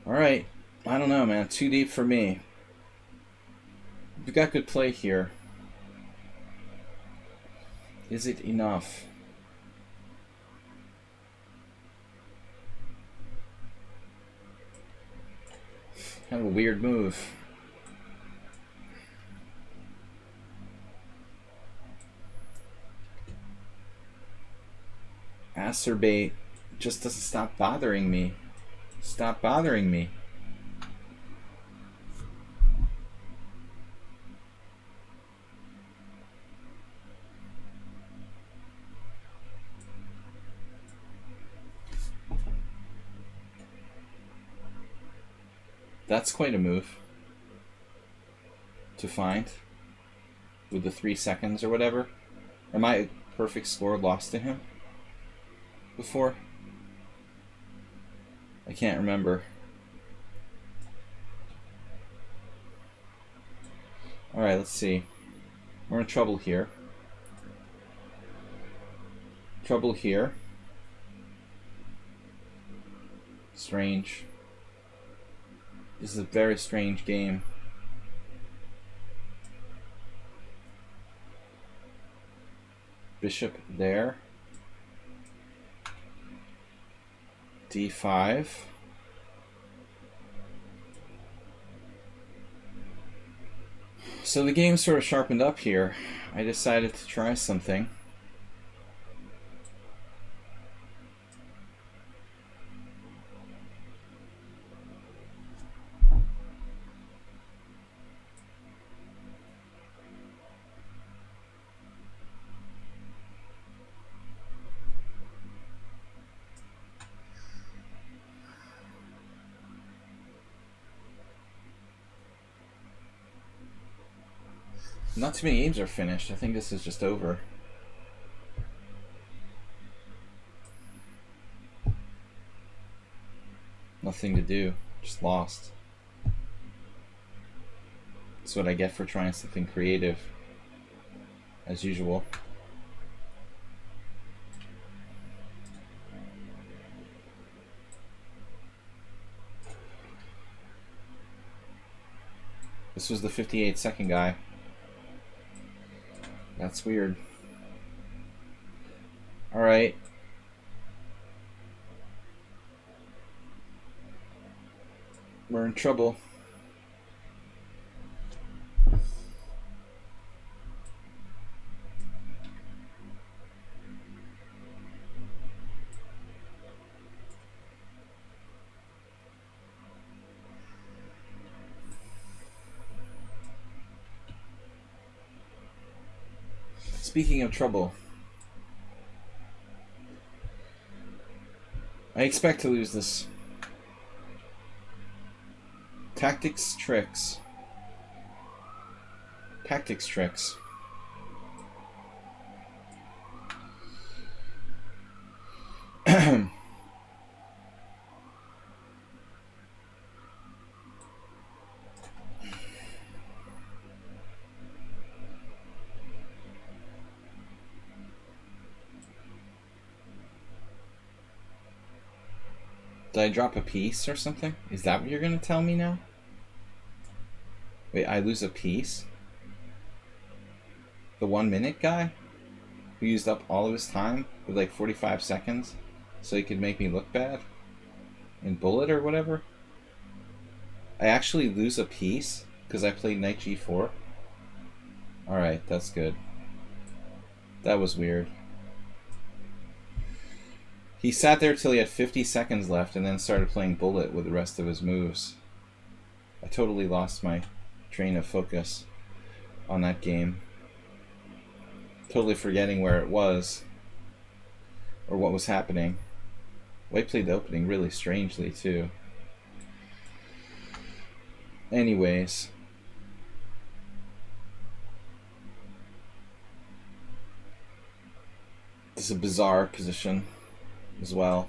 Alright. I don't know, man. Too deep for me. We've got good play here. Is it enough? Kind of a weird move. Acerbate just doesn't stop bothering me. Stop bothering me. That's quite a move to find with the 3 seconds or whatever. Am I perfect score lost to him before? I can't remember. Alright, let's see. We're in trouble here. Trouble here. Strange. This is a very strange game. Bishop there. D5. So the game sort of sharpened up here. I decided to try something. Not too many games are finished. I think this is just over. Nothing to do. Just lost. That's what I get for trying something creative. As usual. This was the 58-second guy. That's weird. Alright. We're in trouble. Speaking of trouble, I expect to lose this. Tactics, tricks. Tactics, tricks. Did I drop a piece or something? Is that what you're going to tell me now? Wait, I lose a piece? The 1 minute guy? Who used up all of his time with like 45 seconds so he could make me look bad? In bullet or whatever? I actually lose a piece because I played knight g4? Alright, that's good. That was weird. He sat there till he had 50 seconds left and then started playing bullet with the rest of his moves. I totally lost my train of focus on that game. Totally forgetting where it was or what was happening. White played the opening really strangely too. Anyways. This is a bizarre position as well.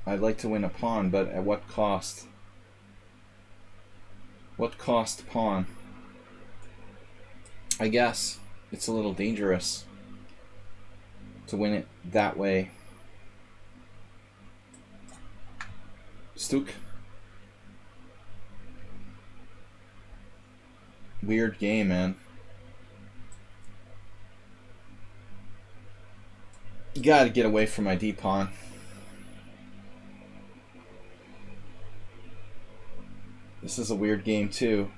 I'd like to win a pawn, but at what cost? What cost pawn? I guess it's a little dangerous to win it that way. Stuk. Weird game, man. You gotta get away from my D-pawn. This is a weird game, too.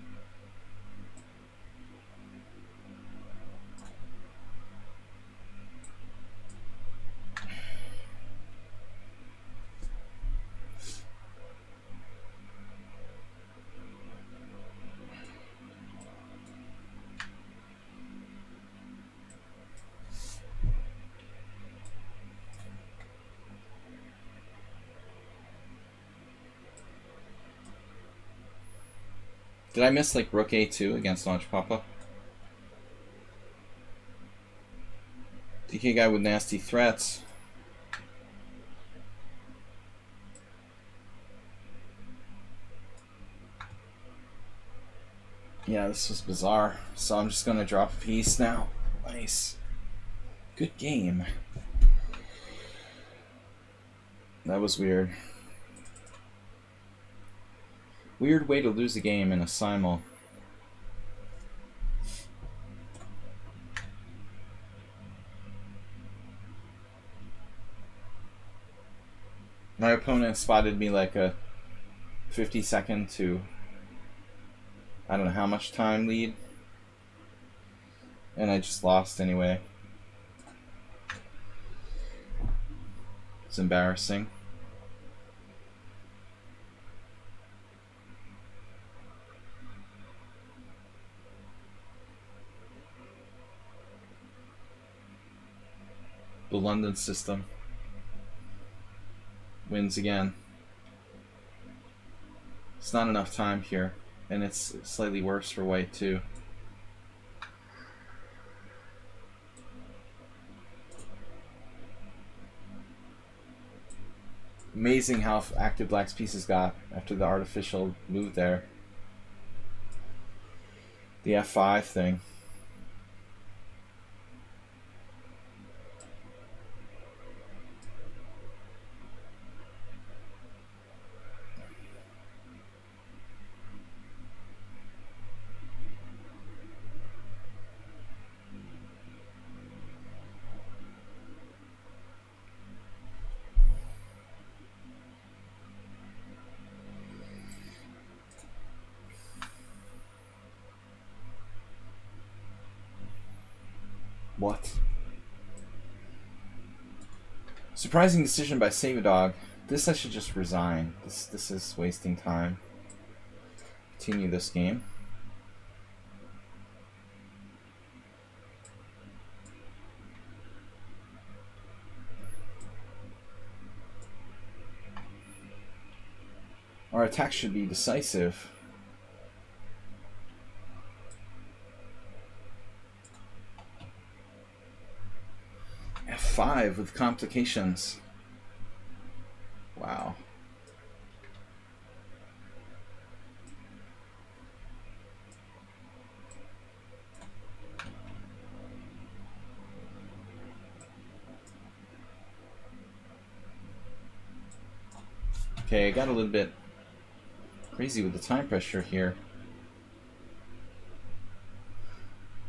Did I miss like rook a2 against Launch Papa? DK guy with nasty threats. Yeah, this was bizarre. So I'm just gonna drop a piece now. Nice. Good game. That was weird. Weird way to lose a game in a simul. My opponent spotted me like a 50-second to I don't know how much time lead. And I just lost anyway. It's embarrassing. The London system wins again. It's not enough time here, and it's slightly worse for white too. Amazing how active black's pieces got after the artificial move there. The f5 thing. What? Surprising decision by Save-A-Dog. This I should just resign. This is wasting time. Continue this game. Our attack should be decisive. F5 with complications. Wow. Okay, I got a little bit crazy with the time pressure here.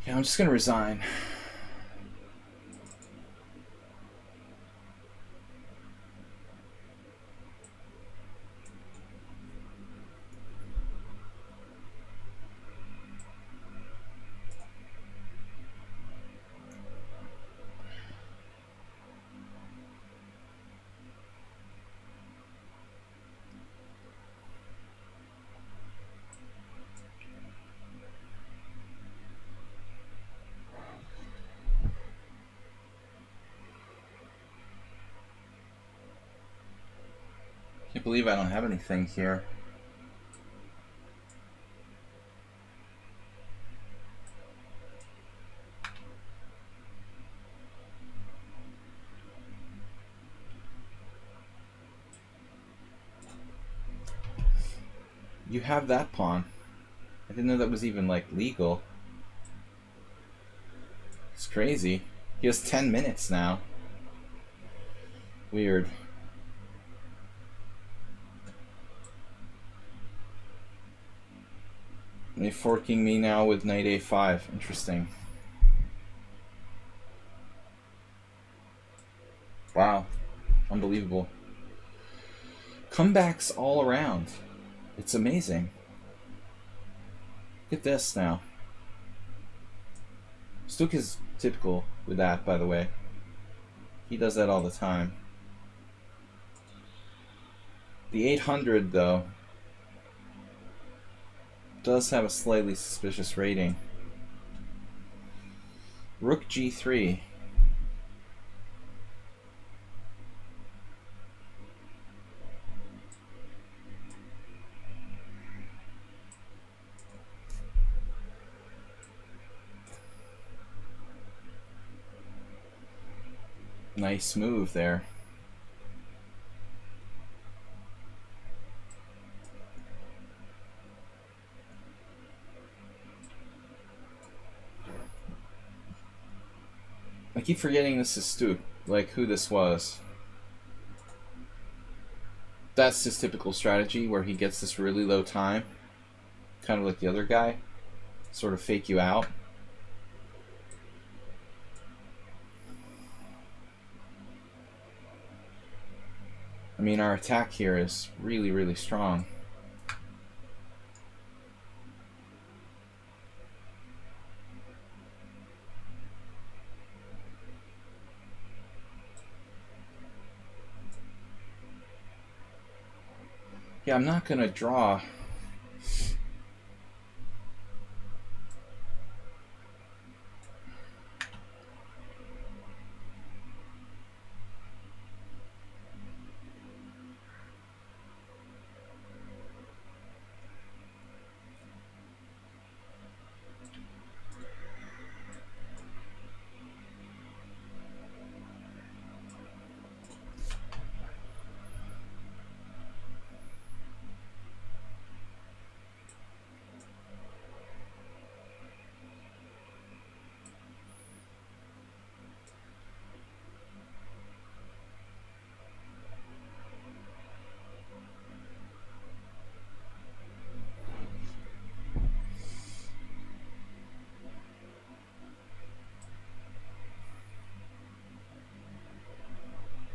Yeah, I'm just gonna resign. Can't believe I don't have anything here. You have that pawn. I didn't know that was even like legal. It's crazy. He has 10 minutes now. Weird. They forking me now with knight a5. Interesting. Wow. Unbelievable. Comebacks all around. It's amazing. Look at this now. Stuk is typical with that, by the way. He does that all the time. The 800, though, does have a slightly suspicious rating. Rook g3. Nice move there. I keep forgetting this is Stuk, like who this was. That's his typical strategy where he gets this really low time, kind of like the other guy, sort of fake you out. I mean, our attack here is really, really strong. Yeah, I'm not gonna draw.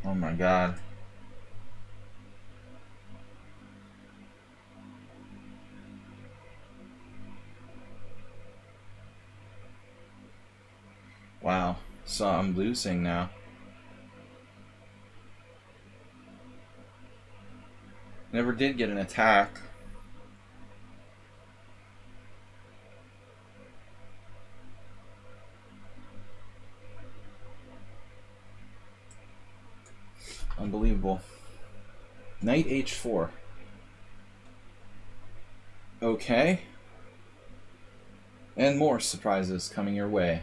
Oh my god. Wow. So I'm losing now. Never did get an attack. Unbelievable. Knight h4. Okay. And more surprises coming your way.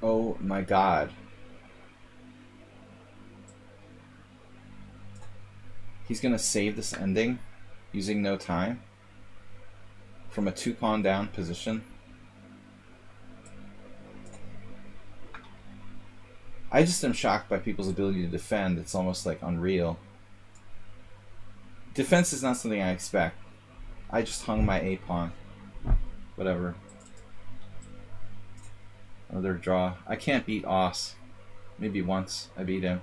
Oh my god. He's gonna save this ending using no time from a 2-pawn down position. I just am shocked by people's ability to defend. It's almost like unreal. Defense is not something I expect. I just hung my a-pawn. Whatever. Another draw. I can't beat Oss. Maybe once I beat him.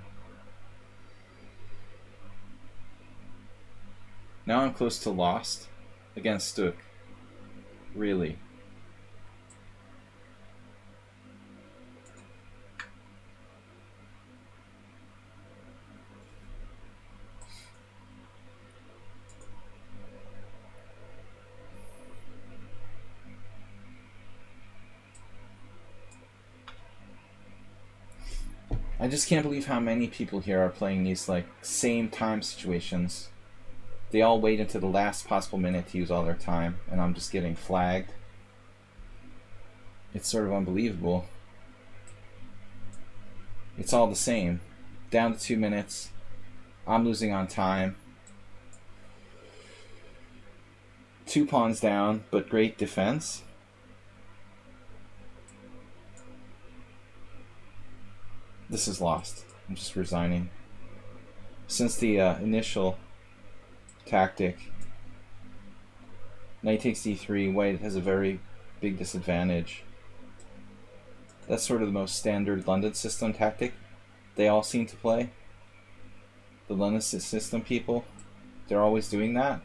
Now I'm close to lost against Stuk. Really. I just can't believe how many people here are playing these like same time situations. They all wait until the last possible minute to use all their time, and I'm just getting flagged. It's sort of unbelievable. It's all the same. Down to 2 minutes. I'm losing on time. 2 pawns down, but great defense. This is lost. I'm just resigning. Since the initial tactic, knight takes d3, white has a very big disadvantage. That's sort of the most standard London system tactic they all seem to play. The London system people, they're always doing that.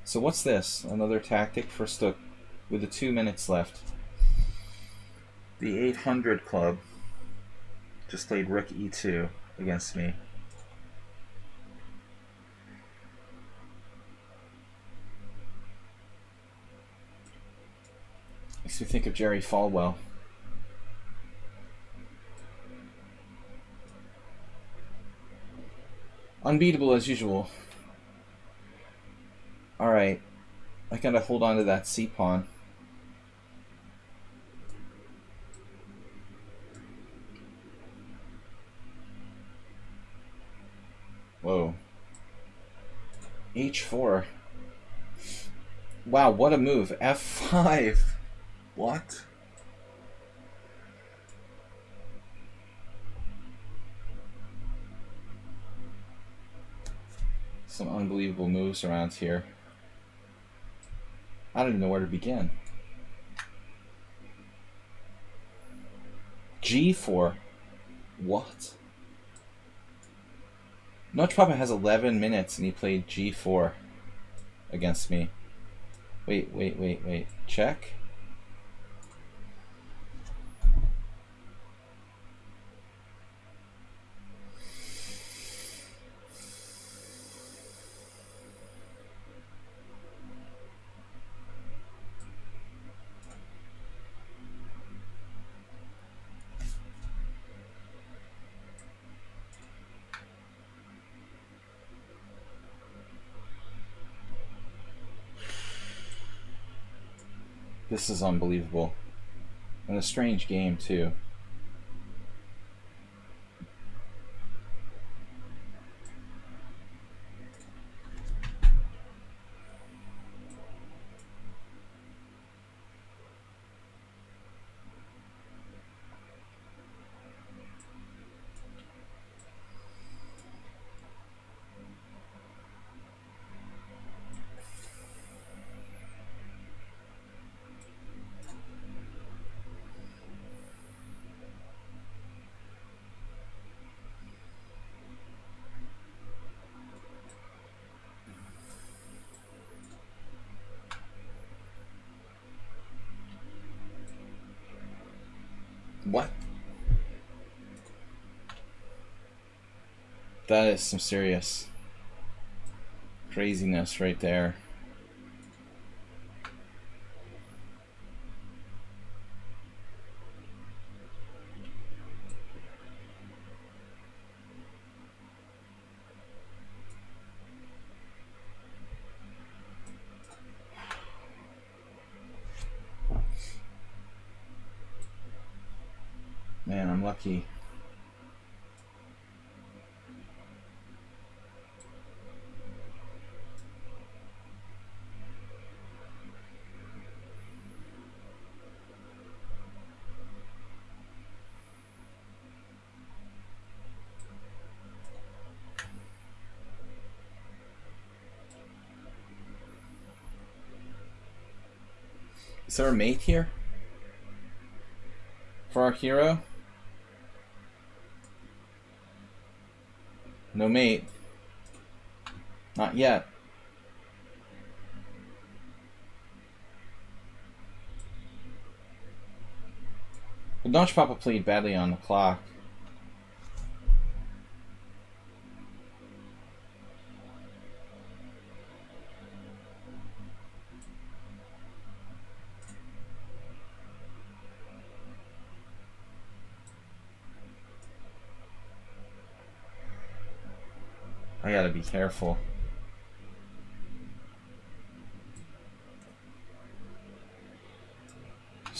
So what's this? Another tactic for Stook with the 2 minutes left. The 800 club just played rook e2 against me. Makes me think of Jerry Falwell. Unbeatable as usual. Alright. I gotta hold on to that c-pawn. Whoa. h4. Wow, what a move. f5. What? Some unbelievable moves around here. I don't even know where to begin. g4. What? Notch Papa has 11 minutes and he played g4 against me. Wait. Check. This is unbelievable. And a strange game, too. What? That is some serious craziness right there. Man, I'm lucky. Is there a mate here for our hero? No mate. Not yet. But Notch Papa played badly on the clock. I gotta be careful.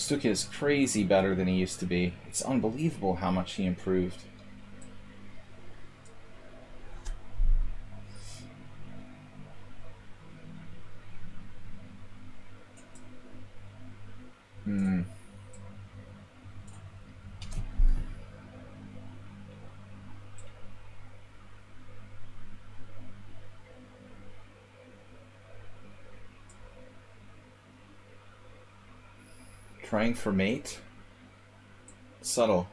Stuka is crazy better than he used to be. It's unbelievable how much he improved. Trying for mate? Subtle.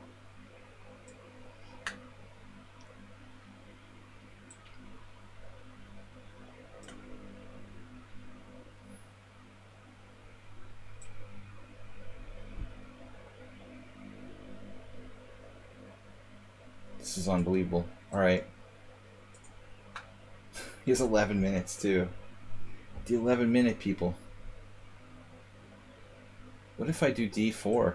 This is unbelievable. Alright. He has 11 minutes too. The 11-minute people. What if I do d4?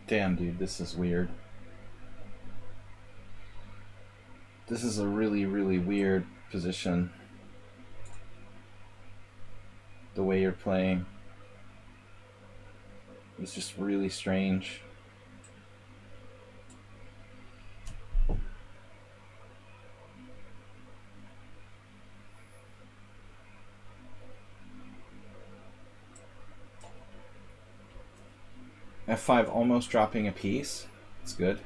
Damn, dude, this is weird. This is a really, really weird position. The way you're playing. It's just really strange. F5 almost dropping a piece. It's good.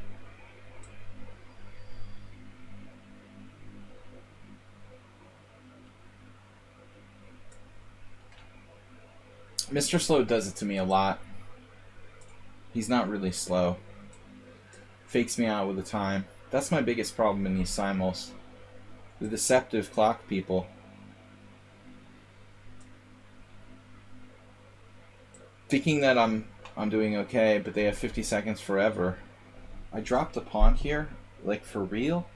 Mr. Slow does it to me a lot. He's not really slow. Fakes me out with the time. That's my biggest problem in these simuls. The deceptive clock people. Thinking that I'm doing okay, but they have 50 seconds forever. I dropped a pawn here? Like, for real?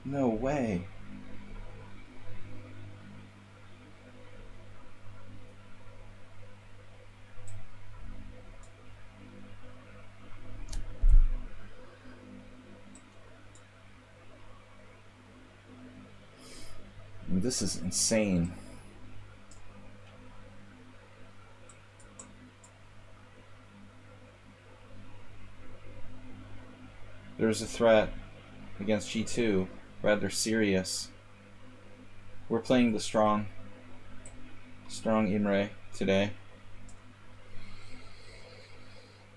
No way. This is insane. There's a threat against g2, rather serious. We're playing the strong Imre today.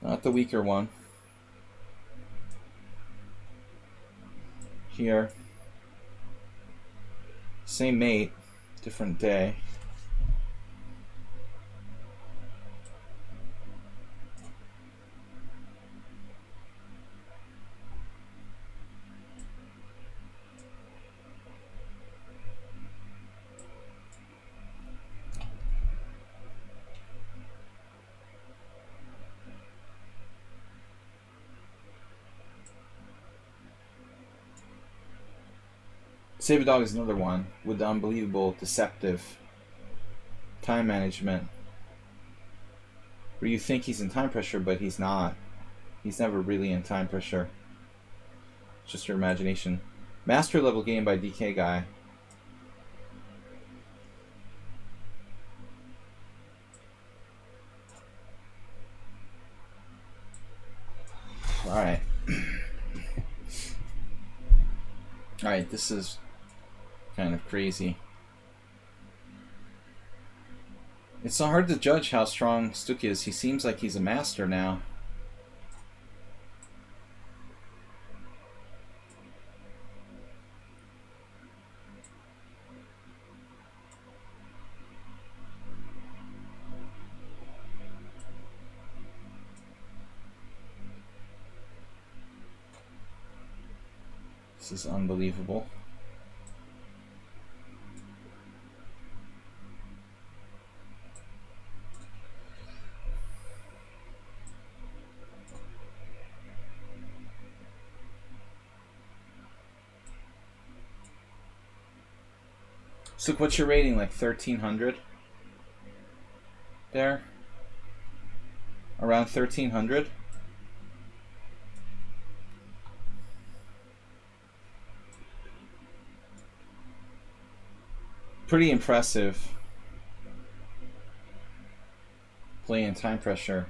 Not the weaker one. Here. Same mate, different day. Save a Dog is another one with the unbelievable deceptive time management. Where you think he's in time pressure, but he's not. He's never really in time pressure. It's just your imagination. Master level game by DK Guy. Alright. Alright, this is kind of crazy. It's so hard to judge how strong Stuk is. He seems like he's a master now. This is unbelievable. So what's your rating? Like 1300? There? Around 1300? Pretty impressive. Playing time pressure.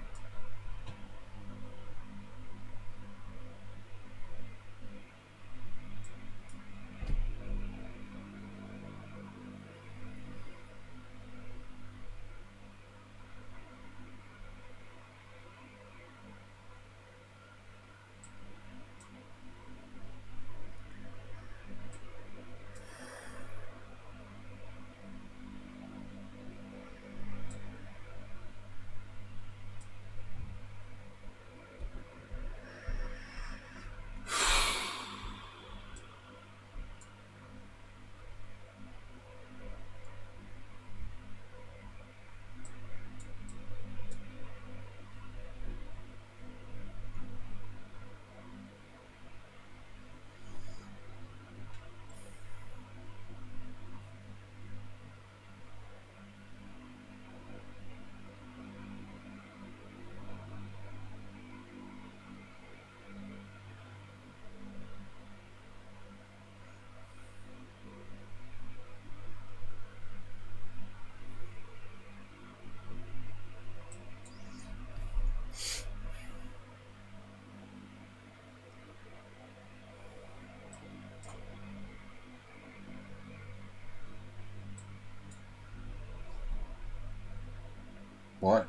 What?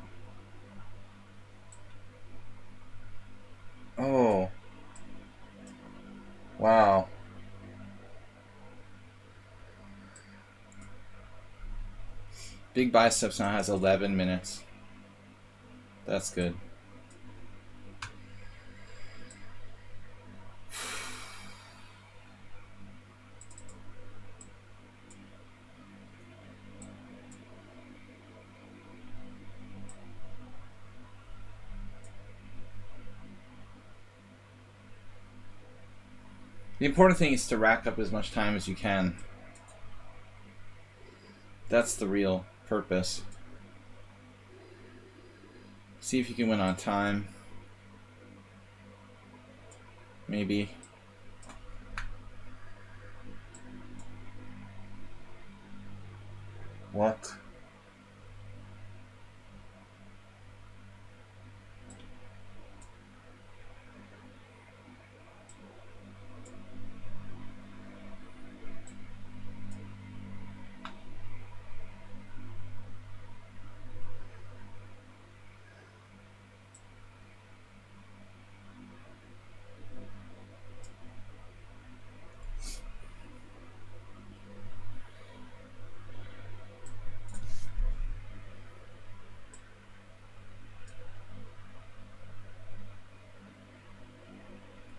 Oh. Wow. Big Biceps now has 11 minutes. That's good. The important thing is to rack up as much time as you can. That's the real purpose. See if you can win on time. Maybe. What?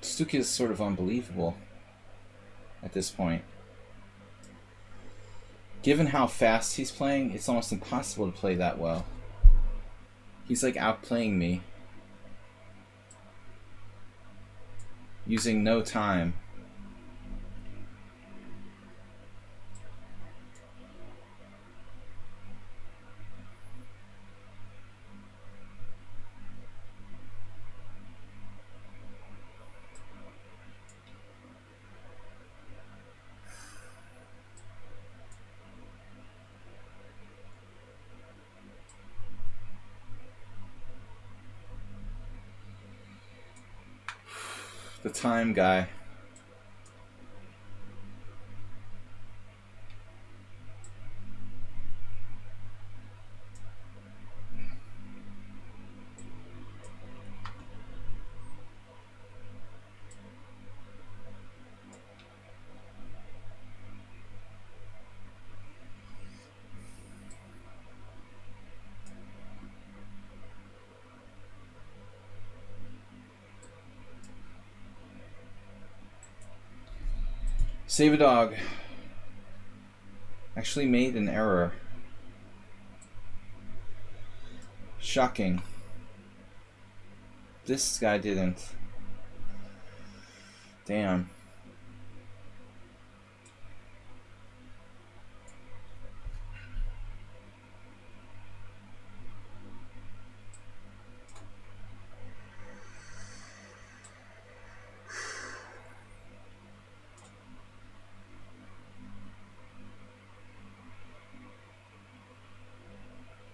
Stuka is sort of unbelievable at this point. Given how fast he's playing, it's almost impossible to play that well. He's like outplaying me. Using no time. The time guy. Save a dog. Actually made an error. Shocking. This guy didn't. Damn.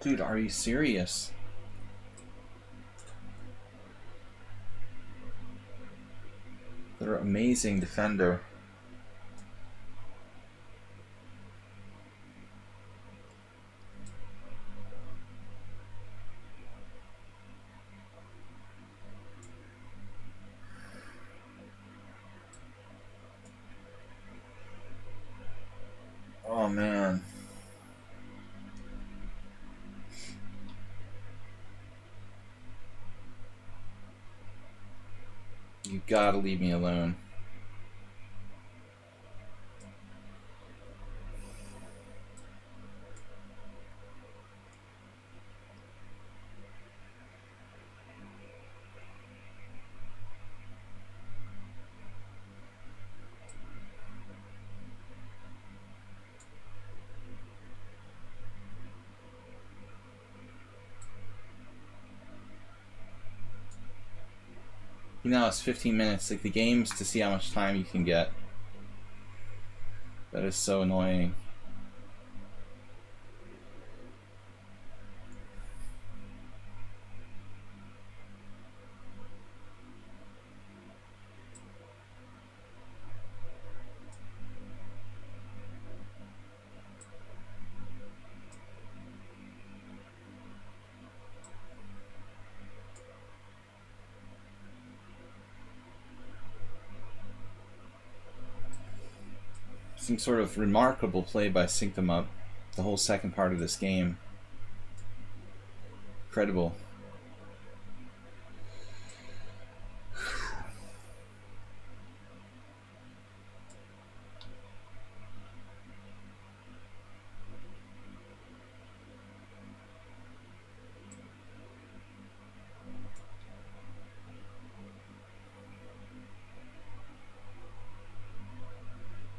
Dude, are you serious? They're an amazing defender. Oh man. You gotta leave me alone. You know, it's 15 minutes. Like the game's to see how much time you can get. That is so annoying. Some sort of remarkable play by Sync Them Up. The whole second part of this game. Incredible.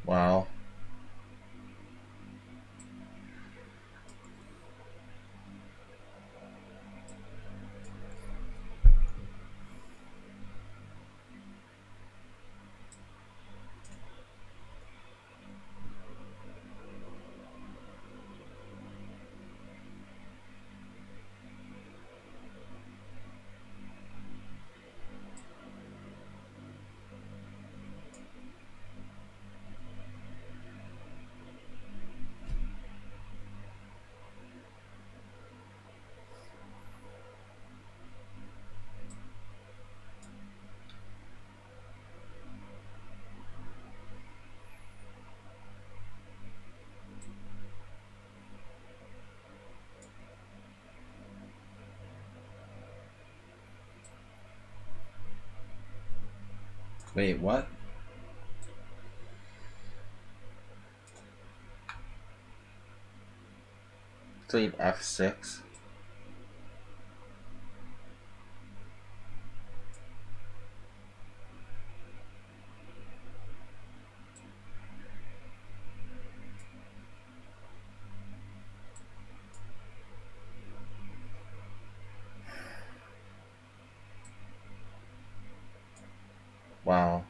Wow. Wait, what? Played F6. Wow.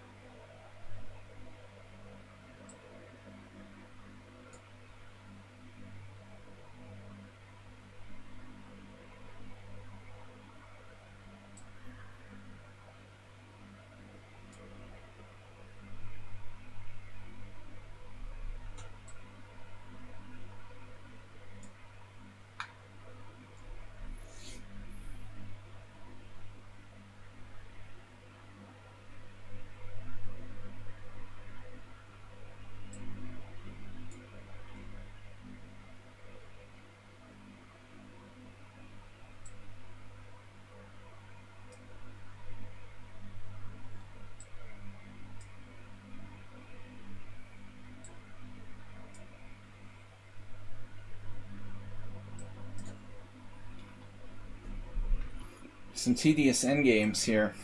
Some tedious endgames here.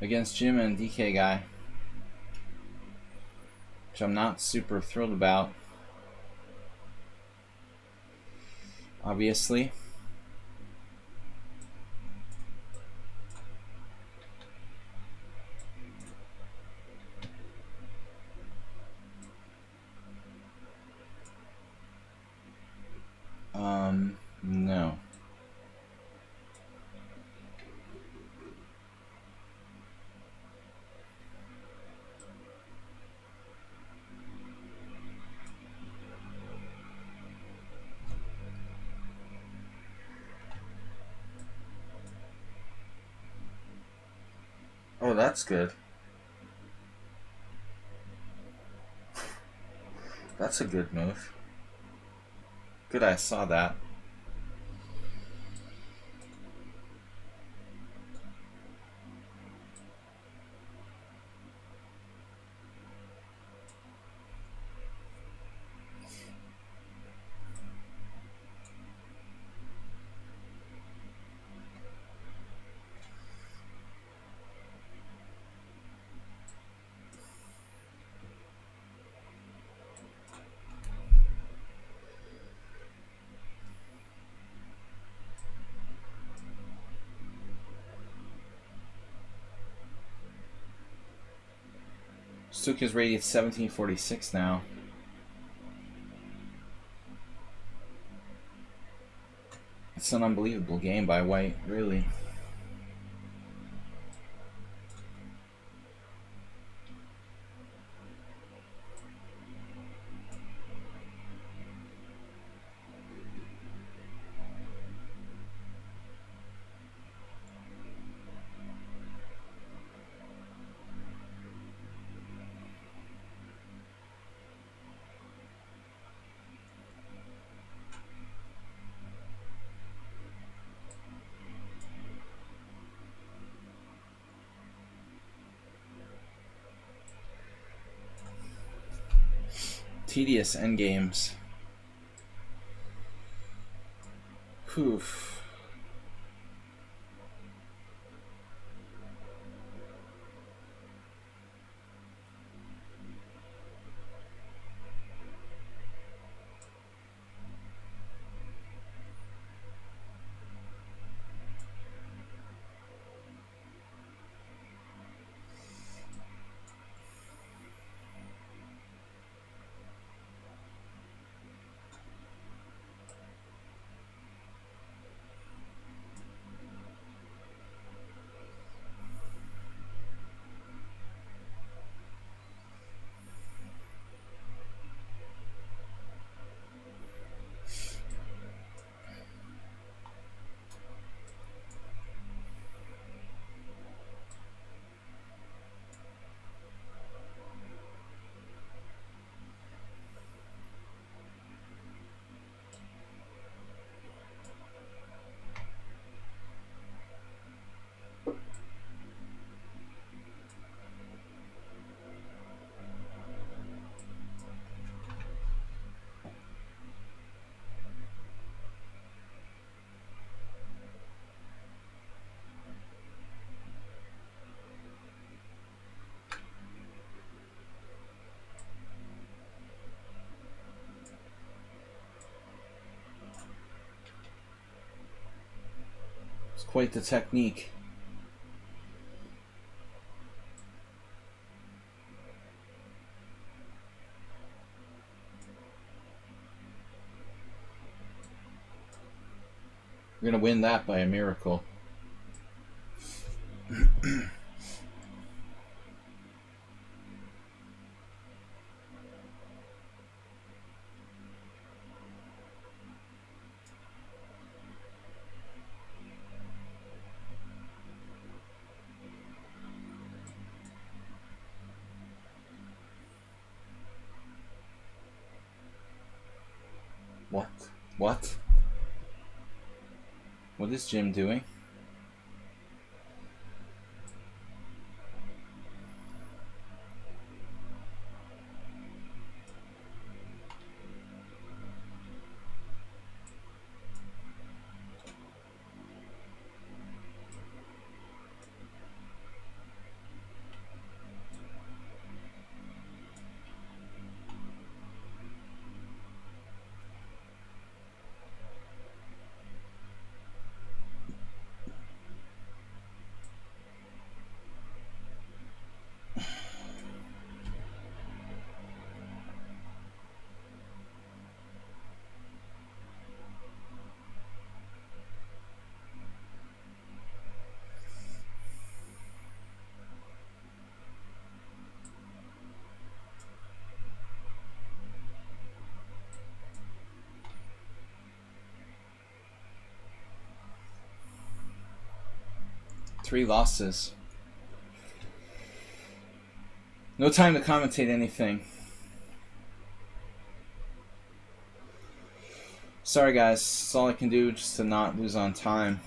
Against Jim and DK guy. Which I'm not super thrilled about. Obviously. Oh, that's good. That's a good move. Good, I saw that. Stuk is rated 1746 now. It's an unbelievable game by White, really. Tedious endgames. Oof. It's quite the technique. We're gonna win that by a miracle. What? What? What is Jim doing? Three losses. No time to commentate anything. Sorry guys, that's all I can do just to not lose on time.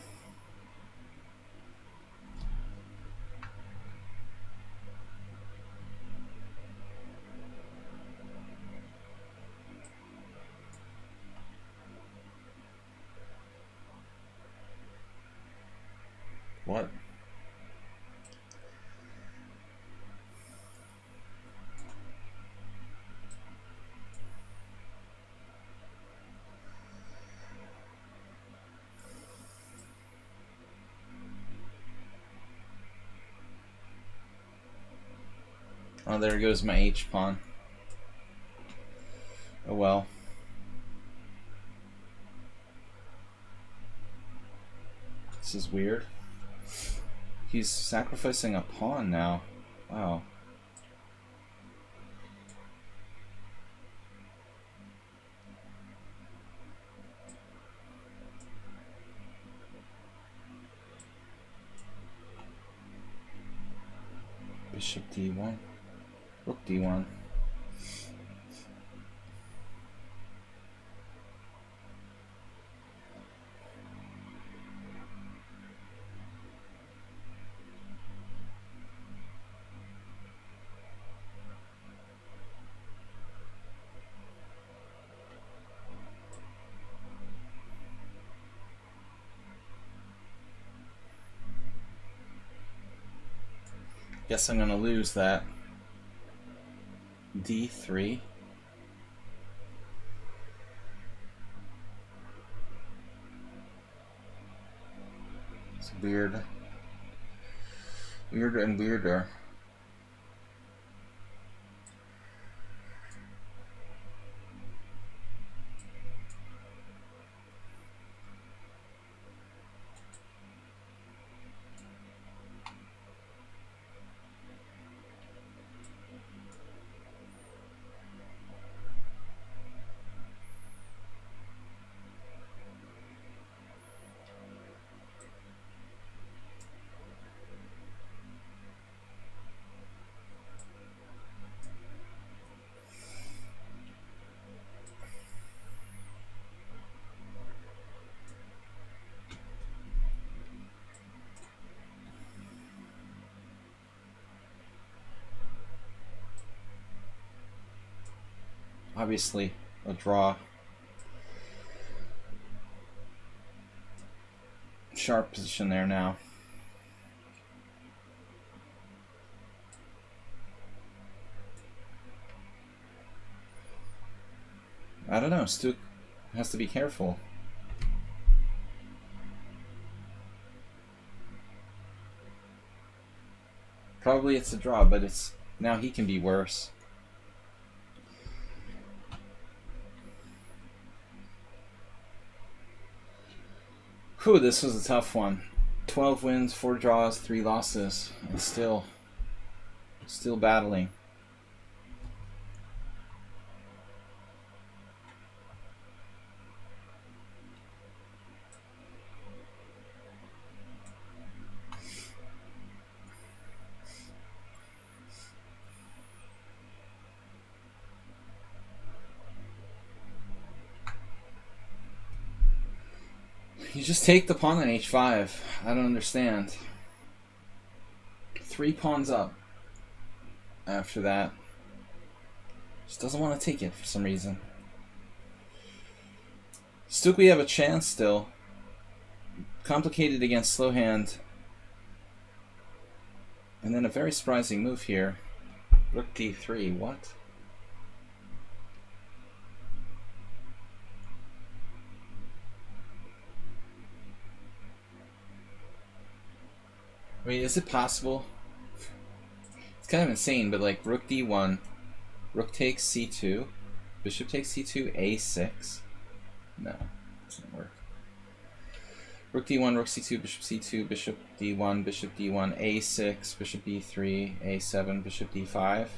What? Oh, there goes my H-pawn. Oh well. This is weird. He's sacrificing a pawn now. Wow. Bishop D1. Rook D1. Guess I'm gonna lose that. D3. It's weird. Weirder and weirder. Obviously, a draw. Sharp position there now. I don't know. Stu has to be careful. Probably it's a draw, but it's now he can be worse. Whew, this was a tough one. 12 wins, 4 draws, 3 losses, and still battling. You just take the pawn on h5. I don't understand. 3 pawns up after that. Just doesn't want to take it for some reason. Stuk, we have a chance still. Complicated against slow hand. And then a very surprising move here. Rook d3, what? I mean, is it possible? It's kind of insane, but like rook d1, rook takes c2, bishop takes c2, a6. No, doesn't work. Rook d1, rook c2, bishop c2, bishop d1, a6, bishop d3, a7, bishop d5,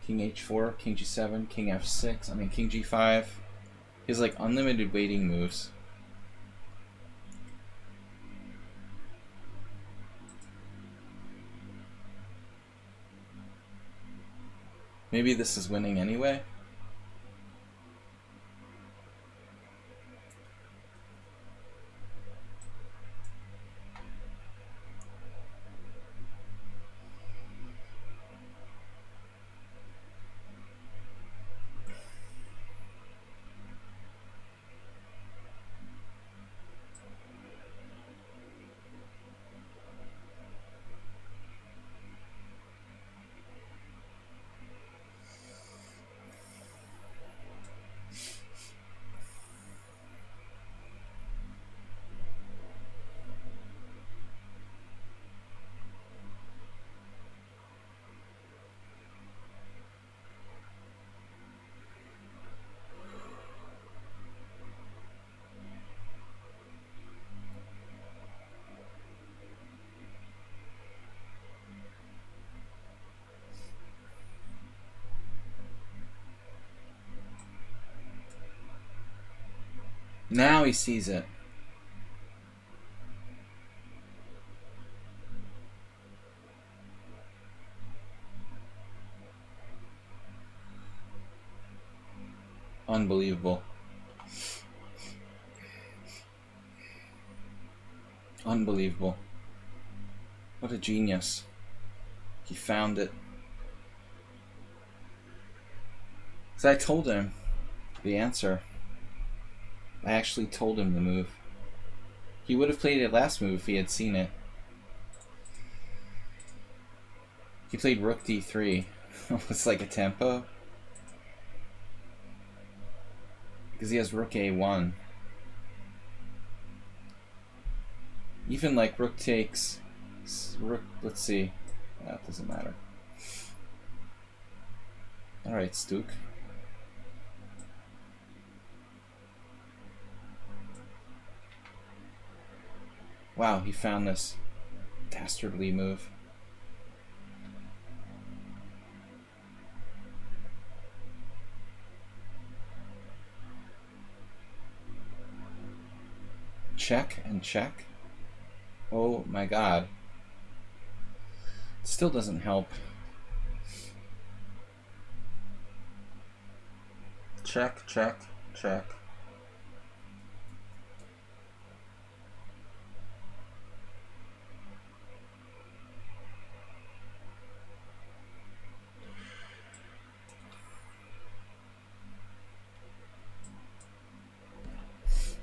king h4, king g7, king f6. I mean, king g5. He has like unlimited waiting moves. Maybe this is winning anyway. Now he sees it. Unbelievable. Unbelievable. What a genius. He found it. So I told him the answer. I actually told him the move. He would have played it last move if he had seen it. He played rook d3. It's like a tempo. Because he has rook a1. Even like rook takes... Rook, let's see. That doesn't matter. Alright, Stook. Wow, he found this dastardly move. Check and check. Oh my god. Still doesn't help. Check, check, check.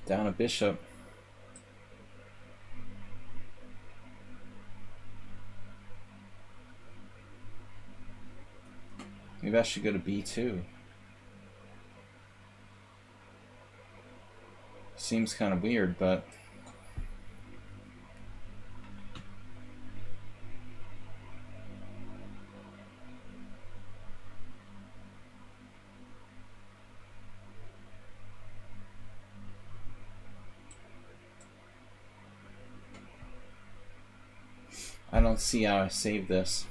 Down a bishop. Maybe I should go to b2. Seems kind of weird, but... I don't see how I save this.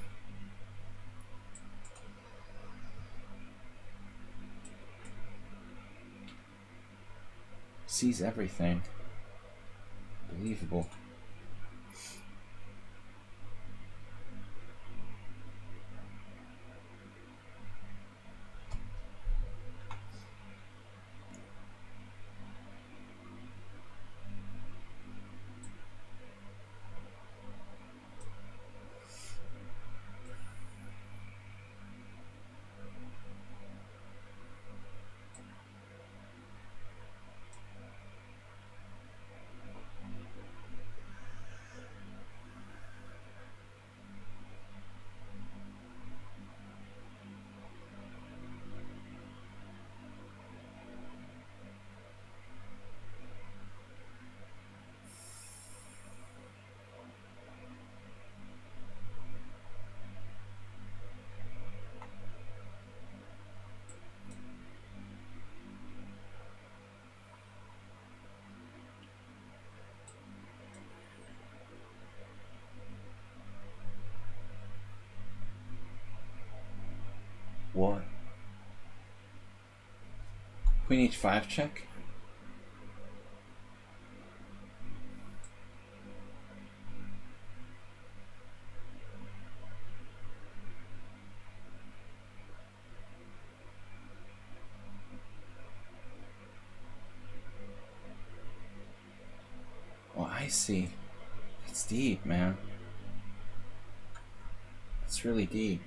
Sees everything. Believable. What? Queen h5 check? I see. It's deep, man. It's really deep.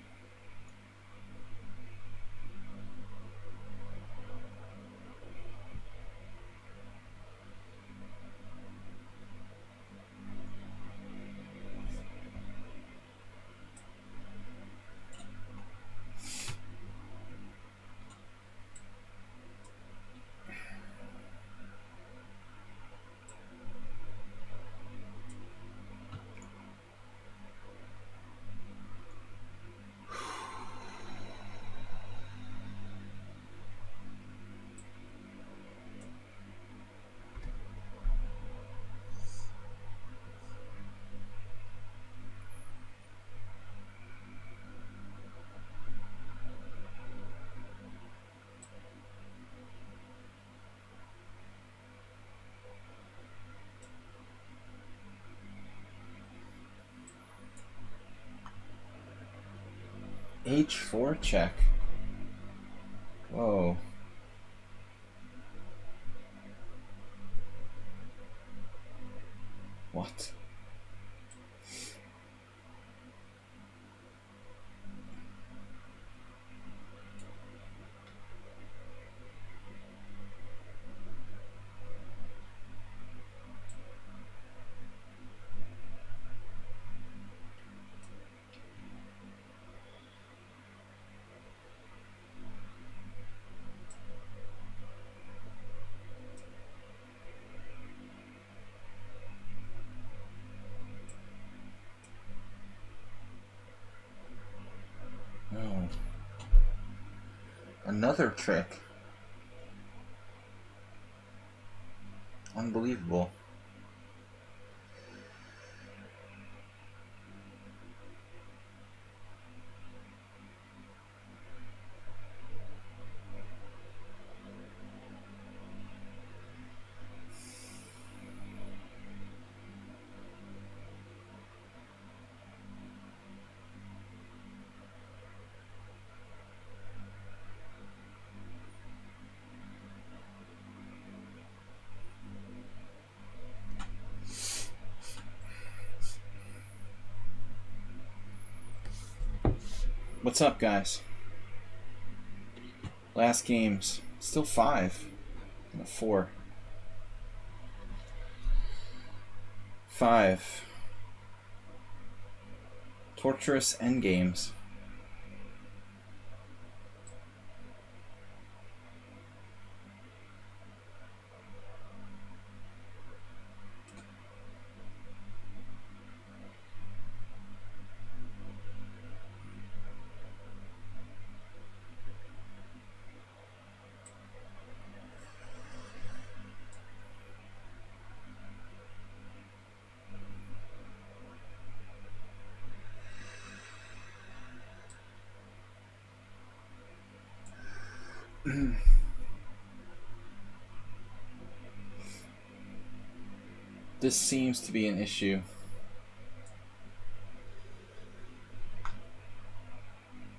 H4 check. Whoa. What? Oh. Another trick. Unbelievable. What's up, guys? Last games. Still 5 and a 4. 5. Torturous endgames. This seems to be an issue.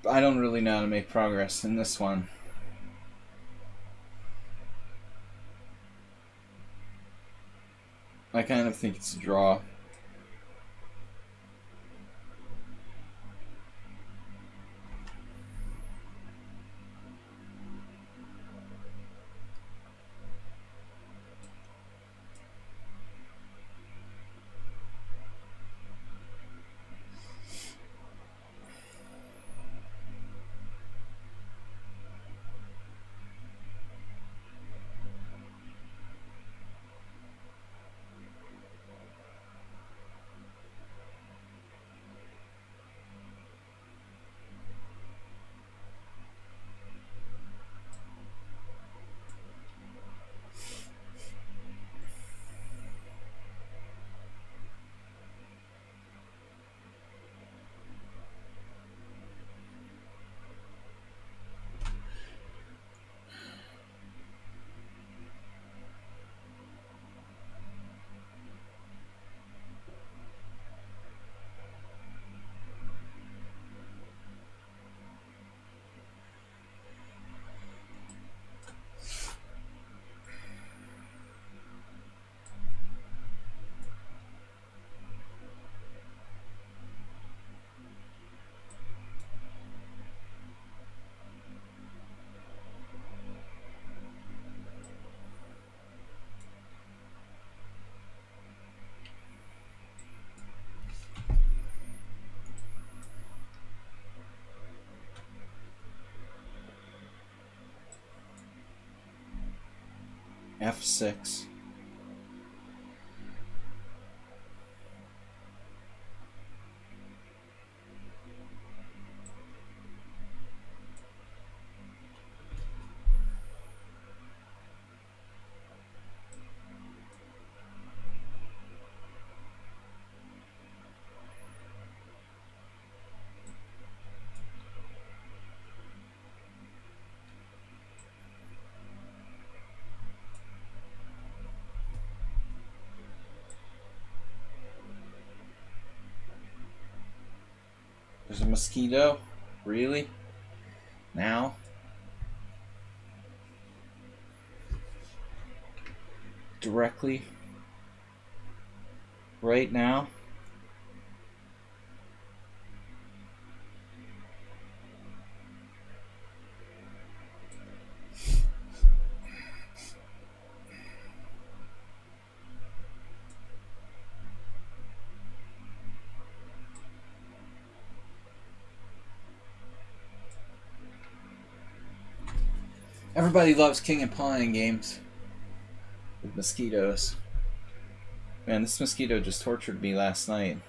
I don't really know how to make progress in this one. I kind of think it's a draw. F6. There's a mosquito? Really? Now? Directly? Right now? Everybody loves king and pawn games with mosquitoes. Man, this mosquito just tortured me last night.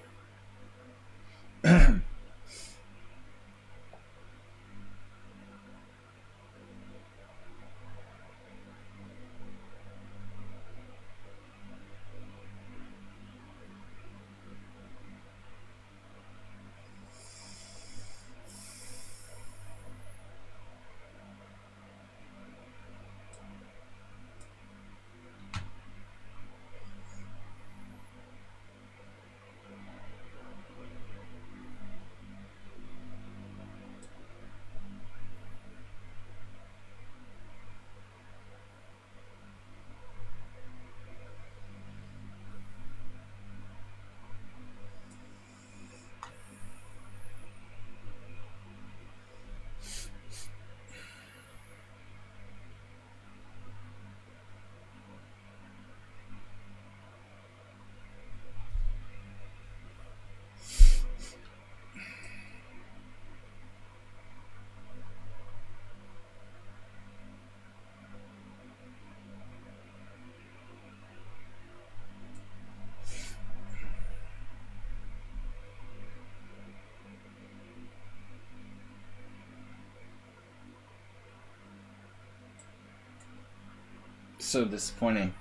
So disappointing.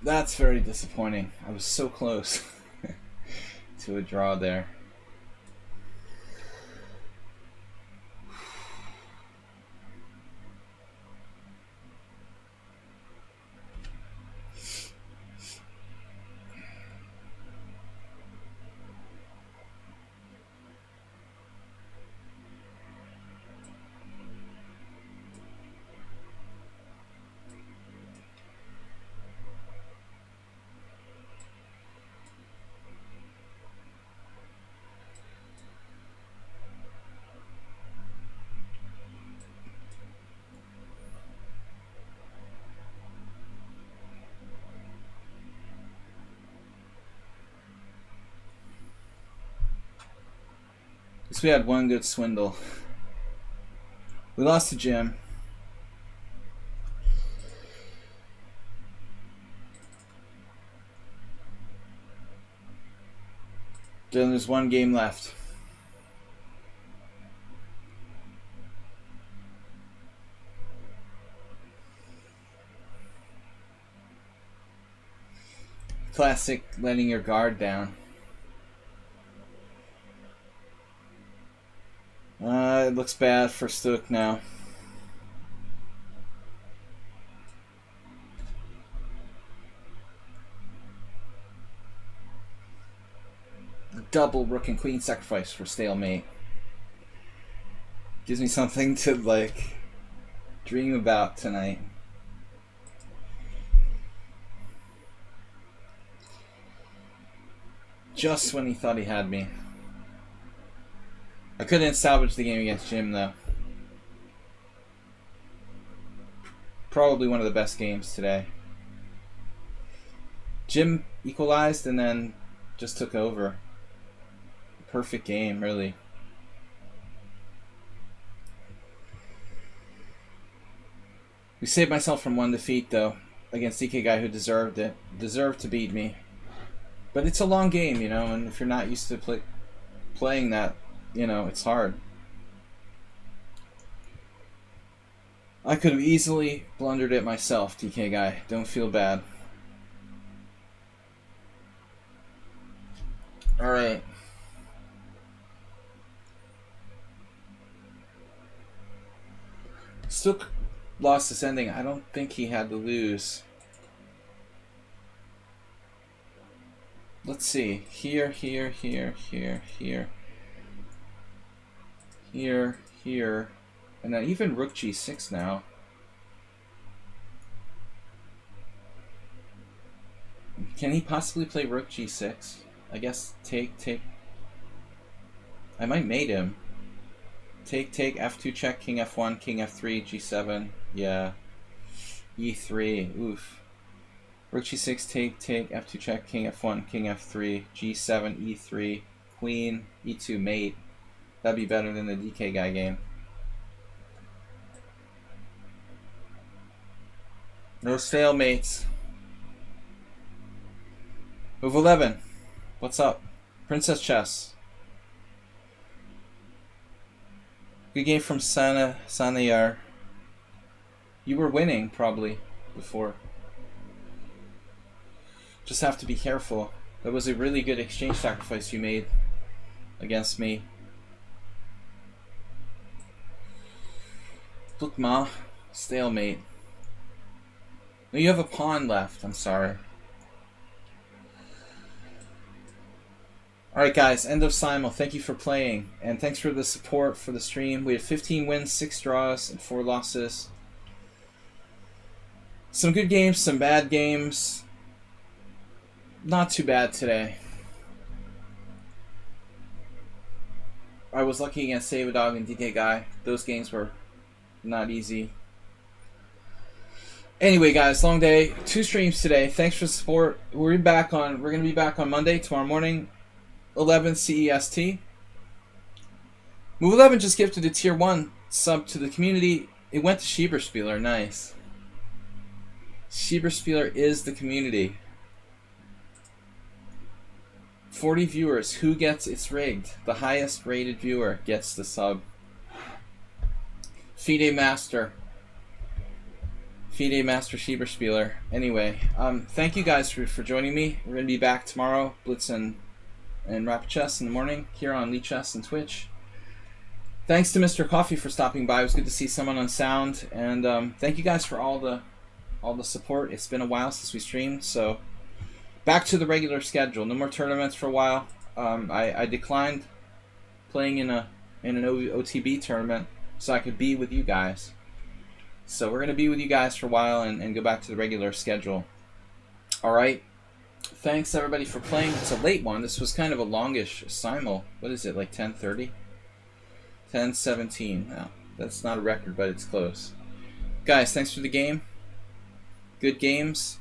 That's very disappointing. I was so close to a draw there. At least we had one good swindle. We lost to Jim. Then there's one game left. Classic letting your guard down. It looks bad for Stook now. Double rook and queen sacrifice for stalemate. Gives me something to like dream about tonight. Just when he thought he had me. I couldn't salvage the game against Jim though. Probably one of the best games today. Jim equalized and then just took over. Perfect game, really. We saved myself from one defeat, though, against DK guy who deserved it. Deserved to beat me. But it's a long game, you know, and if you're not used to playing that, you know, it's hard. I could have easily blundered it myself, DK guy. Don't feel bad. Alright. Still lost this ending. I don't think he had to lose. Let's see. Here, here, here, here, here. Here, here. And then even rook g6 now. Can he possibly play rook g6? I guess take. I might mate him. Take, f2 check, king f1, king f3, g7. Yeah. e3. Oof. Rook g6, take, f2 check, king f1, king f3, g7, e3, queen, e2 mate. That'd be better than the DK guy game. No stalemates. Move 11. What's up? Princess Chess. Good game from Sanayar. You were winning, probably, before. Just have to be careful. That was a really good exchange sacrifice you made against me. Look, ma. Stalemate. No, you have a pawn left. I'm sorry. Alright guys, end of Simul. Thank you for playing. And thanks for the support for the stream. We had 15 wins, 6 draws, and 4 losses. Some good games, some bad games. Not too bad today. I was lucky against Save a Dog and DK Guy. Those games were not easy. Anyway, guys, long day. 2 streams today. Thanks for the support. We're gonna be back on Monday, tomorrow morning, 11 CEST. Move 11 just gifted a tier 1 sub to the community. It went to Schieberspieler. Nice. Schieberspieler is the community. 40 viewers. Who gets it's rigged? The highest rated viewer gets the sub. FIDE Master. FIDE Master Schieberspieler. Anyway, thank you guys for joining me. We're going to be back tomorrow, Blitz and Rapid Chess in the morning here on lichess and Twitch. Thanks to Mr. Coffee for stopping by. It was good to see someone on sound. And thank you guys for all the support. It's been a while since we streamed, so back to the regular schedule. No more tournaments for a while. I declined playing in an OTB tournament so I could be with you guys. So we're going to be with you guys for a while and go back to the regular schedule. Alright. Thanks everybody for playing. It's a late one. This was kind of a longish simul. What is it, like 10:30? 10:17. No, that's not a record, but it's close. Guys, thanks for the game. Good games.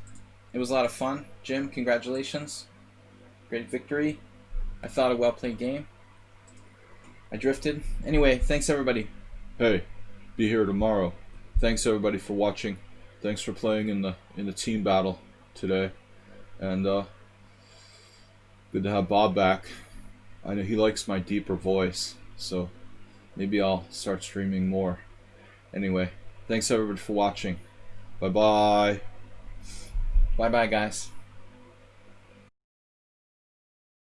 It was a lot of fun. Jim, congratulations. Great victory. I thought a well-played game. I drifted. Anyway, thanks everybody. Hey, be here tomorrow. Thanks everybody for watching. Thanks for playing in the team battle today. And good to have Bob back. I know he likes my deeper voice, so maybe I'll start streaming more. Anyway, thanks everybody for watching. Bye-bye. Bye-bye, guys.